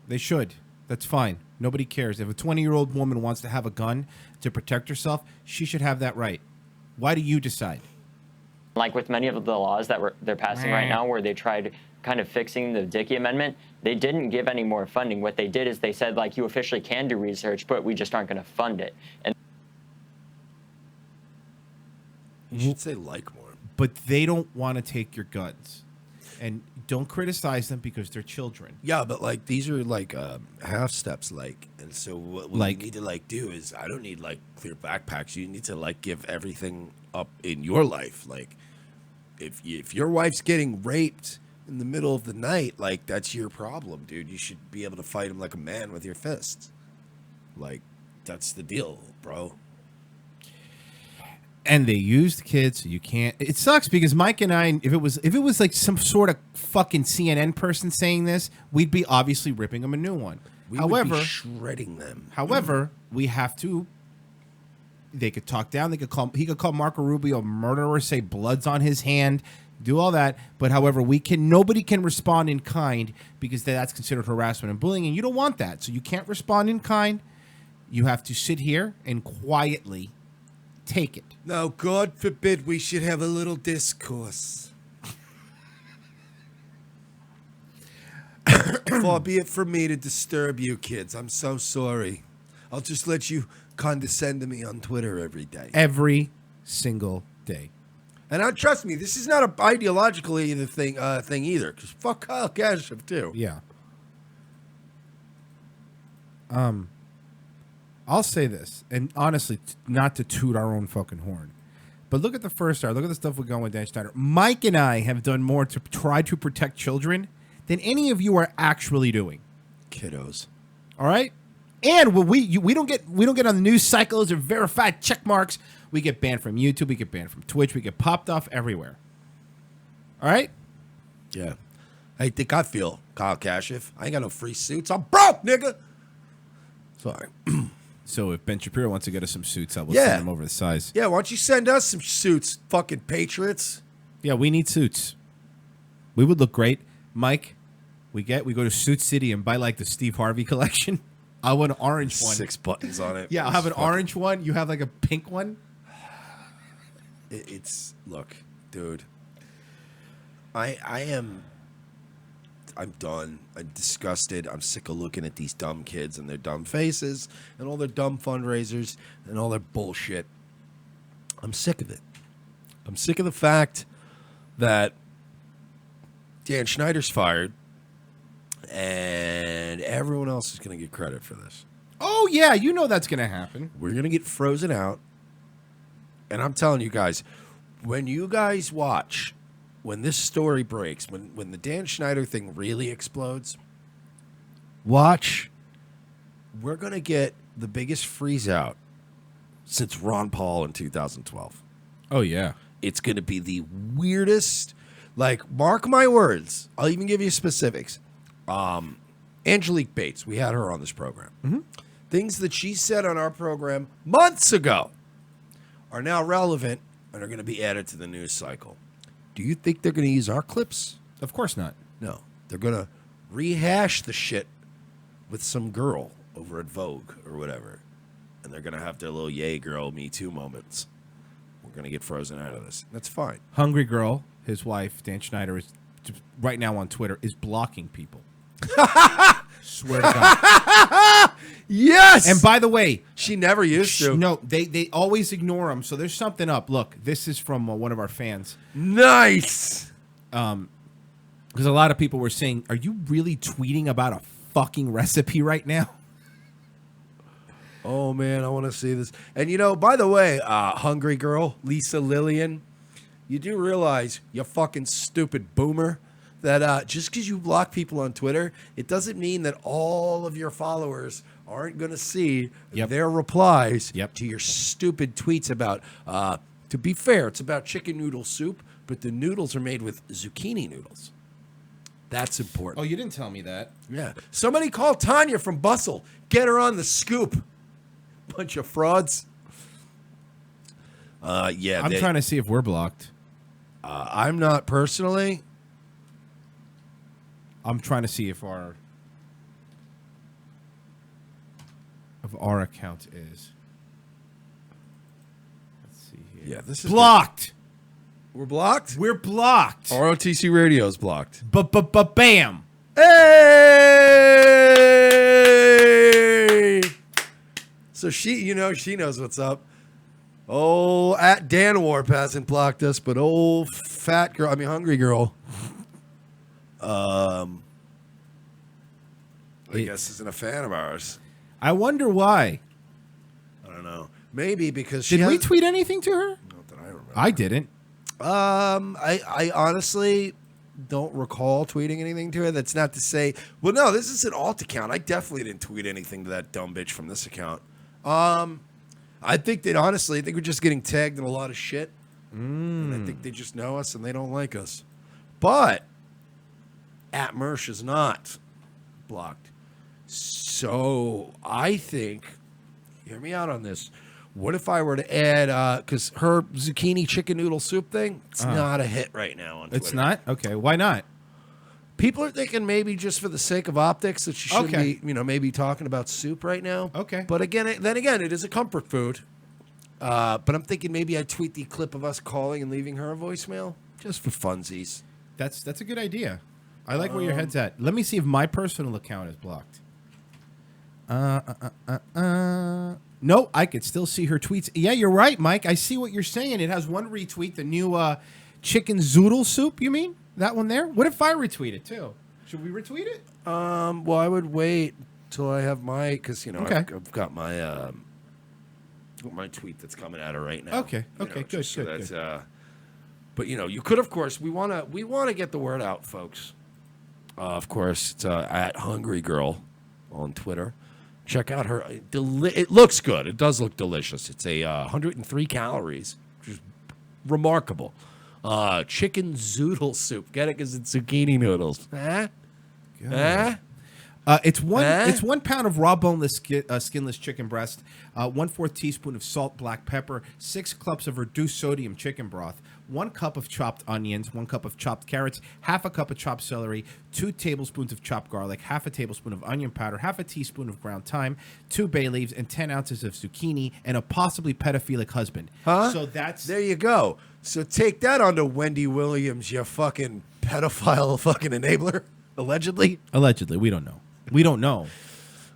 Speaker 3: They should. That's fine. Nobody cares. If a 20-year-old woman wants to have a gun to protect herself, she should have that right. Why do you decide?
Speaker 24: like with many of the laws that they're passing right now, where they tried kind of fixing the Dickey Amendment, they didn't give any more funding. What they did is they said, like, you officially can do research, but we just aren't going to fund it. And
Speaker 2: you should say like more.
Speaker 3: But they don't want to take your guns. And don't criticize them because they're children.
Speaker 2: Yeah, but like these are like half steps, like, and so what we need to like do is I don't need like clear backpacks. You need to like give everything up in your life. Like if your wife's getting raped in the middle of the night, like that's your problem, dude. You should be able to fight him like a man with your fists. Like that's the deal, bro.
Speaker 3: And they used kids, so you can't. It sucks because Mike and I, if it was like some sort of fucking CNN person saying this, we'd be obviously ripping them a new one.
Speaker 2: We would be shredding them.
Speaker 3: However, we have to They could talk down. He could call Marco Rubio a murderer, say blood's on his hand, do all that. But however, nobody can respond in kind because that's considered harassment and bullying, and you don't want that. So you can't respond in kind. You have to sit here and quietly take it.
Speaker 2: Now, God forbid we should have a little discourse. Far be it from me to disturb you kids. I'm so sorry. I'll just let you condescend to me on Twitter every day.
Speaker 3: Every single day.
Speaker 2: And trust me, this is not an ideological either thing either. Because fuck Kyle Kashuv too.
Speaker 3: Yeah. I'll say this, and honestly, not to toot our own fucking horn, but look at the first hour. Look at the stuff we're going with Dan Schneider. Mike and I have done more to try to protect children than any of you are actually doing.
Speaker 2: Kiddos.
Speaker 3: All right? And we don't get on the news cycles or verified check marks. We get banned from YouTube. We get banned from Twitch. We get popped off everywhere. All right?
Speaker 2: Yeah. I think I feel Kyle Kashuv. I ain't got no free suits. I'm broke, nigga. Sorry.
Speaker 3: So if Ben Shapiro wants to get us some suits, I will send them over the size.
Speaker 2: Yeah, why don't you send us some suits, fucking patriots?
Speaker 3: Yeah, we need suits. We would look great. Mike, we go to Suit City and buy like the Steve Harvey collection. I want an orange one.
Speaker 2: 6 buttons on it.
Speaker 3: Yeah, I'll have an orange one. You have like a pink one.
Speaker 2: Look, dude. I'm done. I'm disgusted. I'm sick of looking at these dumb kids and their dumb faces and all their dumb fundraisers and all their bullshit. I'm sick of it. I'm sick of the fact that Dan Schneider's fired and everyone else is going to get credit for this.
Speaker 3: Oh, yeah. You know that's going to happen.
Speaker 2: We're going to get frozen out. And I'm telling you guys, when you guys watch... When this story breaks, when the Dan Schneider thing really explodes, watch. We're going to get the biggest freeze out since Ron Paul in 2012.
Speaker 3: Oh, yeah.
Speaker 2: It's going to be the weirdest. Like, mark my words. I'll even give you specifics. Angelique Bates, we had her on this program.
Speaker 3: Mm-hmm.
Speaker 2: Things that she said on our program months ago are now relevant and are going to be added to the news cycle. Do you think they're going to use our clips?
Speaker 3: Of course not.
Speaker 2: No. They're going to rehash the shit with some girl over at Vogue or whatever. And they're going to have their little yay girl, Me Too moments. We're going to get frozen out of this. That's fine.
Speaker 3: Hungry Girl, his wife, Dan Schneider, is right now on Twitter, is blocking people. Swear to God.
Speaker 2: Yes!
Speaker 3: And by the way...
Speaker 2: She never used to.
Speaker 3: No, they always ignore them. So there's something up. Look, this is from one of our fans.
Speaker 2: Nice!
Speaker 3: Because a lot of people were saying, are you really tweeting about a fucking recipe right now?
Speaker 2: Oh, man, I want to see this. And, by the way, Hungry Girl, Lisa Lillian, you do realize, you fucking stupid boomer, that just because you block people on Twitter, it doesn't mean that all of your followers aren't going to see their replies to your stupid tweets about, to be fair, it's about chicken noodle soup, but the noodles are made with zucchini noodles. That's important.
Speaker 3: Oh, you didn't tell me that.
Speaker 2: Yeah. Somebody call Tanya from Bustle. Get her on the scoop. Bunch of frauds. Yeah.
Speaker 3: I'm trying to see if we're blocked.
Speaker 2: I'm not personally.
Speaker 3: I'm trying to see if our account is. Let's see here.
Speaker 2: Yeah, this is
Speaker 3: blocked.
Speaker 2: We're blocked?
Speaker 3: We're blocked.
Speaker 2: ROTC Radio's blocked.
Speaker 3: Bam.
Speaker 2: Hey! So she knows what's up. Oh, at Dan Warp hasn't blocked us, but old fat girl, Hungry Girl. I guess isn't a fan of ours.
Speaker 3: I wonder why.
Speaker 2: I don't know. Maybe because
Speaker 3: did we tweet anything to her?
Speaker 2: Not that I remember.
Speaker 3: I didn't.
Speaker 2: I honestly don't recall tweeting anything to her. That's not to say. Well, no, this is an alt account. I definitely didn't tweet anything to that dumb bitch from this account. I think that honestly, I think we're just getting tagged in a lot of shit. And I think they just know us and they don't like us. But at Mersh is not blocked. So I think, hear me out on this. What if I were to add, because her zucchini chicken noodle soup thing, it's not a hit right now on Twitter.
Speaker 3: It's not? Okay, why not?
Speaker 2: People are thinking maybe just for the sake of optics that she shouldn't be, maybe talking about soup right now.
Speaker 3: Okay.
Speaker 2: But again, it is a comfort food. But I'm thinking maybe I'd tweet the clip of us calling and leaving her a voicemail just for funsies.
Speaker 3: That's a good idea. I like where your head's at. Let me see if my personal account is blocked. No, I could still see her tweets. Yeah, you're right, Mike. I see what you're saying. It has one retweet, the new chicken zoodle soup, you mean? That one there? What if I retweet it, too? Should we retweet it?
Speaker 2: Well, I would wait till I have my, because, I've got my my tweet that's coming at her right now.
Speaker 3: Okay, good.
Speaker 2: But, you could, of course, we want to get the word out, folks. Of course, it's at Hungry Girl on Twitter. Check out her. It looks good. It does look delicious. It's a 103 calories, which is remarkable. Chicken zoodle soup. Get it? Because it's zucchini noodles.
Speaker 3: It's 1 pound of raw boneless skinless chicken breast, 1/4 teaspoon of salt, black pepper, 6 cups of reduced sodium chicken broth, 1 cup of chopped onions, 1 cup of chopped carrots, half a cup of chopped celery, 2 tablespoons of chopped garlic, half a tablespoon of onion powder, half a teaspoon of ground thyme, 2 bay leaves, and 10 ounces of zucchini, and a possibly pedophilic husband.
Speaker 2: Huh?
Speaker 3: So that's...
Speaker 2: There you go. So take that onto Wendy Williams, you fucking pedophile fucking enabler, allegedly.
Speaker 3: Allegedly. We don't know. We don't know.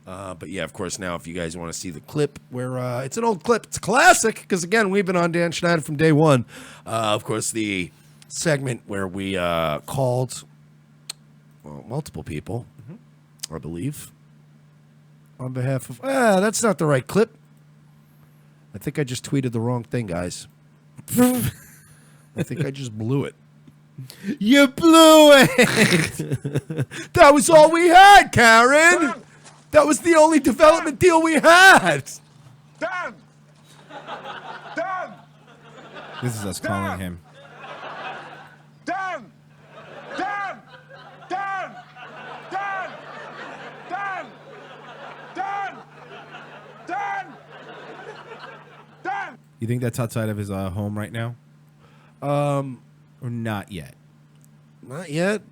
Speaker 2: But yeah, of course, now if you guys want to see the clip where it's an old clip, it's a classic because, again, we've been on Dan Schneider from day one. Of course, the segment where we called multiple people, I believe, on behalf of... that's not the right clip. I think I just tweeted the wrong thing, guys. I think I just blew it.
Speaker 3: You blew it!
Speaker 2: That was all we had, Karen! That was the only development deal we had!
Speaker 4: Dan! Dan!
Speaker 3: This is us calling him.
Speaker 4: Dan! Dan! Dan! Dan! Dan! Dan! Dan! Dan!
Speaker 3: You think that's outside of his home right now? Or not yet?
Speaker 2: Not yet,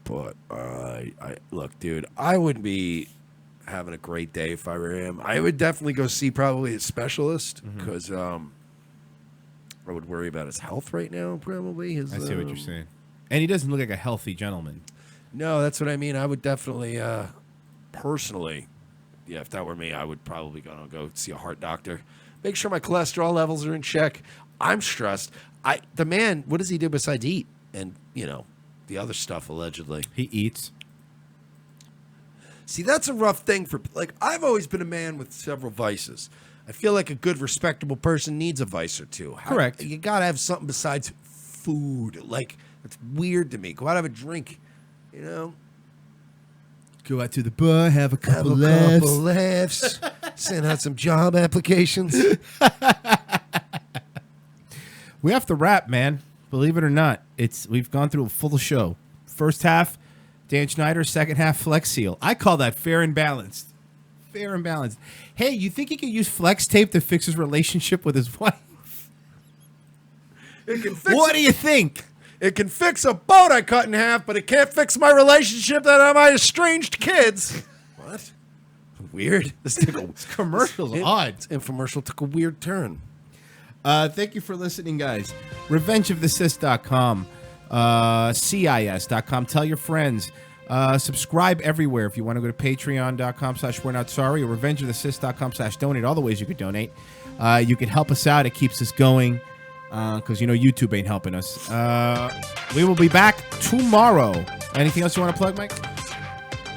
Speaker 2: but I look, dude, I wouldn't be having a great day if I were him. I would definitely go see probably a specialist because I would worry about his health right now, probably.
Speaker 3: I see what you're saying. And he doesn't look like a healthy gentleman.
Speaker 2: No, that's what I mean. I would definitely, personally, if that were me, I would probably go see a heart doctor. Make sure my cholesterol levels are in check. I'm stressed. The man, what does he do besides eat? And, the other stuff, allegedly.
Speaker 3: He eats.
Speaker 2: See, that's a rough thing for... I've always been a man with several vices. I feel like a good, respectable person needs a vice or two.
Speaker 3: Correct.
Speaker 2: You got to have something besides food. It's weird to me. Go out, have a drink, Go
Speaker 3: out to the bar, have a couple
Speaker 2: laughs. Send out some job applications.
Speaker 3: We have to wrap, man. Believe it or not, we've gone through a full show. First half, Dan Schneider. Second half, Flex Seal. I call that fair and balanced. Fair and balanced. Hey, you think he could use flex tape to fix his relationship with his wife? What do you think?
Speaker 2: It can fix a boat I cut in half, but it can't fix my relationship that I my estranged kids. What? Weird. This
Speaker 3: commercial's odd.
Speaker 2: This infomercial took a weird turn.
Speaker 3: Thank you for listening, guys. RevengeOfTheCis.com, CIS.com. Tell your friends. Subscribe everywhere. If you want to go to Patreon.com/We'reNotSorry or RevengeOfTheCis.com/donate. All the ways you could donate. You can help us out. It keeps us going because, YouTube ain't helping us. We will be back tomorrow. Anything else you want to plug, Mike?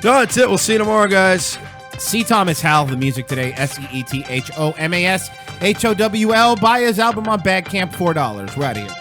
Speaker 2: No, that's it. We'll see you tomorrow, guys.
Speaker 3: C. Thomas Howell, the music today. SEETHOMAS HOWL. Buy his album on Bandcamp, $4. We're out of here.